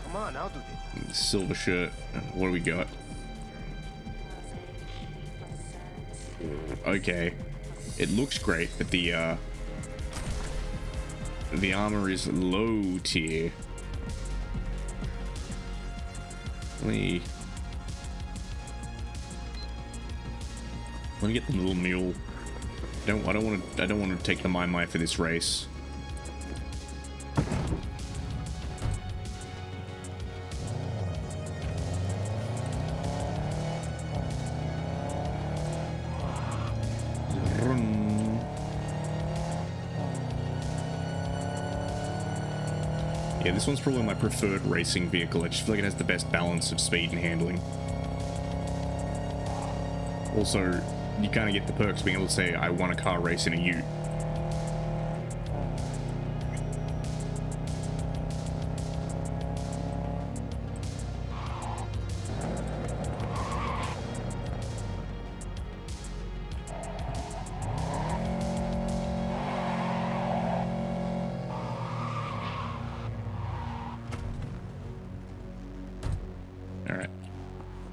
Come on, I'll do this. Silver shirt. What do we got? Okay. It looks great, but the armor is low tier. Let me get the little mule. I don't want to take the my for this race. Run. Yeah, this one's probably my preferred racing vehicle. I just feel like it has the best balance of speed and handling. Also, you kind of get the perks of being able to say, I want a car race in a ute.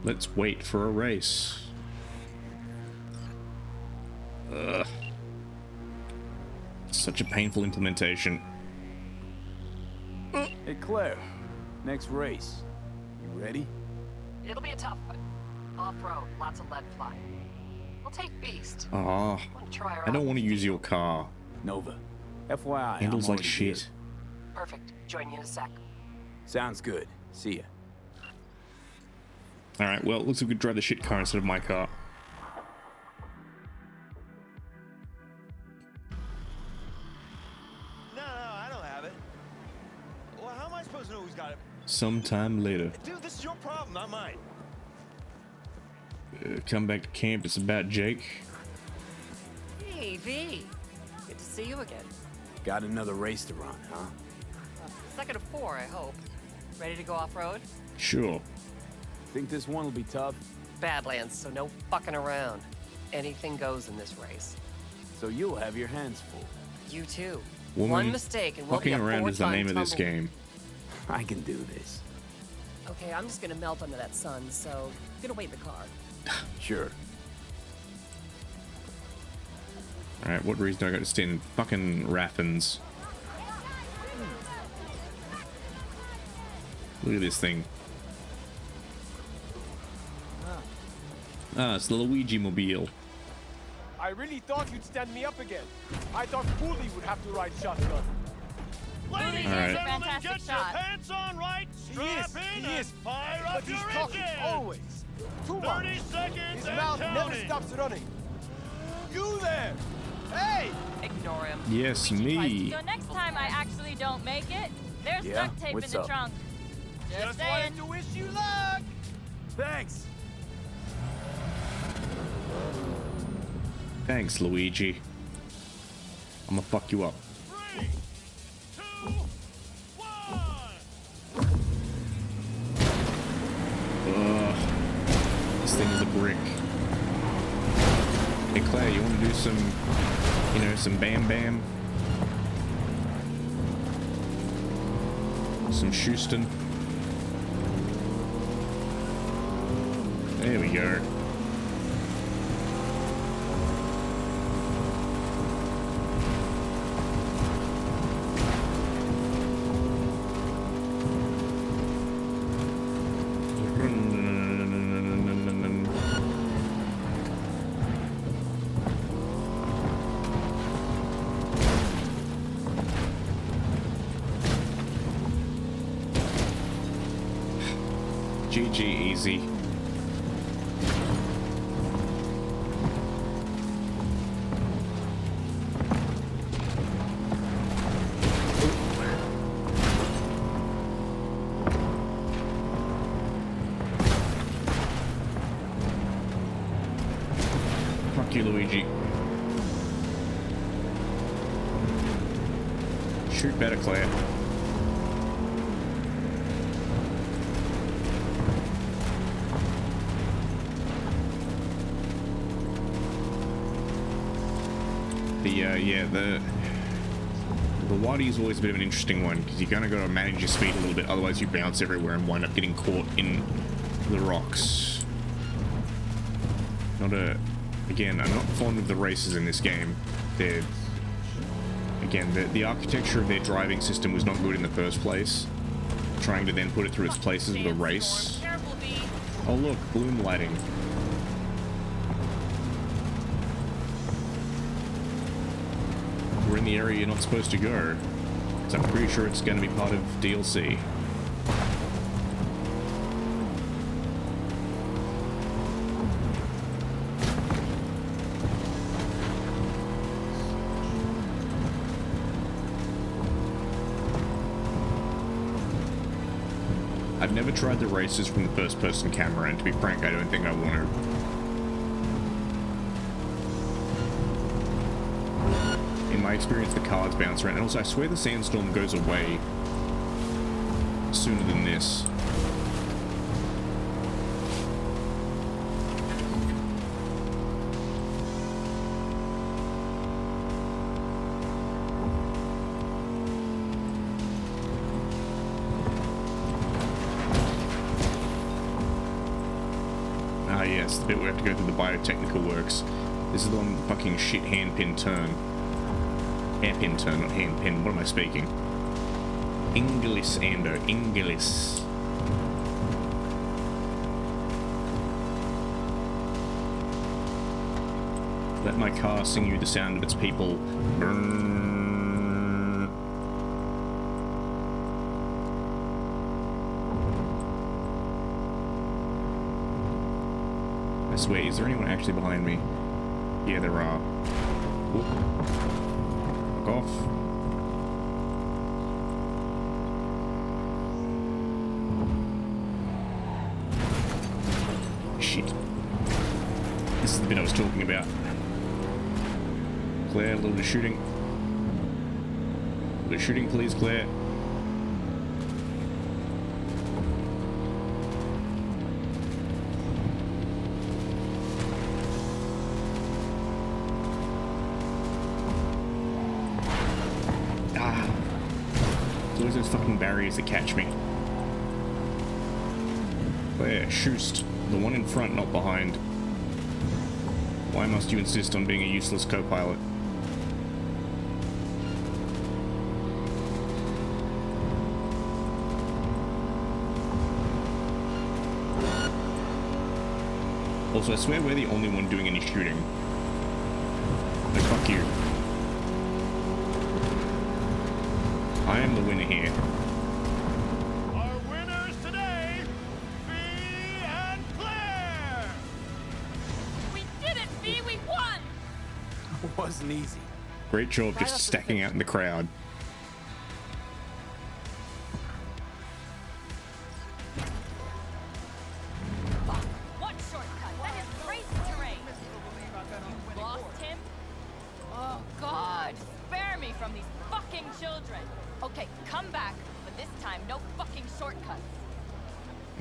let's wait for a race. Ugh. Such a painful implementation. Hey, Claire. Next race. You ready? It'll be a tough one. Off-road, lots of lead flying. We'll take Beast. Ah, Want to try her I don't out? want to use your car. Nova. FYI, Handles I'm like already shit. here. Perfect. Join you in a sec. Sounds good. See ya. Alright, well, looks like we could drive the shit car instead of my car. No, I don't have it. Well, how am I supposed to know who's got it? Sometime later. Dude, this is your problem, not mine. Come back to camp, it's about Jake. Hey, V. Good to see you again. Got another race to run, huh? Second of 4, I hope. Ready to go off-road? Sure. Think this one will be tough? Badlands, so no fucking around. Anything goes in this race. So you'll have your hands full. You too. Woman, One mistake and we'll be fucking a around is the four-time name of this tumble- game. I can do this. Okay, I'm just gonna melt under that sun, so I'm gonna wait in the car. Sure. Alright, what reason do I got to stay in fucking Raffins? Look at this thing. Ah, it's the Luigi mobile. I really thought you'd stand me up again. I thought Cooley would have to ride shotgun. Ladies All right. and gentlemen, Fantastic get shot. your pants on right, strap in, he and is. fire But up he's your talking engine. always. Too much. 30 seconds His and mouth never counting. stops running. You there! Hey! Ignore him. Yes, me. So next time I actually don't make it, there's Yeah? duct tape What's in the up? trunk. Just saying. wanted to wish you luck! Thanks! Thanks, Luigi. I'm gonna fuck you up. 3, 2, 1. Ugh. This thing is a brick. Hey, Claire, you want to do some, you know, some bam bam? Some Houston? There we go. GG easy. Fuck you, Luigi. Shoot better, Claire. The Wadi is always a bit of an interesting one because you kind of got to manage your speed a little bit, otherwise you bounce everywhere and wind up getting caught in the rocks. Again, I'm not fond of the races in this game. The architecture of their driving system was not good in the first place. Trying to then put it through its places with a race. Oh look, bloom lighting. We're in the area you're not supposed to go. So I'm pretty sure it's going to be part of DLC. I've never tried the races from the first-person camera, and to be frank, I don't think I want to. In my experience, the cars bounce around, and also I swear the sandstorm goes away sooner than this. it's the bit where we have to go through the biotechnical works. This is the one with the fucking shit handpin turn. Hairpin turn, not handpin. What am I speaking? Inglis, Ando. Inglis. Let my car sing you the sound of its people. Brrrr. I swear, is there anyone actually behind me? Yeah, there are. Oop. Fuck off. Shit. This is the bit I was talking about. Claire, a little bit of shooting. A little bit of shooting, please, Claire. Those fucking barriers that catch me. Claire, shoost. The one in front, not behind. Why must you insist on being a useless co-pilot? Also, I swear we're the only one doing any shooting. No, fuck you. I am the winner here. Our winners today, Fee and Claire! We did it, Fee! We won! It wasn't easy. Great job just stacking out in the crowd. What shortcut? That is race terrain! You lost him? Oh, God! Spare me from these fucking children! Okay, come back, but this time, no fucking shortcuts.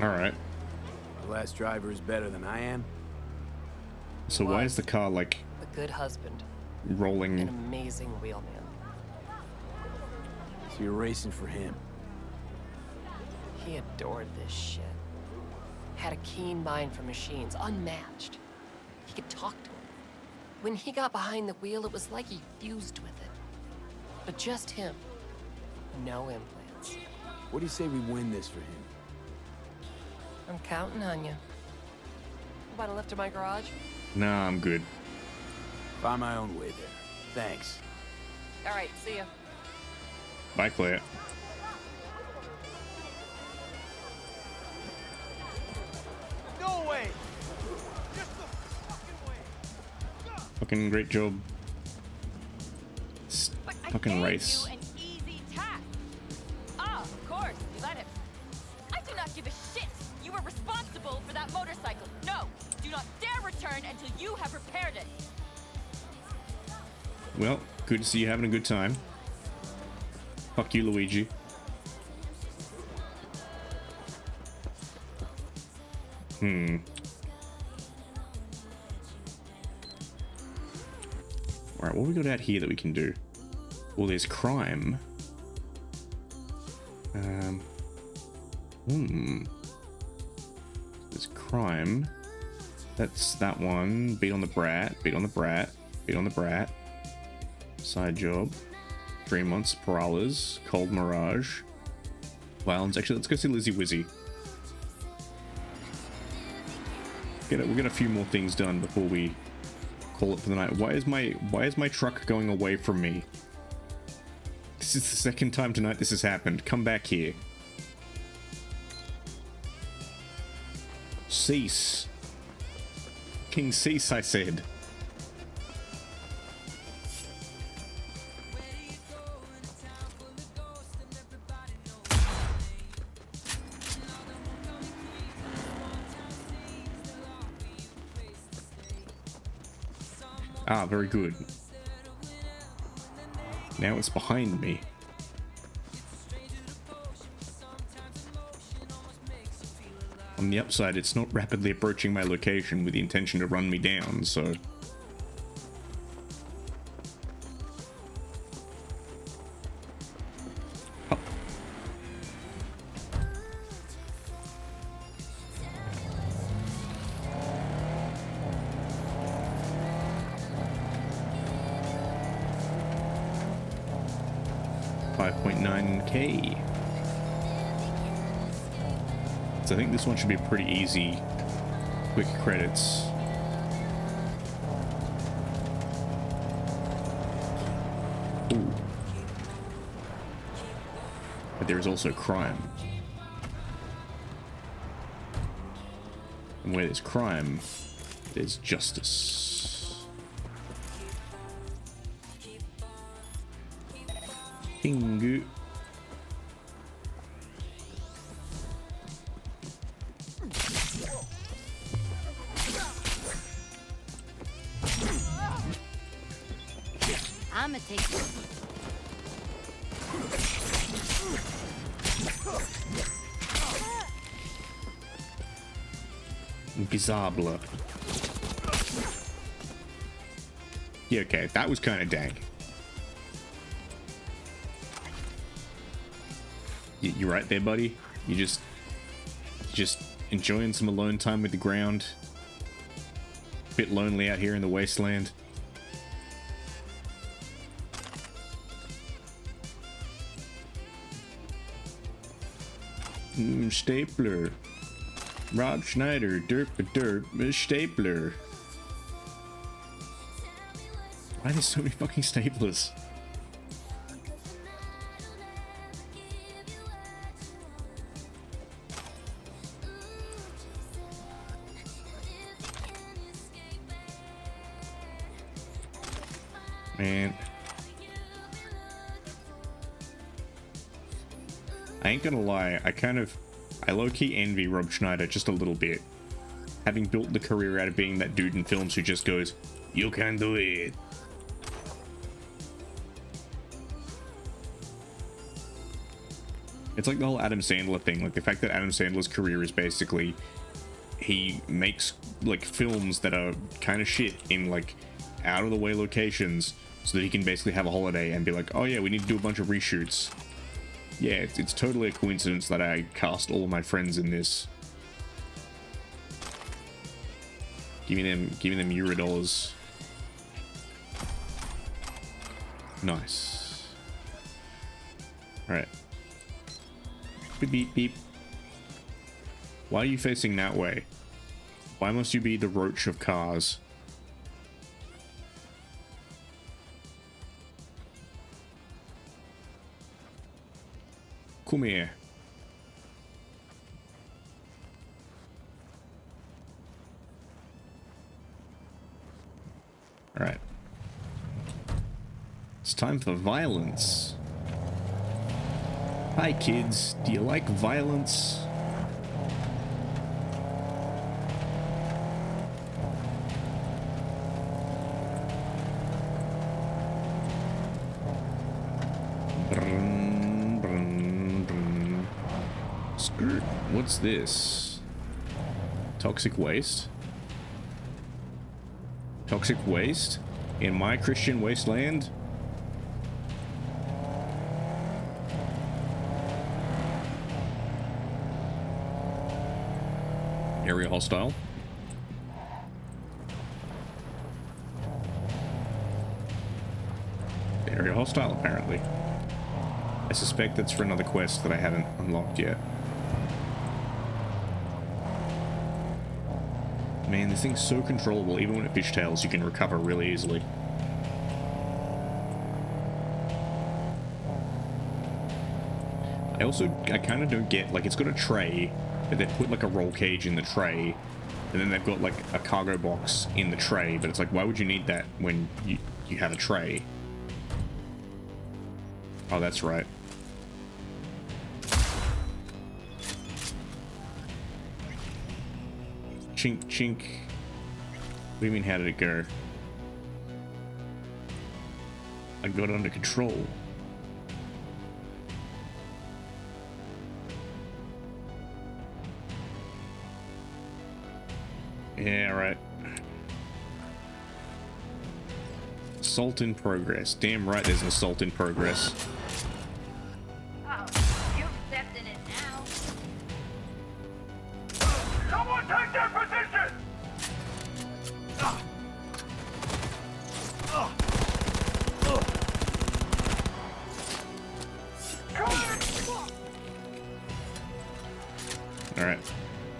Alright. The last driver is better than I am. So why is the car, like, A good husband. rolling? An amazing wheelman. So you're racing for him. He adored this shit. Had a keen mind for machines, unmatched. He could talk to him. When he got behind the wheel, it was like he fused with it. But just him. No implants. What do you say we win this for him? I'm counting on you. Want a lift to my garage? Nah, I'm good. Find my own way there. Thanks. All right, see ya. Bye, Claire. No way! Fucking great job. Fucking race. An easy task. Ah, of course, you let him. I do not give a shit. You were responsible for that motorcycle. No, do not dare return until you have repaired it. Well, good to see you having a good time. Fuck you, Luigi. Alright, what we got out here that we can do? Well, there's crime. There's crime. That's that one. Beat on the brat. Beat on the brat. Beat on the brat. Side job. 3 months. Paralas. Cold Mirage. Violence. Actually, let's go see Lizzie Wizzy. We'll get a few more things done before we call it for the night. Why is my truck going away from me? This is the second time tonight this has happened. Come back here. Cease. King cease, I said. Ah, very good. Now it's behind me. On the upside, it's not rapidly approaching my location with the intention to run me down, so... Up. 5.9k. So I think this one should be pretty easy. Quick credits. Ooh. But there is also crime. And where there's crime, there's justice. Pingu. I'ma take this. Bizarre. Yeah, okay, that was kind of dank. You right there, buddy? You just enjoying some alone time with the ground. Bit lonely out here in the wasteland. Stapler. Rob Schneider, derp, stapler. Why are there so many fucking staplers? Man. I ain't gonna lie, I low-key envy Rob Schneider just a little bit. Having built the career out of being that dude in films who just goes, "You can do it." It's like the whole Adam Sandler thing, like the fact that Adam Sandler's career is basically, he makes like films that are kind of shit in like out of the way locations so that he can basically have a holiday and be like, oh yeah, we need to do a bunch of reshoots. Yeah, it's totally a coincidence that I cast all of my friends in this. Give me them $Euros. Nice. Alright. Beep beep beep. Why are you facing that way? Why must you be the roach of cars? Come here. All right. It's time for violence. Hi kids, do you like violence? What's this? Toxic waste? Toxic waste? In my Christian wasteland? Area hostile. Area hostile, apparently. I suspect that's for another quest that I haven't unlocked yet. Man, this thing's so controllable. Even when it fishtails, you can recover really easily. I kind of don't get, like, it's got a tray, but they put like a roll cage in the tray, and then they've got like a cargo box in the tray, but it's like, why would you need that when you have a tray? Oh, that's right. Chink, chink. What do you mean, how did it go? I got it under control. Yeah, right. Assault in progress. Damn right there's an assault in progress. Oh, you're stepped in it now. Someone take their position!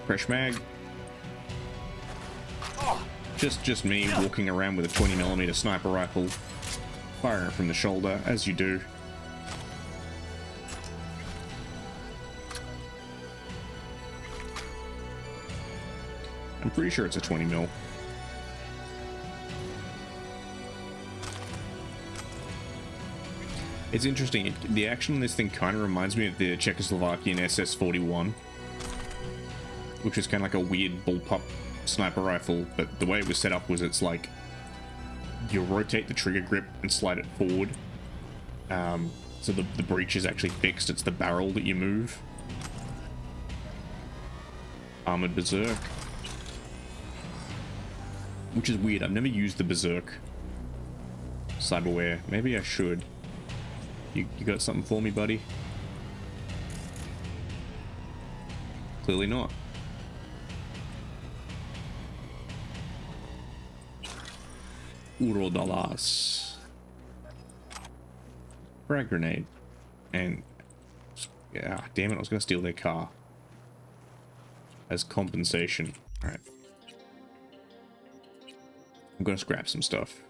Fresh mag. Just me walking around with a 20mm sniper rifle, firing it from the shoulder, as you do. I'm pretty sure it's a 20mm. It's interesting, the action on this thing kind of reminds me of the Czechoslovakian SS-41, which is kind of like a weird bullpup sniper rifle, but the way it was set up was it's like you rotate the trigger grip and slide it forward, so the breech is actually fixed. It's the barrel that you move. Armored Berserk, which is weird. I've never used the Berserk cyberware. Maybe I should. You got something for me, buddy? Clearly not. $1. Frag grenade. And yeah, damn it, I was gonna steal their car as compensation. Alright. I'm gonna scrap some stuff.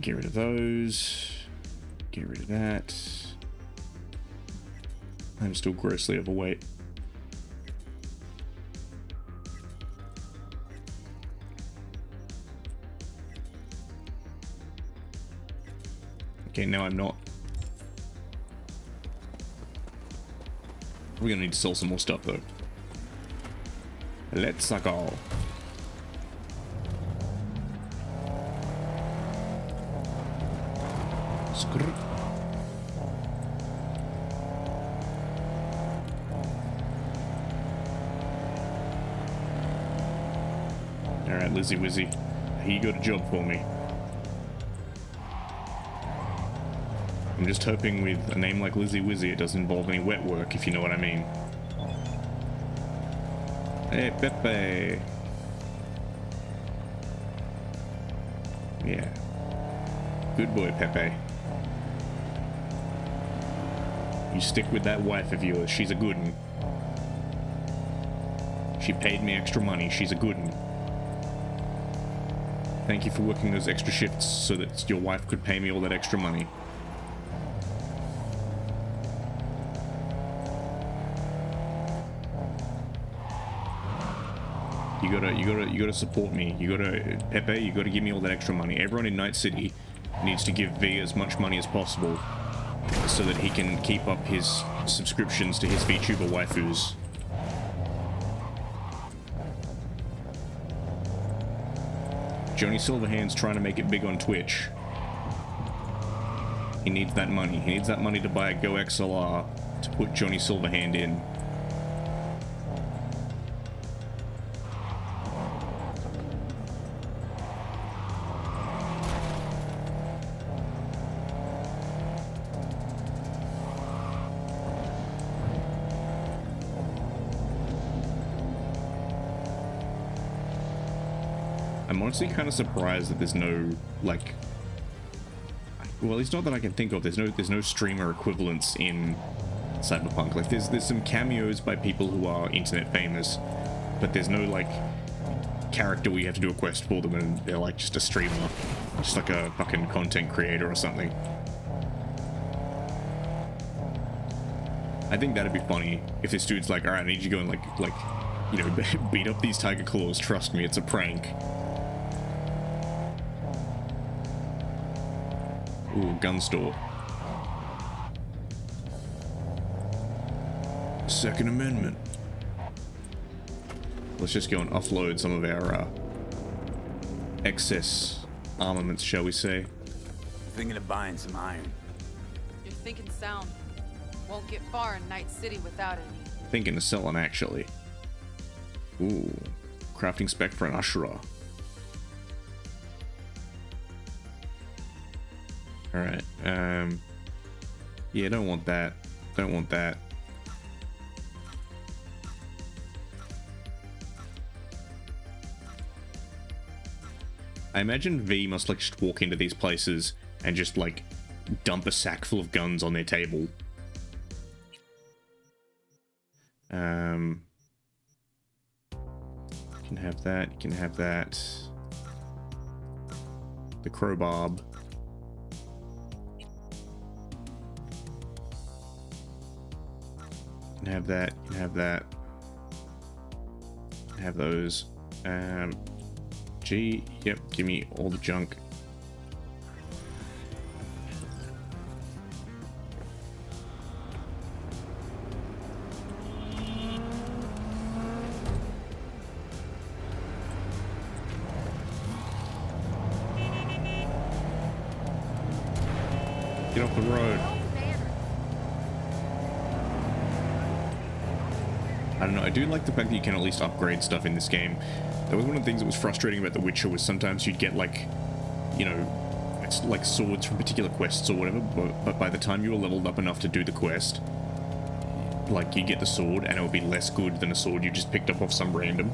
Get rid of those. Get rid of that. I'm still grossly overweight. Okay, now I'm not. We're gonna need to sell some more stuff though. Let's go. Alright, Lizzie Wizzy, you got a job for me. I'm just hoping with a name like Lizzie Wizzy it doesn't involve any wet work, if you know what I mean. Hey, Pepe. Yeah. Good boy, Pepe. You stick with that wife of yours. She's a good one. She paid me extra money. She's a good one. Thank you for working those extra shifts so that your wife could pay me all that extra money. You gotta support me. Pepe, you gotta give me all that extra money. Everyone in Night City needs to give V as much money as possible so that he can keep up his subscriptions to his VTuber waifus. Johnny Silverhand's trying to make it big on Twitch. He needs that money. He needs that money to buy a Go XLR to put Johnny Silverhand in. I'm honestly kind of surprised that there's no, like, well, it's not that I can think of. There's no streamer equivalents in Cyberpunk. Like, there's some cameos by people who are internet famous, but there's no, like, character where you have to do a quest for them and they're, like, just a streamer. Just like a fucking content creator or something. I think that'd be funny if this dude's like, alright, I need you to go and, like, you know, beat up these tiger claws. Trust me, it's a prank. Ooh, gun store. Second Amendment. Let's just go and offload some of our excess armaments, shall we say. Thinking of buying some iron. You're thinking sound. Won't get far in Night City without any. Thinking of selling, actually. Ooh, crafting spec for an usherer. Alright, yeah, don't want that. Don't want that. I imagine V must, like, just walk into these places and just like dump a sack full of guns on their table. You can have that, you can have that. The crowbar. You can have that, you can have that. You can have those. G, yep, give me all the junk. Get off the road. I don't know, I do like the fact that you can at least upgrade stuff in this game. That was one of the things that was frustrating about The Witcher, was sometimes you'd get like, you know, it's like swords from particular quests or whatever, but by the time you were leveled up enough to do the quest, like you get the sword and it would be less good than a sword you just picked up off some random.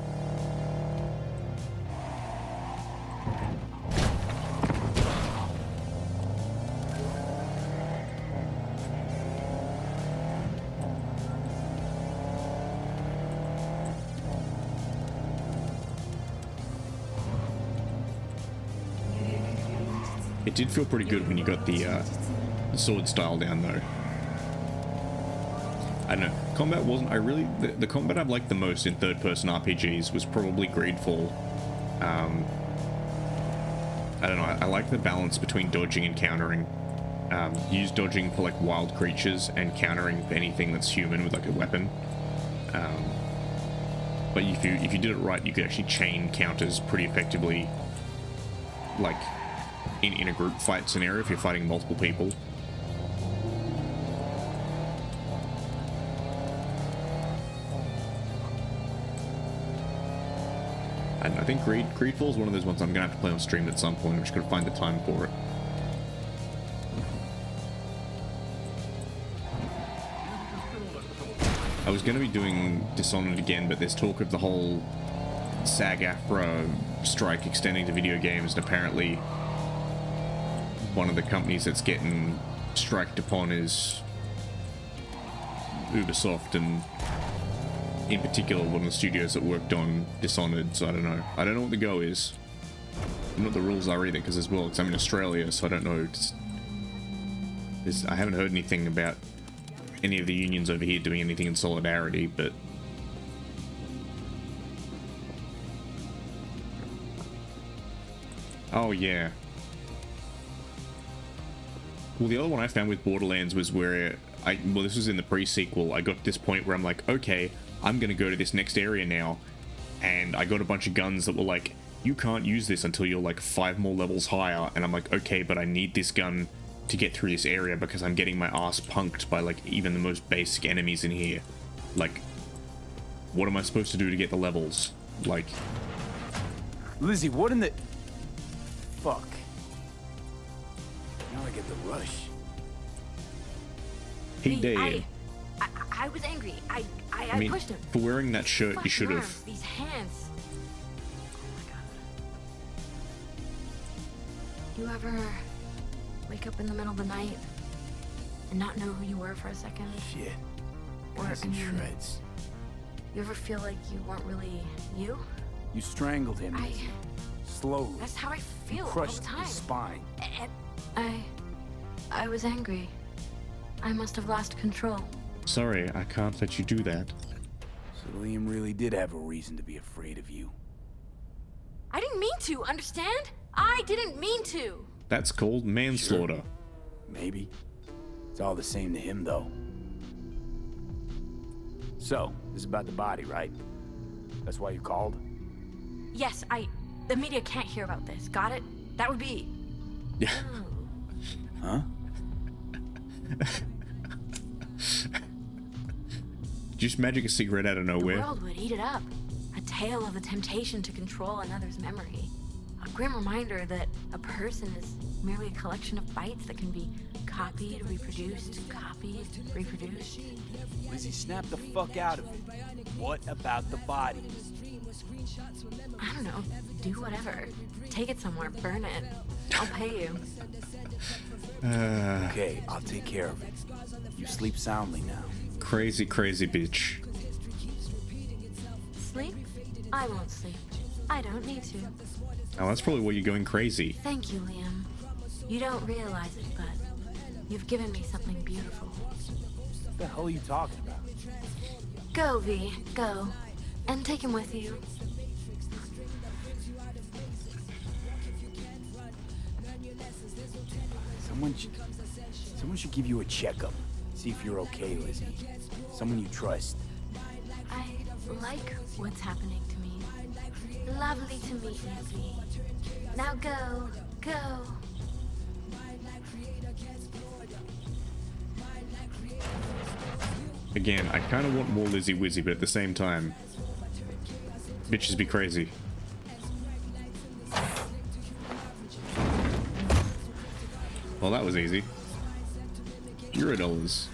It did feel pretty good when you got the sword style down, though. I don't know. Combat wasn't... The combat I've liked the most in third-person RPGs was probably Greedfall. I don't know. I like the balance between dodging and countering. Use dodging for, like, wild creatures and countering for anything that's human with, like, a weapon. But if you did it right, you could actually chain counters pretty effectively, like... in a group fight scenario if you're fighting multiple people. I don't know, I think Greedfall is one of those ones I'm gonna have to play on stream at some point. I'm just gonna find the time for it. I was gonna be doing Dishonored again, but there's talk of the whole SAG-AFTRA strike extending to video games, and apparently one of the companies that's getting striked upon is Ubisoft, and in particular one of the studios that worked on Dishonored, so I don't know. I don't know what the go is. I don't know what the rules are either, because I'm in Australia, so I don't know. I haven't heard anything about any of the unions over here doing anything in solidarity, but... Oh yeah. Well, the other one I found with Borderlands was where well, this was in the pre-sequel. I got to this point where I'm like, okay, I'm gonna go to this next area now, and I got a bunch of guns that were like, you can't use this until you're like 5 more levels higher, and I'm like, okay, but I need this gun to get through this area because I'm getting my ass punked by like even the most basic enemies in here. Like, what am I supposed to do to get the levels? Like... Lizzie, what in the... Fuck. Now I get the rush. He did. I was angry. I mean, pushed him. for wearing that shirt, you should have. These hands. Oh my god. You ever wake up in the middle of the night and not know who you were for a second? Shit. Or Some shreds. you ever feel like you weren't really you? You strangled him. Slowly. That's how I feel all the crushed time. his spine. I was angry. I must have lost control. Sorry, I can't let you do that. So Liam really did have a reason to be afraid of you. I didn't mean to, understand? I didn't mean to. That's called manslaughter. Sure. Maybe. It's all the same to him, though. So, this is about the body, right? That's why you called? Yes, the media can't hear about this. Got it? That would be... Yeah. Huh? Just magic a cigarette out of nowhere. The world would eat it up. A tale of the temptation to control another's memory. A grim reminder that a person is merely a collection of bytes that can be copied, reproduced, reproduced. Lizzie, snap the fuck out of it. What about the body? I don't know. Do whatever. Take it somewhere. Burn it. I'll pay you. Okay, I'll take care of it. You sleep soundly now. Crazy, crazy bitch. Sleep? I won't sleep. I don't need to. Oh, that's probably why you're going crazy. Thank you, Liam. You don't realize it, but you've given me something beautiful. What the hell are you talking about? Go, V. Go. And take him with you. Someone should give you a checkup. See if you're okay, Lizzie. Someone you trust. I like what's happening to me. Lovely to meet you, V. Now go. Go. Again, I kind of want more Lizzie Wizzy, but at the same time, bitches be crazy. Well, that was easy. $0.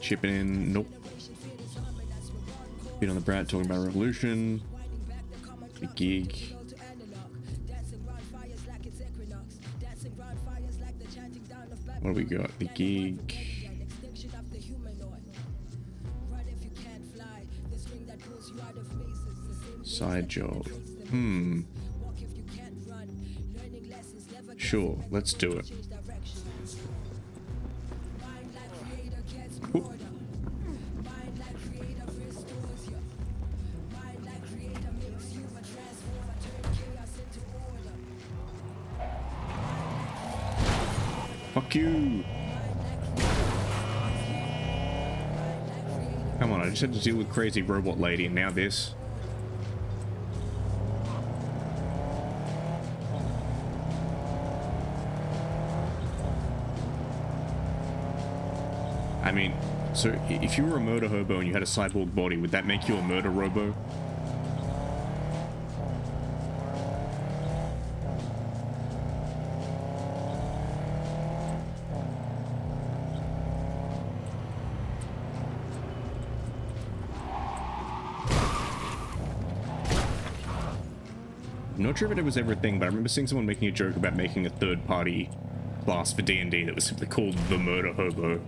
Chipping in, nope. Beat on the brat, talking about revolution. The gig. What do we got? The gig. Side job. Sure, let's do it. Ooh. Fuck you. Come on, I just had to deal with crazy robot lady and now this. I mean, so if you were a murder hobo and you had a cyborg body, would that make you a murder robo? I'm not sure if it was ever a thing, but I remember seeing someone making a joke about making a third-party class for D&D that was simply called the Murder Hobo.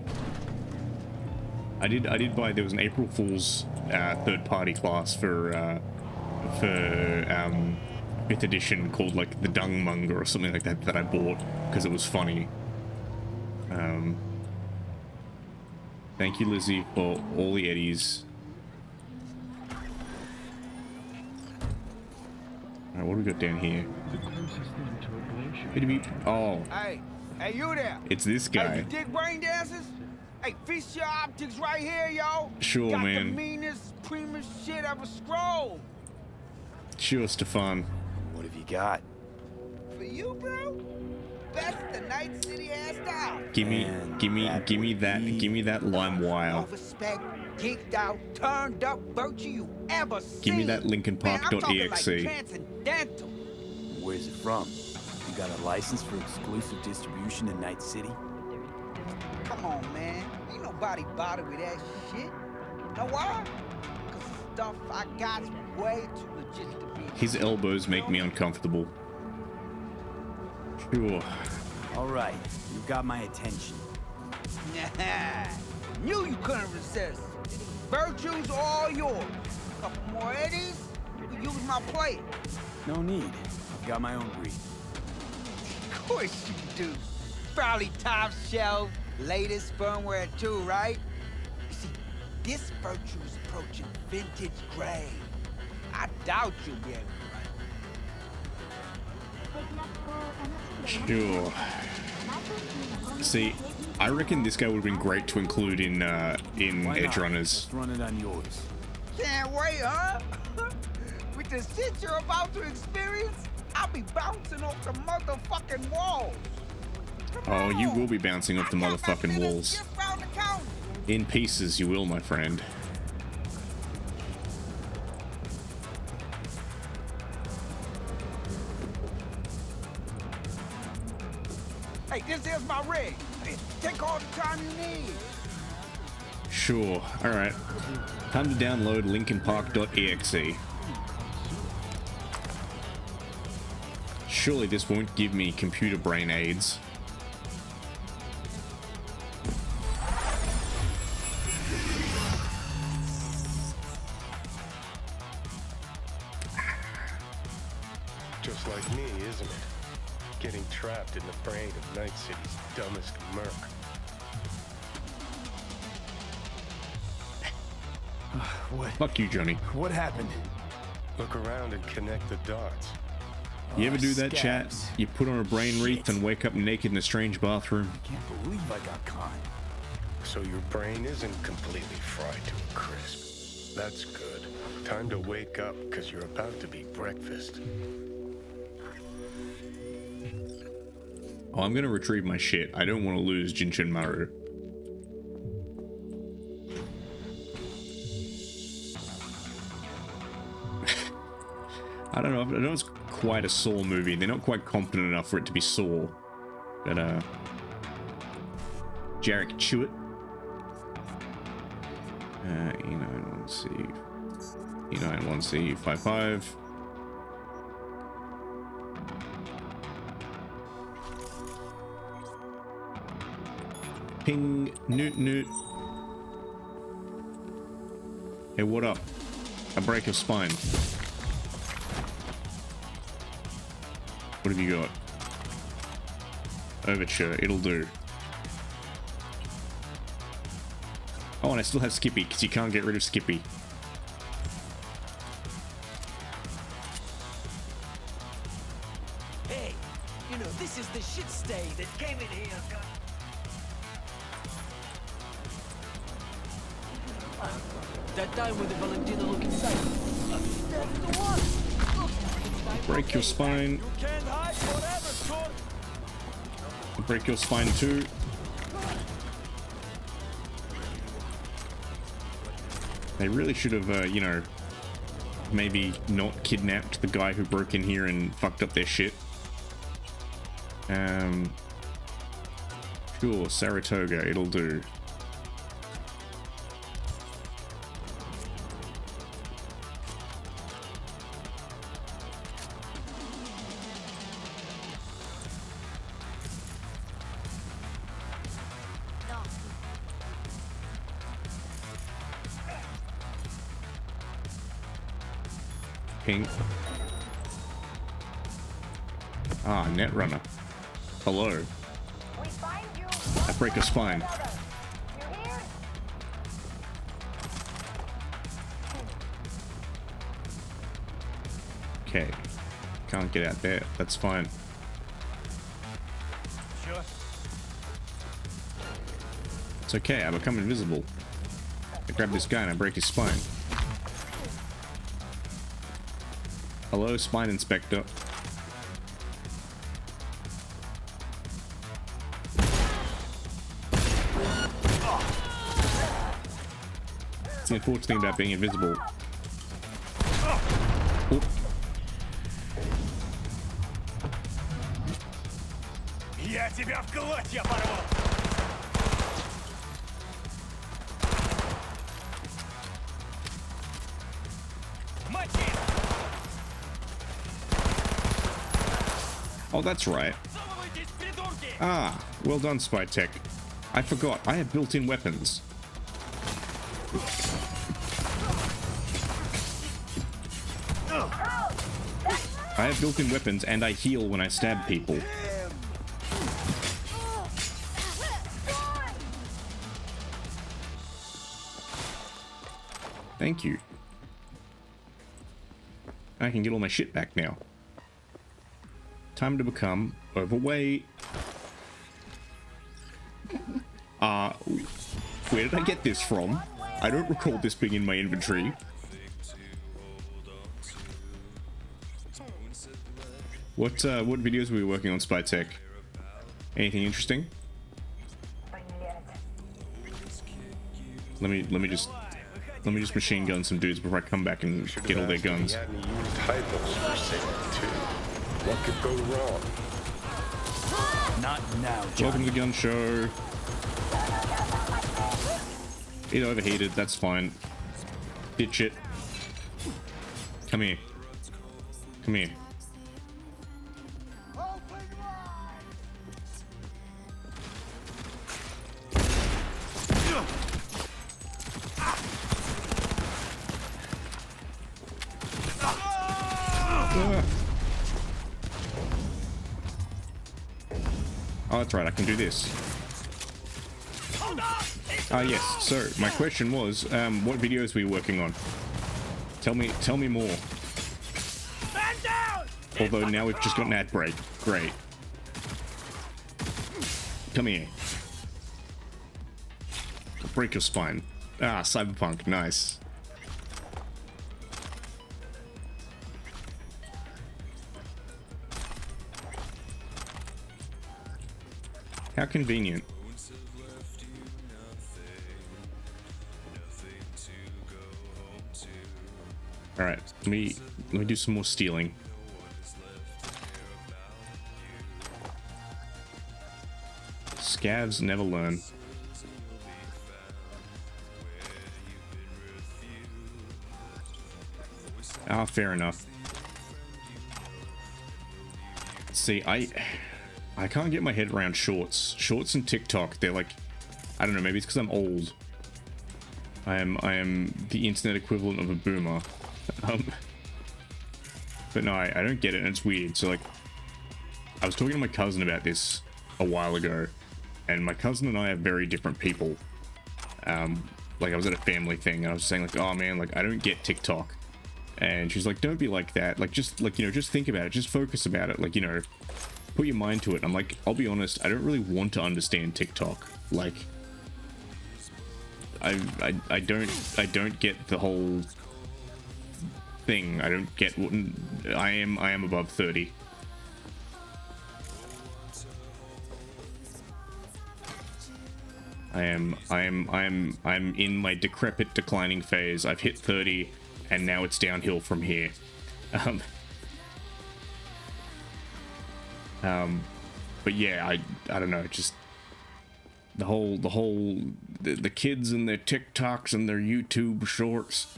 I did buy, there was an April Fool's third-party class for 5th edition called like the Dung Monger or something like that I bought because it was funny. Thank you, Lizzie, for all the eddies. Alright, what do we got down here? Oh. Hey, you there? It's this guy. Hey, you dig brain dances? Hey, feast your optics right here, yo. Sure, got man. The meanest, primest shit ever scrolled. Sure, Stefan. What have you got? For you, bro? Best the Night City has style. Give me that lime wire. Respect, geeked out, turned up virtue you ever seen. Give me that LinkinPark.exe. Like transcendental. Where's it from? You got a license for exclusive distribution in Night City? Come on, man. Ain't nobody bothered with that shit. Know why? Because the stuff I got's way too legit to be. His elbows make me uncomfortable. Sure. All right, you got my attention. Nah, knew you couldn't resist. Virtue's all yours. Couple more eddies, you can use my plate. No need. I've got my own breed. Of course you do. Probably top shelf, latest firmware too, right? You see, this Virtue's approaching vintage gray. I doubt you'll get it right. Sure. See, I reckon this guy would have been great to include in Edge Runners. Just run it on yours. Can't wait, huh? With the shit you're about to experience, I'll be bouncing off the motherfucking walls. Oh, you will be bouncing off the motherfucking walls. In pieces, you will, my friend. Hey, this is my rig. Hey, take all the time you need. Sure. Alright. Time to download linkinpark.exe. Surely this won't give me computer brain aids. Just like me, isn't it? Getting trapped in the brain of Night City's dumbest merc. What? Fuck you, Johnny. What happened? Look around and connect the dots. You ever do that, chat? You put on a brain wreath and wake up naked in a strange bathroom. I can't believe I got caught. So your brain isn't completely fried to a crisp. That's good. Time to wake up, because you're about to be breakfast. Oh, I'm gonna retrieve my shit. I don't want to lose Jinshin Maru. I don't know. I know it's quite a Saw movie. They're not quite competent enough for it to be Saw. But, Jarek Chewett. E91C. E91C55. Ping, newt newt. Hey, what up? A break of spine. What have you got? Overture, it'll do. Oh, and I still have Skippy, because you can't get rid of Skippy. Hey, you know, this is the shit stay that came in here. That time with the Valentina looking sight. That's the one. Break your spine. You can't hide forever, son. Break your spine too. They really should have, you know, maybe not kidnapped the guy who broke in here and fucked up their shit. Sure, Saratoga, it'll do. Pink. Ah, Netrunner. Hello. I break a spine. Okay. Can't get out there. That's fine. Sure. It's okay. I become invisible. I grab this guy and I break his spine. Hello, Spine Inspector. It's the unfortunate thing about being invisible. Oop. Я тебя в клочья порву! Oh, that's right. Ah, well done, Spy Tech. I forgot, I have built-in weapons. I have built-in weapons and I heal when I stab people. Thank you. I can get all my shit back now. Time to become overweight. Where did I get this from? I don't recall this being in my inventory. What videos were we working on, Spy Tech? Anything interesting? Let me just machine gun some dudes before I come back and get all their guns. What could go wrong? Not now, Johnny. Welcome to the gun show. It overheated, that's fine. Ditch it. Come here. Come here. Oh, that's right, I can do this. Ah, yes. So, my question was, what videos were you working on? Tell me more. Although now we've just got an ad break. Great. Come here. Break your spine. Ah, Cyberpunk. Nice. How convenient. Alright, let me do some more stealing. Scavs never learn. Ah, fair enough. See, I can't get my head around shorts. Shorts and TikTok, they're like, I don't know, maybe it's because I'm old. I am the internet equivalent of a boomer. But no, I don't get it, and it's weird. So like, I was talking to my cousin about this a while ago, and my cousin and I are very different people. Like I was at a family thing, and I was saying like, oh man, like I don't get TikTok. And she's like, don't be like that. Like, just like, you know, just think about it. Just focus about it. Like, you know, put your mind to it. I'm like, I'll be honest, I don't really want to understand TikTok. Like, I don't get the whole thing. I don't get what I am above 30. I'm in my decrepit declining phase. I've hit 30 and now it's downhill from here. But yeah, I don't know, just the kids and their TikToks and their YouTube shorts.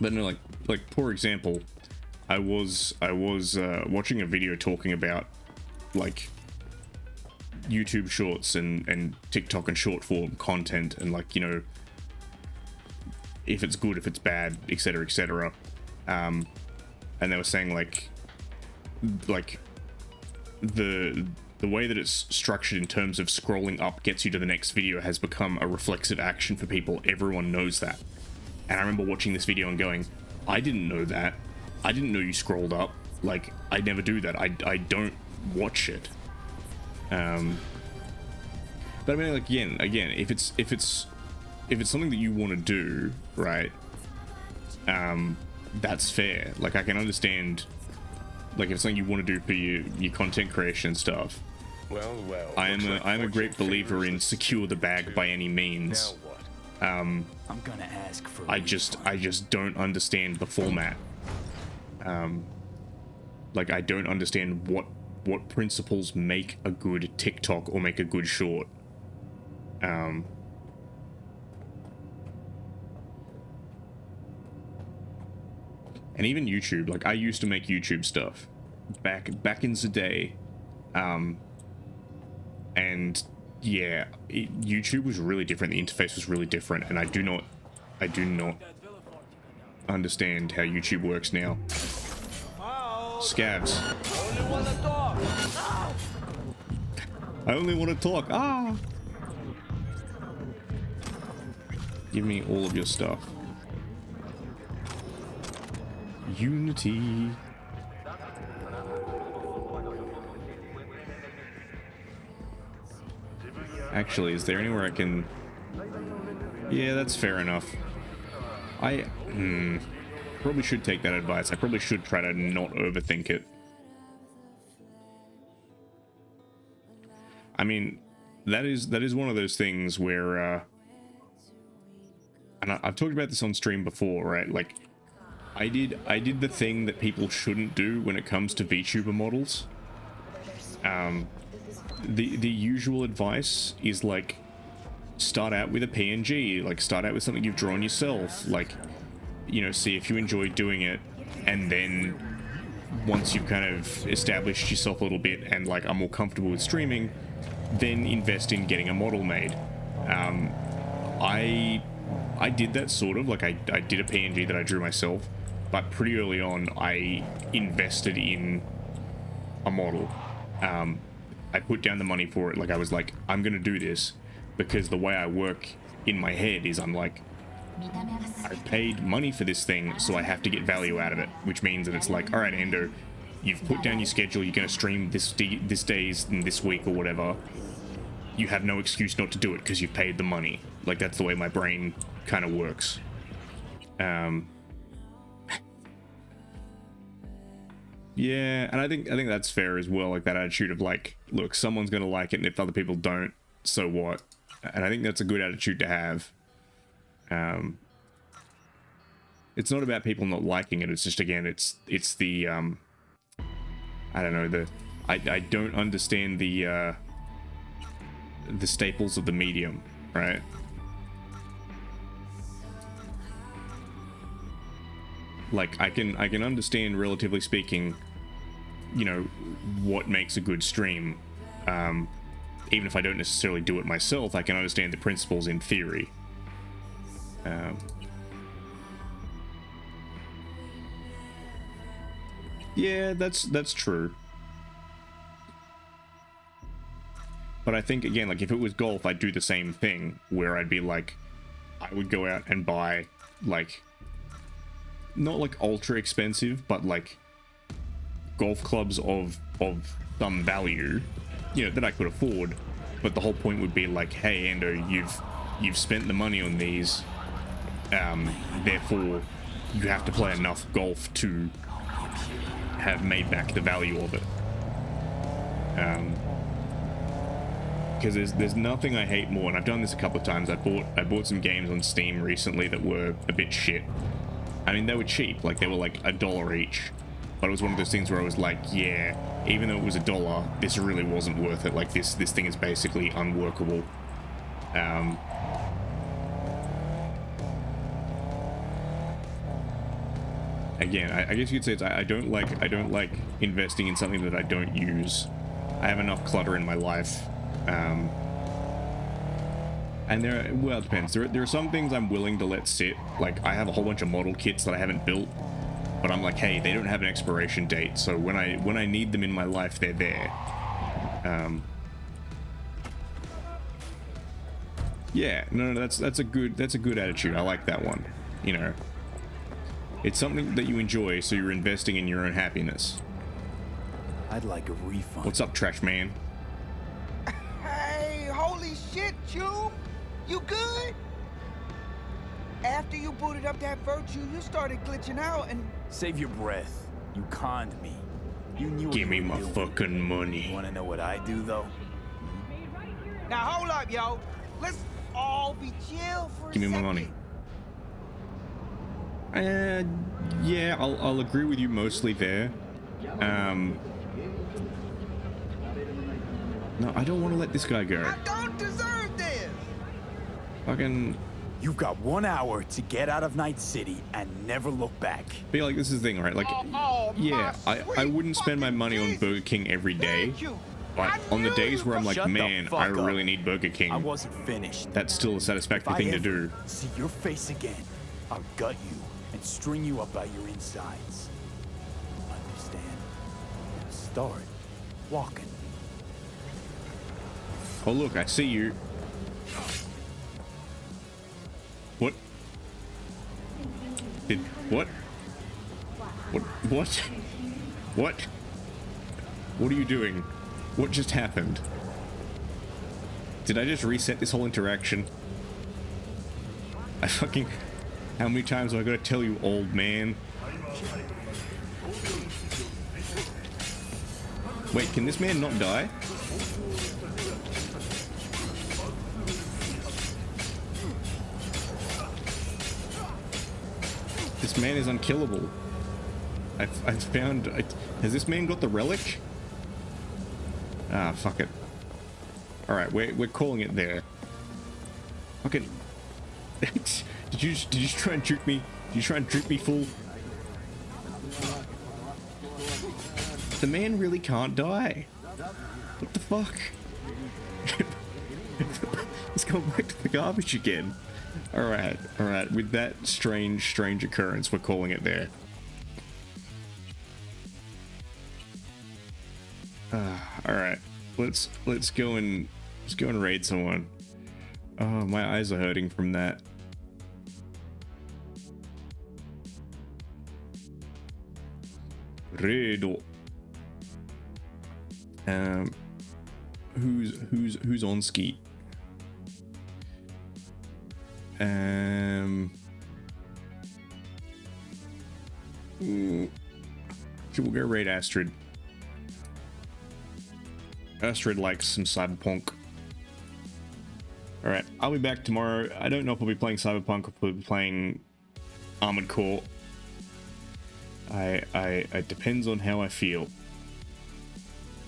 But no, like for example, I was watching a video talking about like YouTube shorts and TikTok and short form content, and like, you know, if it's good, if it's bad, etc, etc. And they were saying like the way that it's structured in terms of scrolling up gets you to the next video has become a reflexive action for people. Everyone knows that. And I remember watching this video and going, I didn't know that. I didn't know you scrolled up. Like, I never do that. I don't watch it. But I mean, like, again, if it's something that you want to do, right? That's fair. Like, I can understand, like, if it's something you want to do for your content creation and stuff. Well, I am a great believer in secure the bag by any means. I'm gonna ask for I just don't understand the format. Like, I don't understand what principles make a good TikTok or make a good short. And even YouTube, like I used to make YouTube stuff back in the day. And yeah, YouTube was really different. The interface was really different, and I do not understand how YouTube works now. Scavs. I only want to talk. Ah! Give me all of your stuff. Unity. Actually, is there anywhere I can... Yeah, that's fair enough. I probably should take that advice. I probably should try to not overthink it. I mean, that is one of those things where, and I've talked about this on stream before, right? Like, I did the thing that people shouldn't do when it comes to VTuber models. The usual advice is like, start out with a PNG, like start out with something you've drawn yourself, like, you know, see if you enjoy doing it, and then once you've kind of established yourself a little bit and like are more comfortable with streaming, then invest in getting a model made. I did that sort of, like I did a PNG that I drew myself, but pretty early on I invested in a model. I put down the money for it. Like I was like, I'm gonna do this because the way I work in my head is I'm like, I paid money for this thing, so I have to get value out of it, which means that it's like, all right, Endo, you've put down your schedule, you're gonna stream this days and this week or whatever. You have no excuse not to do it because you've paid the money. Like that's the way my brain kind of works. Yeah, and I think that's fair as well. Like that attitude of like, look, someone's gonna like it, and if other people don't, so what? And I think that's a good attitude to have. It's not about people not liking it. It's just, again, it's the I don't know, I don't understand the staples of the medium, right? Like I can understand, relatively speaking, you know, what makes a good stream. Even if I don't necessarily do it myself, I can understand the principles in theory. Yeah, that's true. But I think, again, like if it was golf, I'd do the same thing, where I'd be like, I would go out and buy like, not like ultra expensive, but like golf clubs of some value, you know, that I could afford. But the whole point would be like, hey, Endo, you've spent the money on these, therefore you have to play enough golf to have made back the value of it. Because there's nothing I hate more, and I've done this a couple of times. I bought some games on Steam recently that were a bit shit. I mean, they were cheap, like they were like $1 each, but it was one of those things where I was like, yeah, even though it was $1, this really wasn't worth it. Like this thing is basically unworkable. Again, I guess you could say it's, I don't like investing in something that I don't use. I have enough clutter in my life. And well, it depends. There are some things I'm willing to let sit. Like I have a whole bunch of model kits that I haven't built, but I'm like, hey, they don't have an expiration date, so when I need them in my life, they're there. Yeah, no, that's a good attitude. I like that one. You know, it's something that you enjoy, so you're investing in your own happiness. I'd like a refund. What's up, trash man? Hey, holy shit, Chew! You good? After you booted up that virtue, you started glitching out and... Save your breath. You conned me. You knew Give me my fucking money. You wanna know what I do, though? Now hold up, yo. Let's all be chill for a second. Give me my money. Yeah, I'll agree with you mostly there. No, I don't want to let this guy go. I don't deserve this! Fucking... You've got 1 hour to get out of Night City and never look back. But like, this is the thing, right? Like, yeah, I wouldn't spend my money on Burger King every day. But on the days where I'm like, man, I really need Burger King. I wasn't finished. That's still a satisfactory thing to do. See your face again, I'll gut you and string you up by your insides. Understand? Start walking. Oh look, I see you. What? What? What? What? What are you doing? What just happened? Did I just reset this whole interaction? How many times have I got to tell you, old man? Wait, can this man not die? This man is unkillable. I've found... has this man got the relic? Ah, fuck it. Alright, we're calling it there. Fucking. Did you try and juke me? Did you try and juke me, fool? The man really can't die. What the fuck? He's gone back to the garbage again. Alright, alright. With that strange occurrence, we're calling it there. Alright. Let's go and raid someone. Oh, my eyes are hurting from that. Raid. Who's on ski? We'll go raid Astrid. Astrid likes some Cyberpunk. Alright, I'll be back tomorrow. I don't know if I'll be playing Cyberpunk or if I'll be playing Armored Core. It depends on how I feel.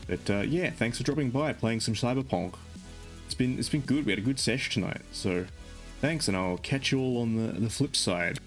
But yeah, thanks for dropping by, playing some Cyberpunk. It's been good. We had a good sesh tonight. So thanks, and I'll catch you all on the flip side.